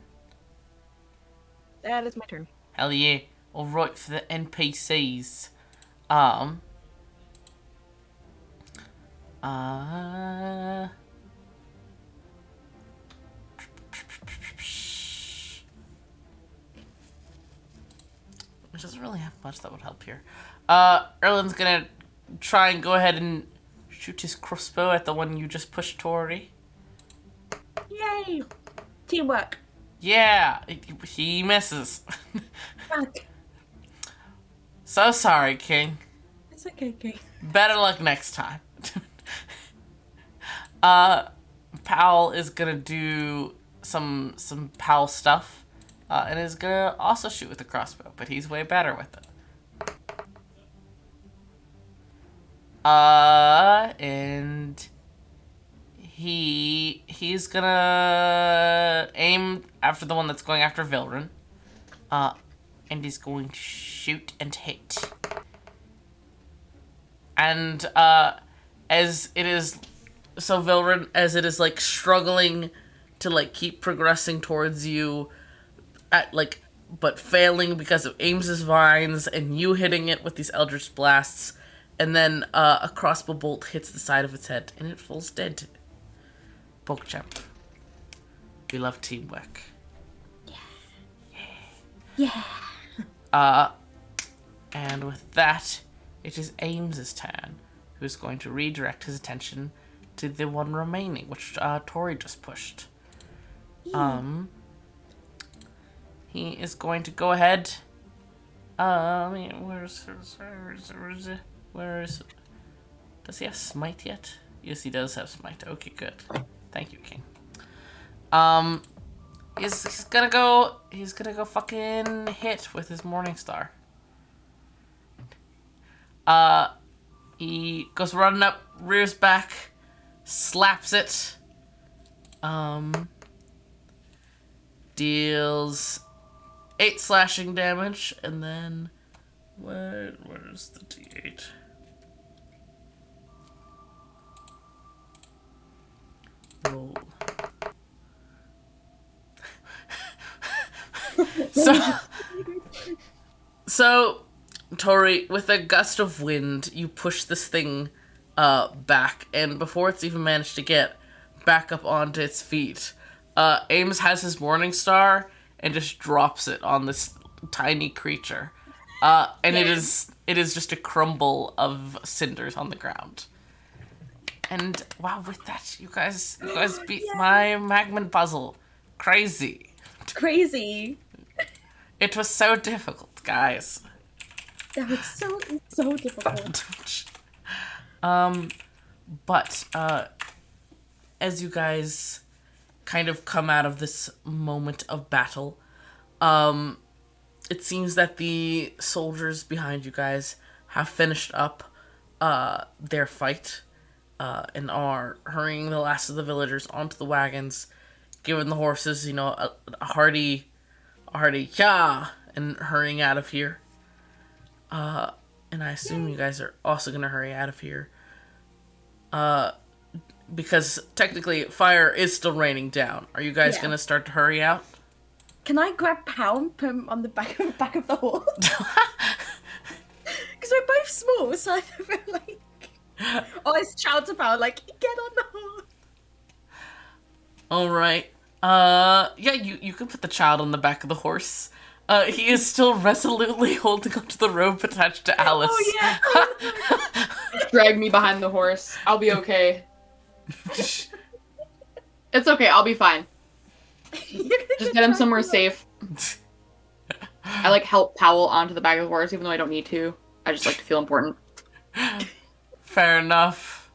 That is my turn. Hell yeah. Alright, for the NPCs. It doesn't really have much that would help here. Erlen's gonna try and go ahead and shoot his crossbow at the one you just pushed, Toure. Yay! Teamwork. Yeah, he misses. Fuck. So sorry, King. It's okay, okay. Better luck next time. Powell is gonna do some Powell stuff, and is gonna also shoot with the crossbow, but he's way better with it. And he's gonna aim after the one that's going after Vilran, and he's going to shoot and hit. And as it is, so Vilran, as it is like struggling to like keep progressing towards you, at like, but failing because of Ames's vines and you hitting it with these eldritch blasts, and then a crossbow bolt hits the side of its head and it falls dead. Pogchamp. We love teamwork. Yeah. And with that, it is Ames's turn, who's going to redirect his attention to the one remaining, which Toure just pushed. He is going to go ahead. Where is it? Does he have smite yet? Yes, he does have smite. Okay, good. Thank you, King. He's gonna go fucking hit with his Morning Star. He goes running up, rears back, slaps it. Deals 8 slashing damage, and then where's the D8? Roll. So Toure, with a gust of wind, you push this thing back, and before it's even managed to get back up onto its feet, Ames has his Morning Star and just drops it on this tiny creature. And it is just a crumble of cinders on the ground. And wow, with that, you guys beat my Magman puzzle. Crazy. It was so difficult, guys. That was so difficult. But as you guys kind of come out of this moment of battle, it seems that the soldiers behind you guys have finished up their fight, and are hurrying the last of the villagers onto the wagons, giving the horses, a hearty yeah, and hurrying out of here. And I assume you guys are also gonna hurry out of here. Because technically fire is still raining down. Are you guys gonna start to hurry out? Can I grab Pow and put him on the back of the horse? Because we're both small, so I feel like... I shout to Pow, like, get on the horse! Alright. Yeah, you can put the child on the back of the horse. He is still resolutely holding onto the rope attached to Alice. Oh, yeah! Drag me behind the horse. I'll be okay. It's okay, I'll be fine. Just get him somewhere safe. I help Powell onto the back of the horse, even though I don't need to. I just like to feel important. Fair enough.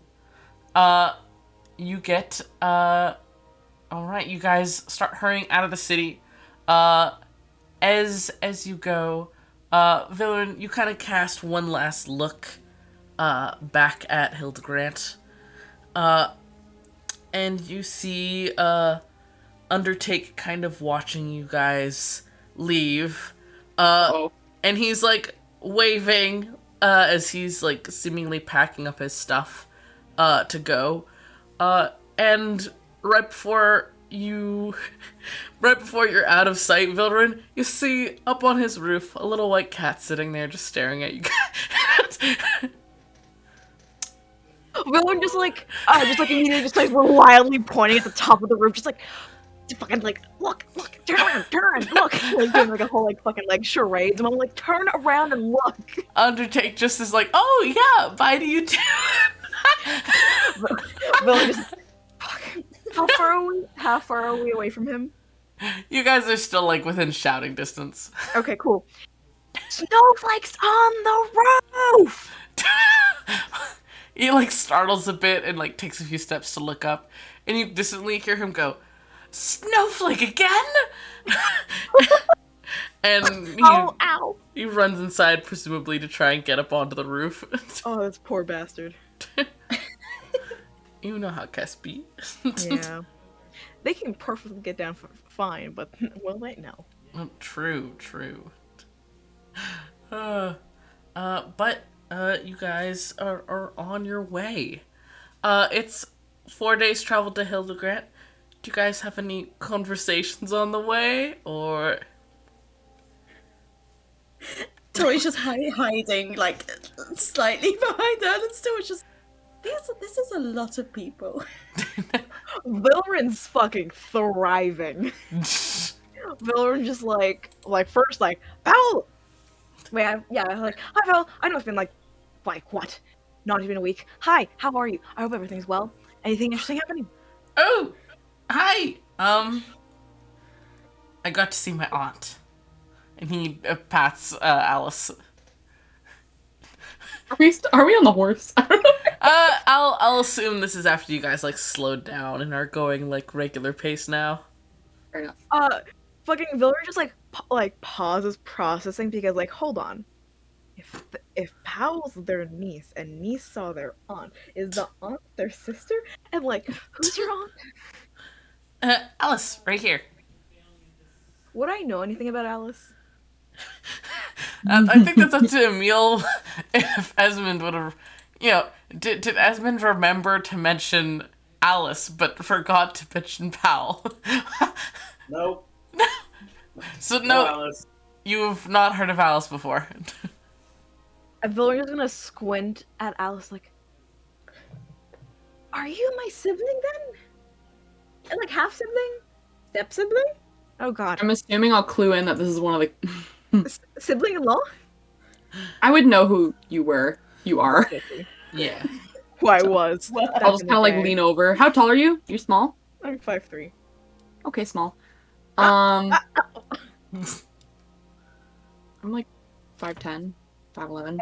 You get, alright, you guys start hurrying out of the city. As you go, Vilran, you kind of cast one last look back at Hildegrant. And you see Undertake kind of watching you guys leave. And he's like waving as he's like seemingly packing up his stuff to go. And right before you're out of sight, Vilran, you see up on his roof a little white cat sitting there just staring at you guys. Villan just immediately just like wildly pointing at the top of the roof, just like fucking like look, turn around, look, like doing like a whole like fucking like charades. And I'm like, turn around and look. Undertake just is like, oh yeah, bye to you too. Villan just how far are we away from him? You guys are still like within shouting distance. Okay, cool. Snowflakes on the roof. He like startles a bit and like takes a few steps to look up, and you distantly hear him go, "Snowflake again!" And he runs inside, presumably to try and get up onto the roof. Oh, this poor bastard. You know how Kess be. Yeah. They can perfectly get down fine, but will they? No. True. But you guys are on your way. It's 4 days travel to Hildegrant. Do you guys have any conversations on the way, or? Tori's just hiding, like, slightly behind her, and still just... This is a lot of people. Vilran's fucking thriving. Vilran just like first like, Val! Wait, hi Val, I know it's been like what? Not even a week. Hi, how are you? I hope everything's well. Anything interesting happening? Oh! Hi! I got to see my aunt. And he pats Alice. Are we on the horse? I'll assume this is after you guys like slowed down and are going like regular pace now. Fair enough. Fucking Vilran just like pauses processing because like, hold on. If Powell's their niece and niece saw their aunt, is the aunt their sister? And like, who's your aunt? Alice, right here. Would I know anything about Alice? I think that's up to Emil if Esmond would have, did Esmond remember to mention Alice but forgot to mention Powell? Nope. So no, Alice. You've not heard of Alice before. Vilran's gonna squint at Alice like, are you my sibling then? And like half sibling? Step sibling? Oh god. I'm assuming I'll clue in that this is one of the... Sibling-in-law? I would know who you were. You are. Yeah. Who I was. I'll just kind of like lean over. How tall are you? You're small? I'm 5'3". Okay, small. I'm like 5'10", 5'11".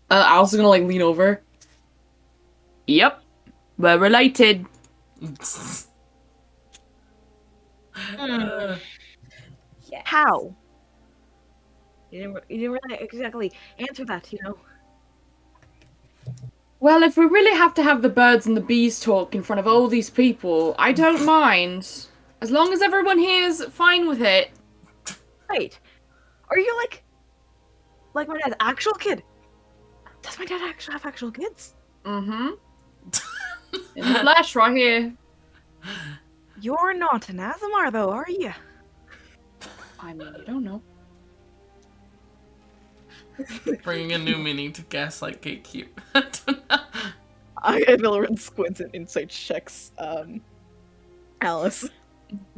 Alice is gonna like lean over. Yep. We're related. How? You didn't really exactly answer that, Well, if we really have to have the birds and the bees talk in front of all these people, I don't mind. As long as everyone here is fine with it. Wait, are you like my dad's actual kid? Does my dad actually have actual kids? Mm-hmm. In the flesh, right here. You're not an Azamar, though, are you? I mean, you don't know. Bringing a new meaning to gaslight gatekeep. Vilran squints and insight checks Alice.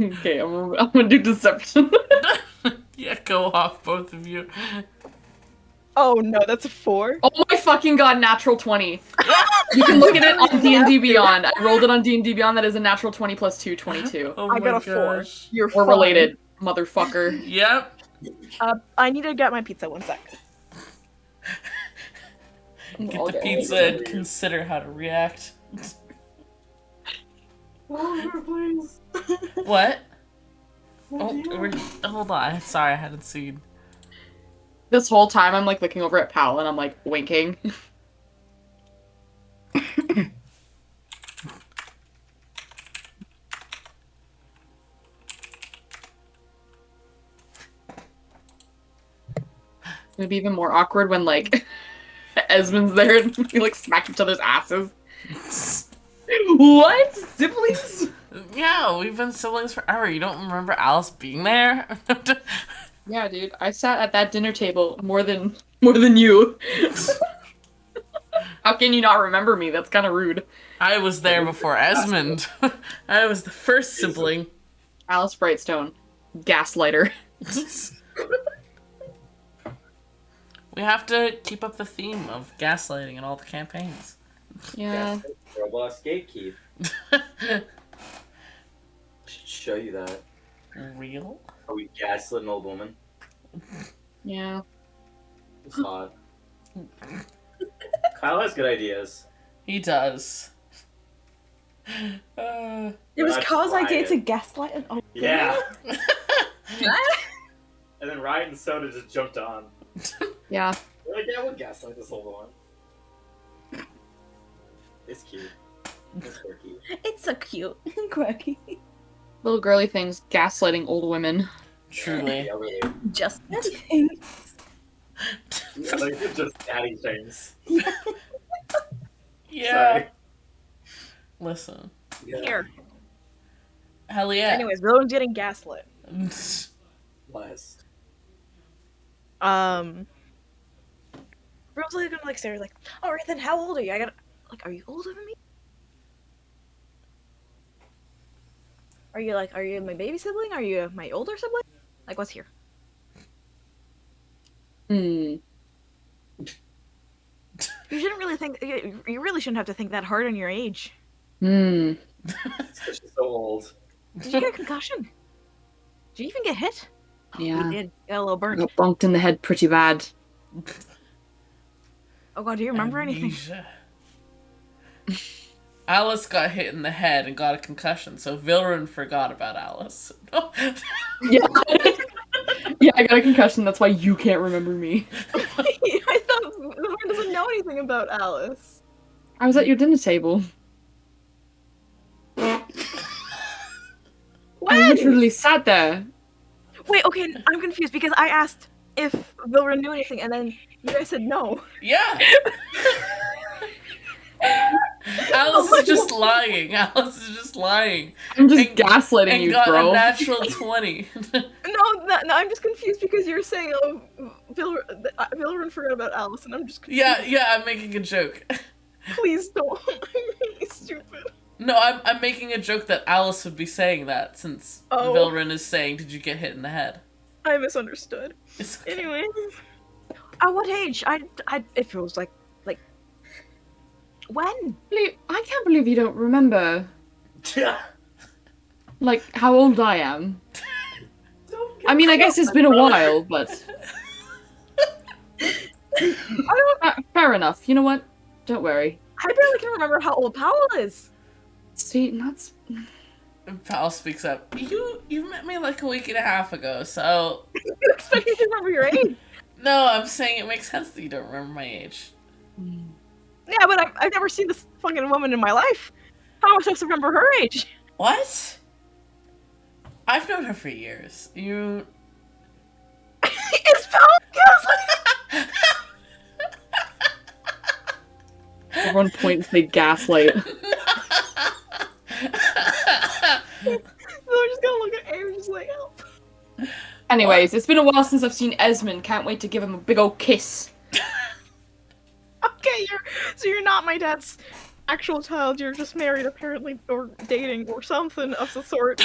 Okay, I'm gonna do deception. Yeah, go off, both of you. Oh no, that's a 4. Oh my fucking god, natural 20. You can look at it on D&D Beyond. I rolled it on D&D Beyond. That is a natural 20 plus 2, 22. Oh I got a 4. You're We're fine. related, motherfucker. Yep. I need to get my pizza 1 sec. Get the pizza and consider how to react. Please. What? Hold on. Sorry, I hadn't seen. This whole time I'm like looking over at Pal and I'm like winking. It'd be even more awkward when, like, Esmond's there and we, like, smack each other's asses. What? Siblings? Yeah, we've been siblings forever. You don't remember Alice being there? Yeah, dude. I sat at that dinner table more than you. How can you not remember me? That's kind of rude. I was there before Esmond. I was the first sibling. Alice Brightstone. Gaslighter. We have to keep up the theme of gaslighting in all the campaigns. Yeah. Robust gatekeep. Should show you that. Real? Are we gaslit an old woman? Yeah. It's hot. Kyle has good ideas. He does. It was That's Kyle's idea Ryan. to gaslight an old Yeah. woman? And then Ryan and Soda just jumped on. Yeah. They're like, yeah, we'll gaslight this old woman. It's cute. It's quirky. It's so cute and quirky. Little girly things gaslighting old women. Truly. Yeah, really. Just anything. Yeah, like, just daddy things. Yeah. Sorry. Listen. Yeah. Here. Hell yeah. Anyways, Vilran's getting gaslit. Blessed. Vilran's like gonna like stare like, alright then how old are you? I gotta like, are you older than me? Are you my baby sibling? Are you my older sibling? Like what's here? Hmm. You shouldn't really think you really shouldn't have to think that hard on your age. Hmm. It's 'cause she's so old. Did you get a concussion? Did you even get hit? Yeah. You did. You got a little I burn. got bonked in the head pretty bad. Oh god, do you remember anything? Amnesia. Alice got hit in the head and got a concussion, so Vilran forgot about Alice. Yeah. Yeah, I got a concussion. That's why you can't remember me. I thought Vilran doesn't know anything about Alice. I was at your dinner table. I When? literally sat there. Wait, okay, I'm confused because I asked if Vilran knew anything, and then you guys said no. Yeah. Alice is just lying. Alice is just lying. I'm just And- gaslighting And you, got bro. a natural 20. No, I'm just confused because you're saying, oh, Vilran forgot about Alice, and I'm just confused. Yeah, I'm making a joke. Please don't. I'm really stupid. No, I'm making a joke that Alice would be saying that since Oh. Vilran is saying, "Did you get hit in the head?" I misunderstood. It's okay. Anyway, at what age? If it was like when? I can't believe you don't remember, like, how old I am. I mean, I guess it's been a while, but... fair enough. You know what? Don't worry. I barely can remember how old Powell is. See, that's... And Pal speaks up. You met me like a week and a half ago, so You expect me to remember your age? no, I'm saying it makes sense that you don't remember my age. Yeah, but I've never seen this fucking woman in my life. How am I supposed to remember her age? What? I've known her for years. You. It's Powell. Everyone points, they gaslight. I'm just gonna look at Amy just like, help. Anyways, it's been a while since I've seen Esmond. Can't wait to give him a big old kiss. Okay, you're not my dad's actual child. You're just married, apparently, or dating, or something of the sort.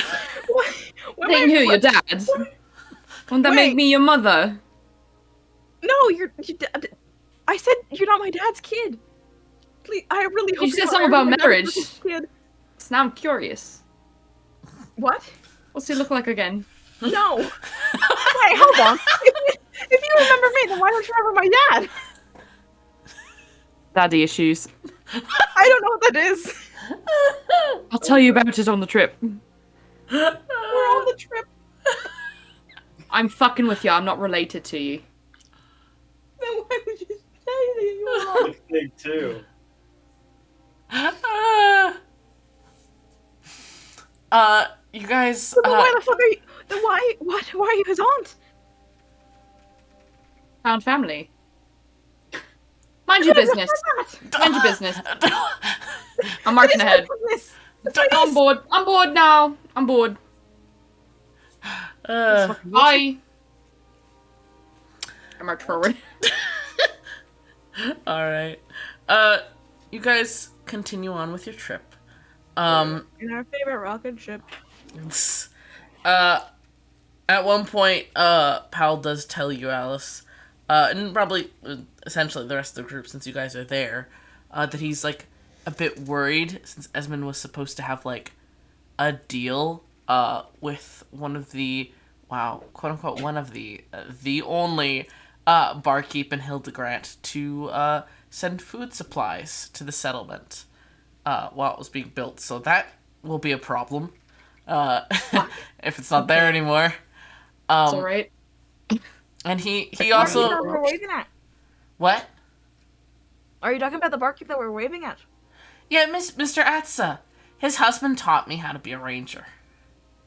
Dating who? Your dad? Wouldn't that make Wait. me your mother? No, I said you're not my dad's kid. Please, I really hope You said you're not something about my dad's marriage. Kid. So now I'm curious. What? What's he look like again? No. Wait, hold on. If you remember me, then why don't you remember my dad? Daddy issues. I don't know what that is. I'll tell you about it on the trip. We're on the trip. I'm fucking with you. I'm not related to you. Then why would you say that you were on? It's big too. You guys. But why the fuck are you? Then why? What? Why are you his aunt? Found family. Mind your business. Mind your business. I'm marching ahead. I'm bored. I'm bored now. I'm bored. Bye. I march forward. All right. You guys continue on with your trip. In our favorite rocket ship. At one point, Powell does tell you, Alice, and probably essentially the rest of the group, since you guys are there, that he's like a bit worried since Esmond was supposed to have like a deal with one of the quote unquote one of the only barkeep in Hildegrant to send food supplies to the settlement while it was being built. So that will be a problem if it's not there anymore. It's alright. And he also We're waving at. What? Are you talking about the barkeep that we're waving at? Yeah, Mr. Atsa. His husband taught me how to be a ranger.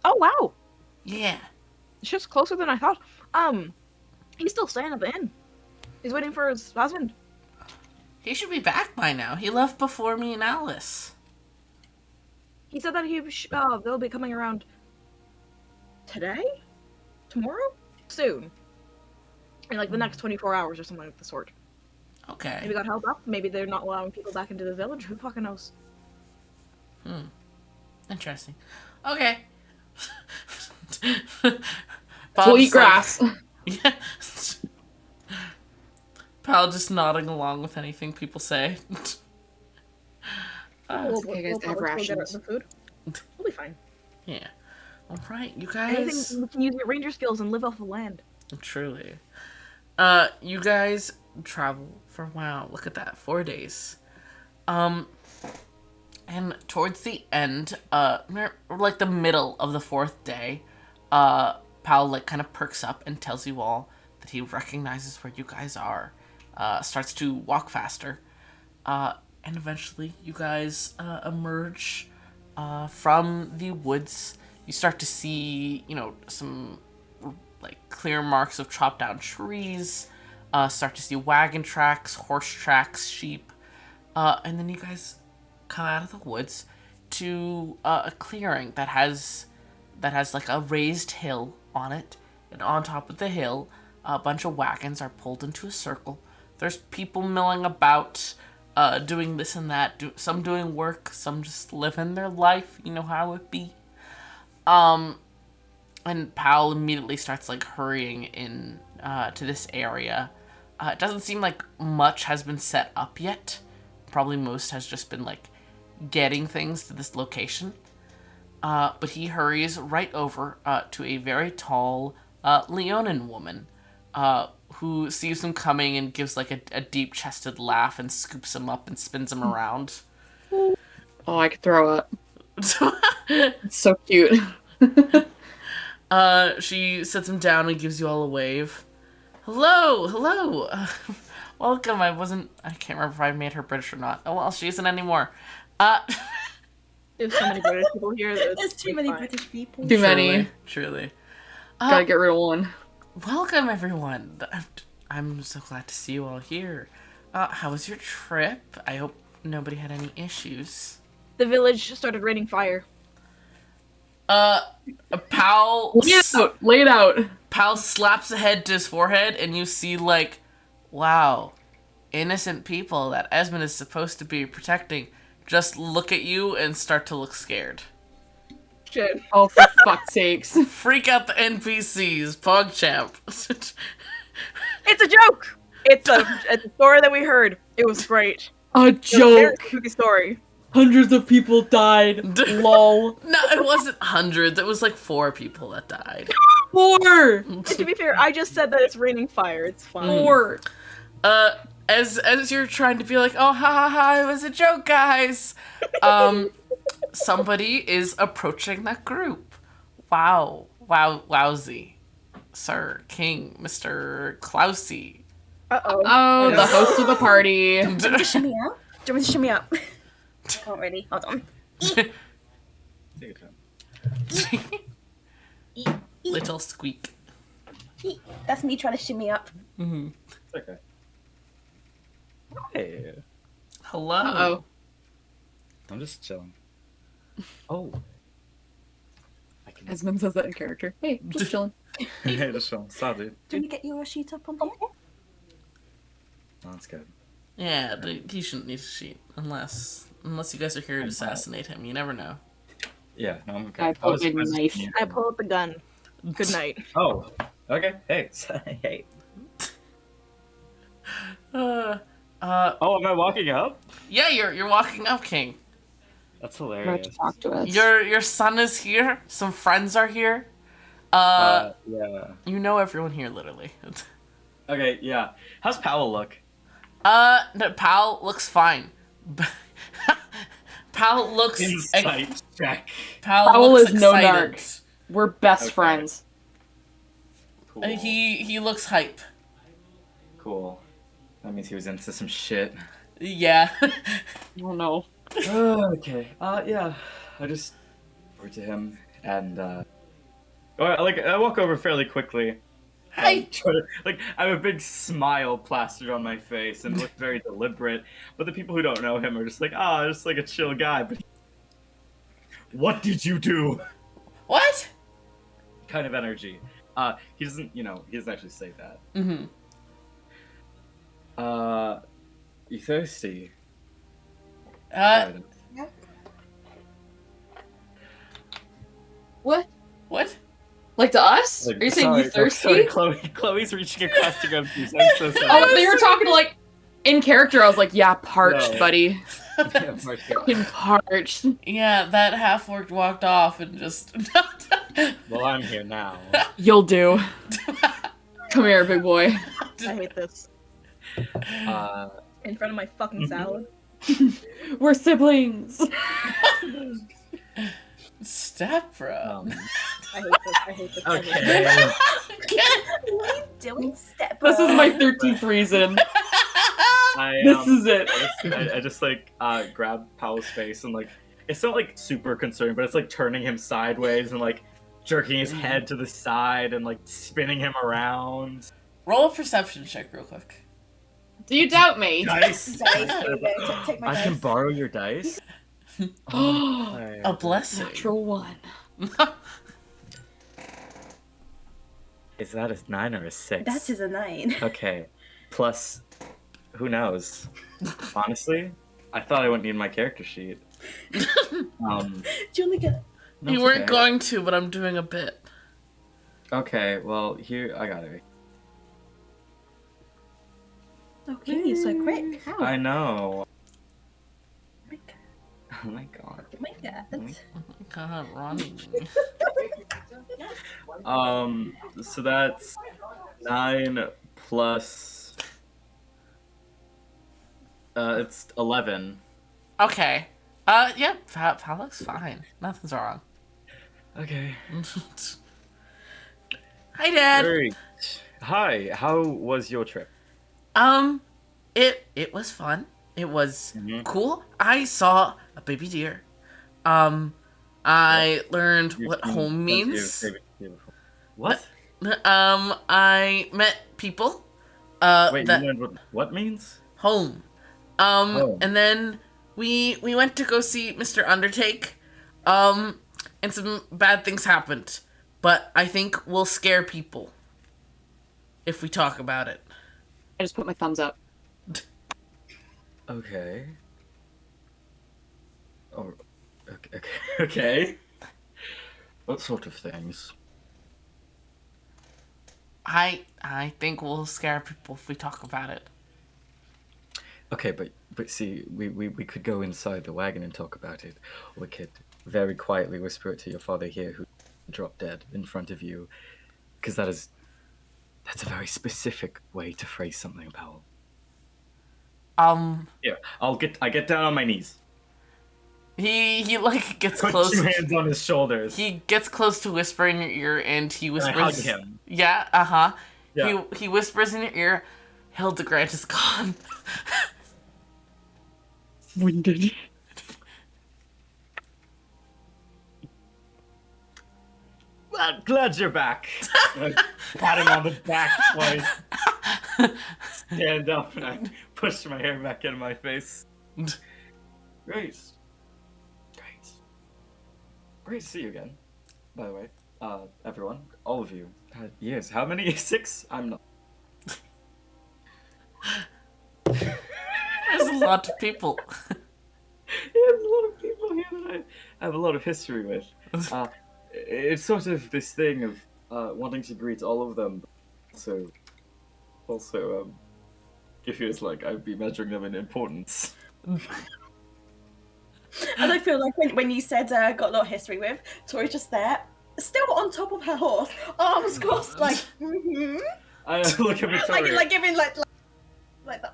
Oh wow. Yeah. It's just closer than I thought. He's still staying at the inn. He's waiting for his husband. He should be back by now. He left before me and Alice. He said that they'll be coming around today? Tomorrow? Soon. In like the next 24 hours or something of the sort. Okay. Maybe got held up. Maybe they're not allowing people back into the village. Who fucking knows? Interesting. Okay. We'll eat grass. Yeah. Pal just nodding along with anything people say. It's okay, guys. They have rations. The food. We'll be fine. Yeah. All right, you guys. Anything we can use your ranger skills and live off the land. Truly. You guys travel for look at that, 4 days. And towards the end, like the middle of the 4th day, Pal like kind of perks up and tells you all that he recognizes where you guys are. Starts to walk faster. And eventually you guys emerge from the woods. You start to see, some like clear marks of chopped down trees. Start to see wagon tracks, horse tracks, sheep. And then you guys come out of the woods to a clearing that has like a raised hill on it. And on top of the hill, a bunch of wagons are pulled into a circle. There's people milling about, doing this and that. Some doing work, some just living their life. You know how it be. And Powell immediately starts like hurrying in to this area. It doesn't seem like much has been set up yet. Probably most has just been like getting things to this location. But he hurries right over to a very tall Leonin woman who sees him coming and gives like a deep-chested laugh and scoops him up and spins him around. Oh, I could throw up. It's so cute. She sits him down and gives you all a wave. Hello. Welcome. I can't remember if I made her British or not. Oh, well, she isn't anymore. There's so many British people here. There's too many British people. Too many. Truly. Gotta get rid of one. Welcome, everyone. I'm so glad to see you all here. How was your trip? I hope nobody had any issues. The village started raining fire. Powell... Lay it out. Powell slaps a head to his forehead, and you see, like, wow, innocent people that Esmond is supposed to be protecting just look at you and start to look scared. Shit. Oh, for fuck's sakes. Freak out the NPCs, PogChamp. It's a joke! It's a story that we heard. It was great. A joke! Spooky story. Hundreds of people died. Lol. No, it wasn't hundreds. It was like 4 people that died. 4! And to be fair, I just said that it's raining fire. It's fine. 4! As you're trying to be like, oh, ha ha ha, it was a joke, guys. Somebody is approaching that group. Wowsy. Sir, King, Mr. Klausy. Uh-oh. Oh, the host of the party. Do you want me to shimmy out? Do you want me to shimmy up? I can't really. Hold on. Little squeak. That's me trying to shimmy up. Mm-hmm. It's okay. Hey, Hello. Uh-oh. I'm just chilling. Oh. I can. Esmond says that in character. Hey, just chilling. Hey, just chilling. Saw, dude. Do you want to get your sheet up on here? Oh, that's good. Yeah, he shouldn't need a sheet unless you guys are here to assassinate him. You never know. Yeah, no, I'm okay. I pulled a knife. I pull out the gun. Good night. Oh, okay. Hey, hey. Uh, Oh, am I walking up? yeah, you're walking up, King. That's About hilarious. to talk to us. Your son is here. Some friends are here. Yeah. You know everyone here, literally. Okay, yeah. How's Powell look? No, Pal looks fine. Pal looks. Insight check. Pal Powell looks is no excited. narc. We're best Okay. friends. Cool. He looks hype. Cool. That means he was into some shit. Yeah. Oh no. Okay. Yeah. I just over to him and I walk over fairly quickly. Hi. I have a big smile plastered on my face and look very deliberate. But the people who don't know him are just like, just like a chill guy. But what did you do? What? Kind of energy. He doesn't actually say that. Mm-hmm. You thirsty? What? What? Like to us? Are you saying you thirsty? Sorry, Chloe's reaching across to grab these. I'm so sorry. Oh, they were talking like in character. I was like, yeah, parched, No. buddy. Yeah, Fucking parched. Yeah, that half-orc walked off and just. well, I'm here now. You'll do. Come here, big boy. I hate this. In front of my fucking salad. We're siblings. Step bro. I hate this. I hate this. I hate this. Okay. What are you doing, step? This is my 13th reason. This is it. I just grab Powell's face and it's not super concerned, but it's turning him sideways and jerking his head to the side and spinning him around. Roll a perception check real quick. Do you doubt me? Dice. Dice, there you go. Take my I dice. can borrow your dice. A blessing. Natural one. Is that a 9 or a 6? That is a 9. Okay. Plus, who knows? Honestly, I thought I wouldn't need my character sheet. Do you want to get? No, You it's weren't okay. going to, but I'm doing a bit. Okay, well, here, I got it. Okay, you're so quick. How? I know. Oh Oh my god. my god. God, running. So that's 9 plus. It's 11. Okay. Yeah, Pal looks fine. Nothing's wrong. Okay. Hi, Dad. Great. Hi, how was your trip? It was fun. It was cool. I saw a baby deer. I learned what home means. What? I met people. Wait, that you learned what means? home. Home. And then we went to go see Mr. Undertake. And some bad things happened. But I think we'll scare people if we talk about it. I just put my thumbs up. Okay. Oh, okay. What sort of things? I think we'll scare people if we talk about it. Okay, but see, we could go inside the wagon and talk about it. We could very quietly whisper it to your father here, who dropped dead in front of you, because that's a very specific way to phrase something, Powell. Yeah, I get down on my knees. He gets Put close. 2 hands on his shoulders. He gets close to whisper in your ear, and he whispers. I hug him. Yeah, Yeah. He whispers in your ear, Hildegrand is gone. Winded. Glad you're back. I pat him on the back twice. Stand up and I push my hair back into my face. Great. Great to see you again, by the way. Everyone, all of you. Years. How many? 6? I'm not. There's a lot of people. There's a lot of people here that I have a lot of history with. It's sort of this thing of wanting to greet all of them, but also, it feels like I'd be measuring them in importance. And I feel like when you said got a lot of history with, Tori's just there, still on top of her horse, arms crossed, like, I look at Victoria. like giving like the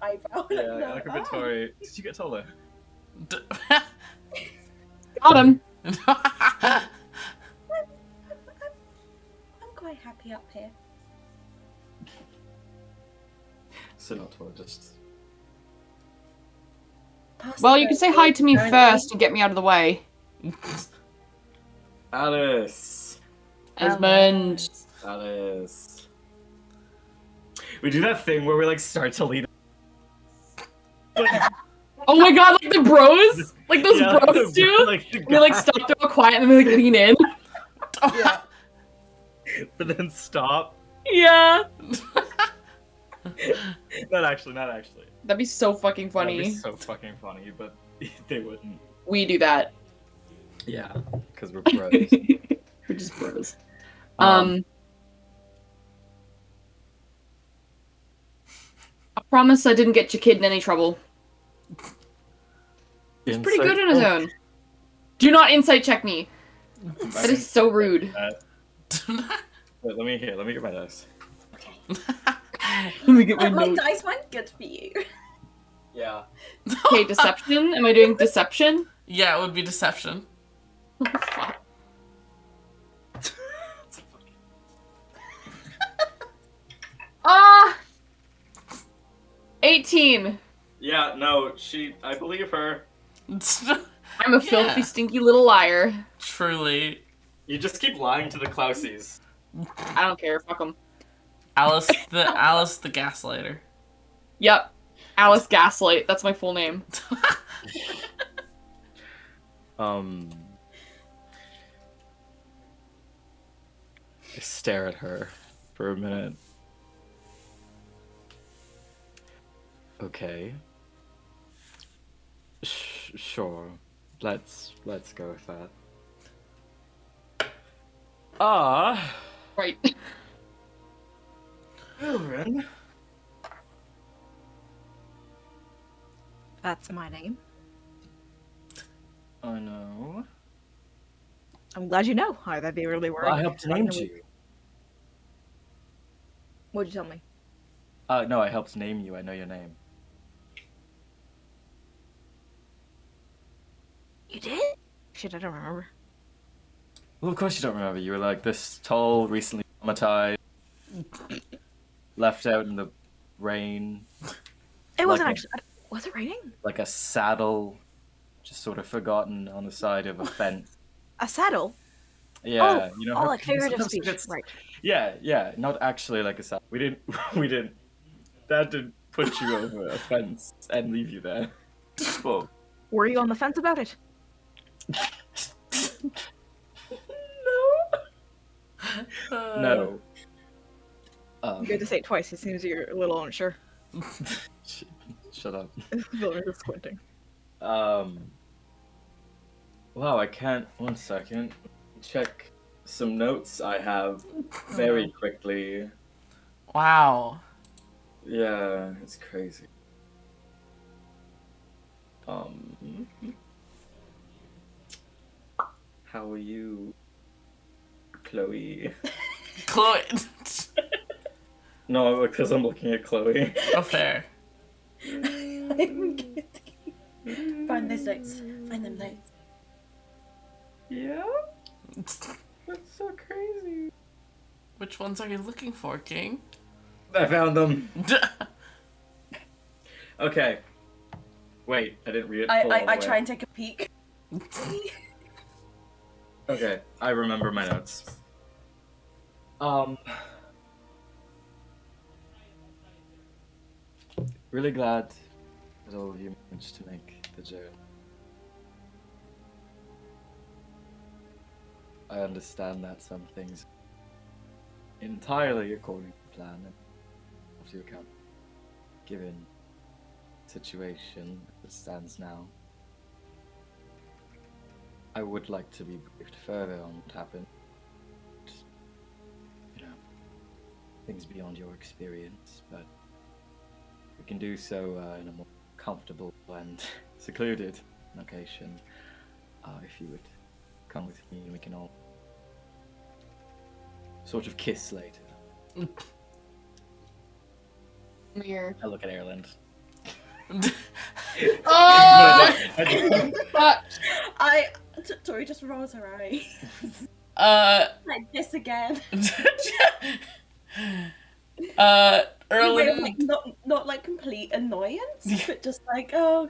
eyebrow. Yeah, I look at Victoria. Did you get taller? Got him. I'm quite happy up here. So not taller, just... Well, you can say hi to me first and get me out of the way. Alice. Esmond. Alice. We do that thing where we like start to lean. Oh my god, like the bros? Like those Yeah, bros do? like, They like stop, they're all quiet, and then they like lean in. Yeah. but then stop. Yeah. Not actually. That'd be so fucking That'd be funny. so fucking funny, but they wouldn't. We do that. Yeah, because we're bros. We're just bros. Um, I promise I didn't get your kid in any trouble. He's pretty good on his own. Do not insight check me. That is so rude. Wait, let me get my dice. Let me get my My notes. dice went good for you. Yeah. Okay, deception. Am I doing deception? Yeah, it would be deception. Oh, fuck. Ah! 18. Yeah, no, I believe her. I'm a filthy, stinky little liar. Truly. You just keep lying to the Klausies. I don't care. Fuck them. Alice the gaslighter. Yep. Alice Gaslight. That's my full name. Just stare at her for a minute. Okay. Sure. Let's go with that. Right. Vilran. That's my name. I know. I'm glad you know. I'd be really worried. I helped name you. What'd you tell me? No, I helped name you. I know your name. You did? Shit, I don't remember. Well, of course you don't remember. You were like this tall, recently traumatized, left out in the rain. It wasn't Like actually. Was it raining? Like a saddle, just sort of forgotten on the side of a fence. A saddle? Yeah, you know. Oh, like figurative sometimes speech, it's- right? Yeah, not actually like a saddle. We didn't. Dad didn't put you over a fence and leave you there. Well, Were you on the fence about it? no. You had to say it twice. It seems you're a little unsure. Shut up. Vilran is squinting. Wow, I can't. 1 second. Check some notes I have very quickly. Wow. Yeah, it's crazy. How are you, Chloe? Chloe. No, because I'm looking at Chloe. Oh, fair. I'm good. Find those notes. Find them notes. Yeah? That's so crazy. Which ones are you looking for, King? I found them. Okay. Wait, I didn't read it. I try and take a peek. Okay, I remember my notes. Um, really glad that all of you managed to make the journey. I understand that some things entirely according to plan and off to account, given the situation that stands now. I would like to be briefed further on what happened. You know, things beyond your experience, but we can do so in a more comfortable and secluded location. If you would come with me, and we can all sort of kiss later. Weird. I look at Ireland. Oh! Tori just rolls her eyes. Like this again. Erland. Like, not like complete annoyance, but just like, oh,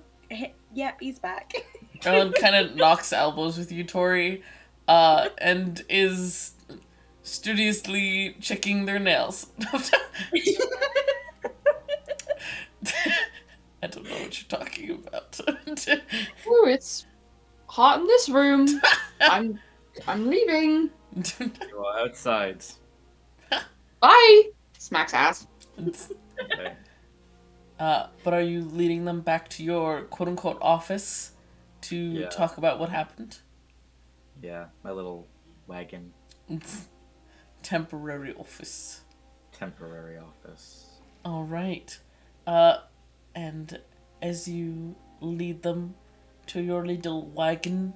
yeah, he's back. Erland kind of knocks elbows with you, Tori, and is studiously checking their nails. I don't know what you're talking about. Ooh, it's hot in this room. I'm leaving. You are outside. Bye. Smacks ass. Okay. But are you leading them back to your quote-unquote office to talk about what happened? Yeah, my little wagon. Temporary office. Temporary office. All right. And as you lead them to your little wagon,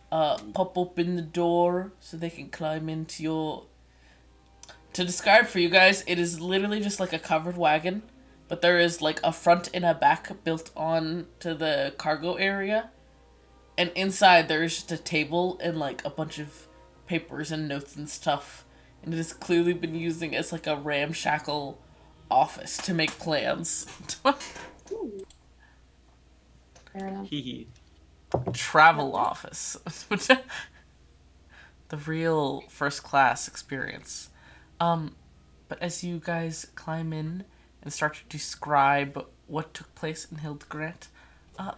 pop open the door so they can climb into your... To describe for you guys, it is literally just like a covered wagon, but there is like a front and a back built on to the cargo area. And inside there is just a table and like a bunch of papers and notes and stuff. And it has clearly been using as like a ramshackle office to make plans. Fair enough. Hee Travel office. The real first class experience. But as you guys climb in and start to describe what took place in Hildegard,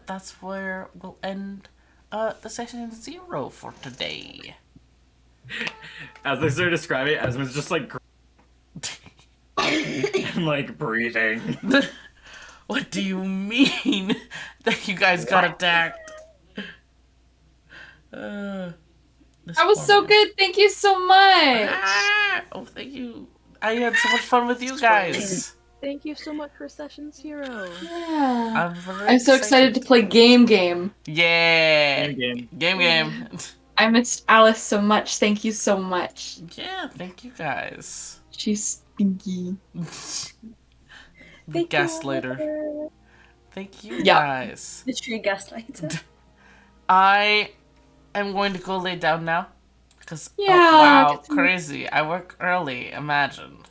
that's where we'll end the session 0 for today. As they start describing it, Esmond's just like and like breathing. What do you mean that you guys got attacked? That was so good. Thank you so much. Oh, thank you. I had so much fun with you guys. Thank you so much for session 0. Yeah. I'm so excited to play game. Yeah. Game. I missed Alice so much. Thank you so much. Yeah, thank you guys. She's stinky. The gaslighter. Thank you guys. The true gaslighter. I am going to go lay down now. Because, Yeah, oh, wow, crazy. I work early, imagine.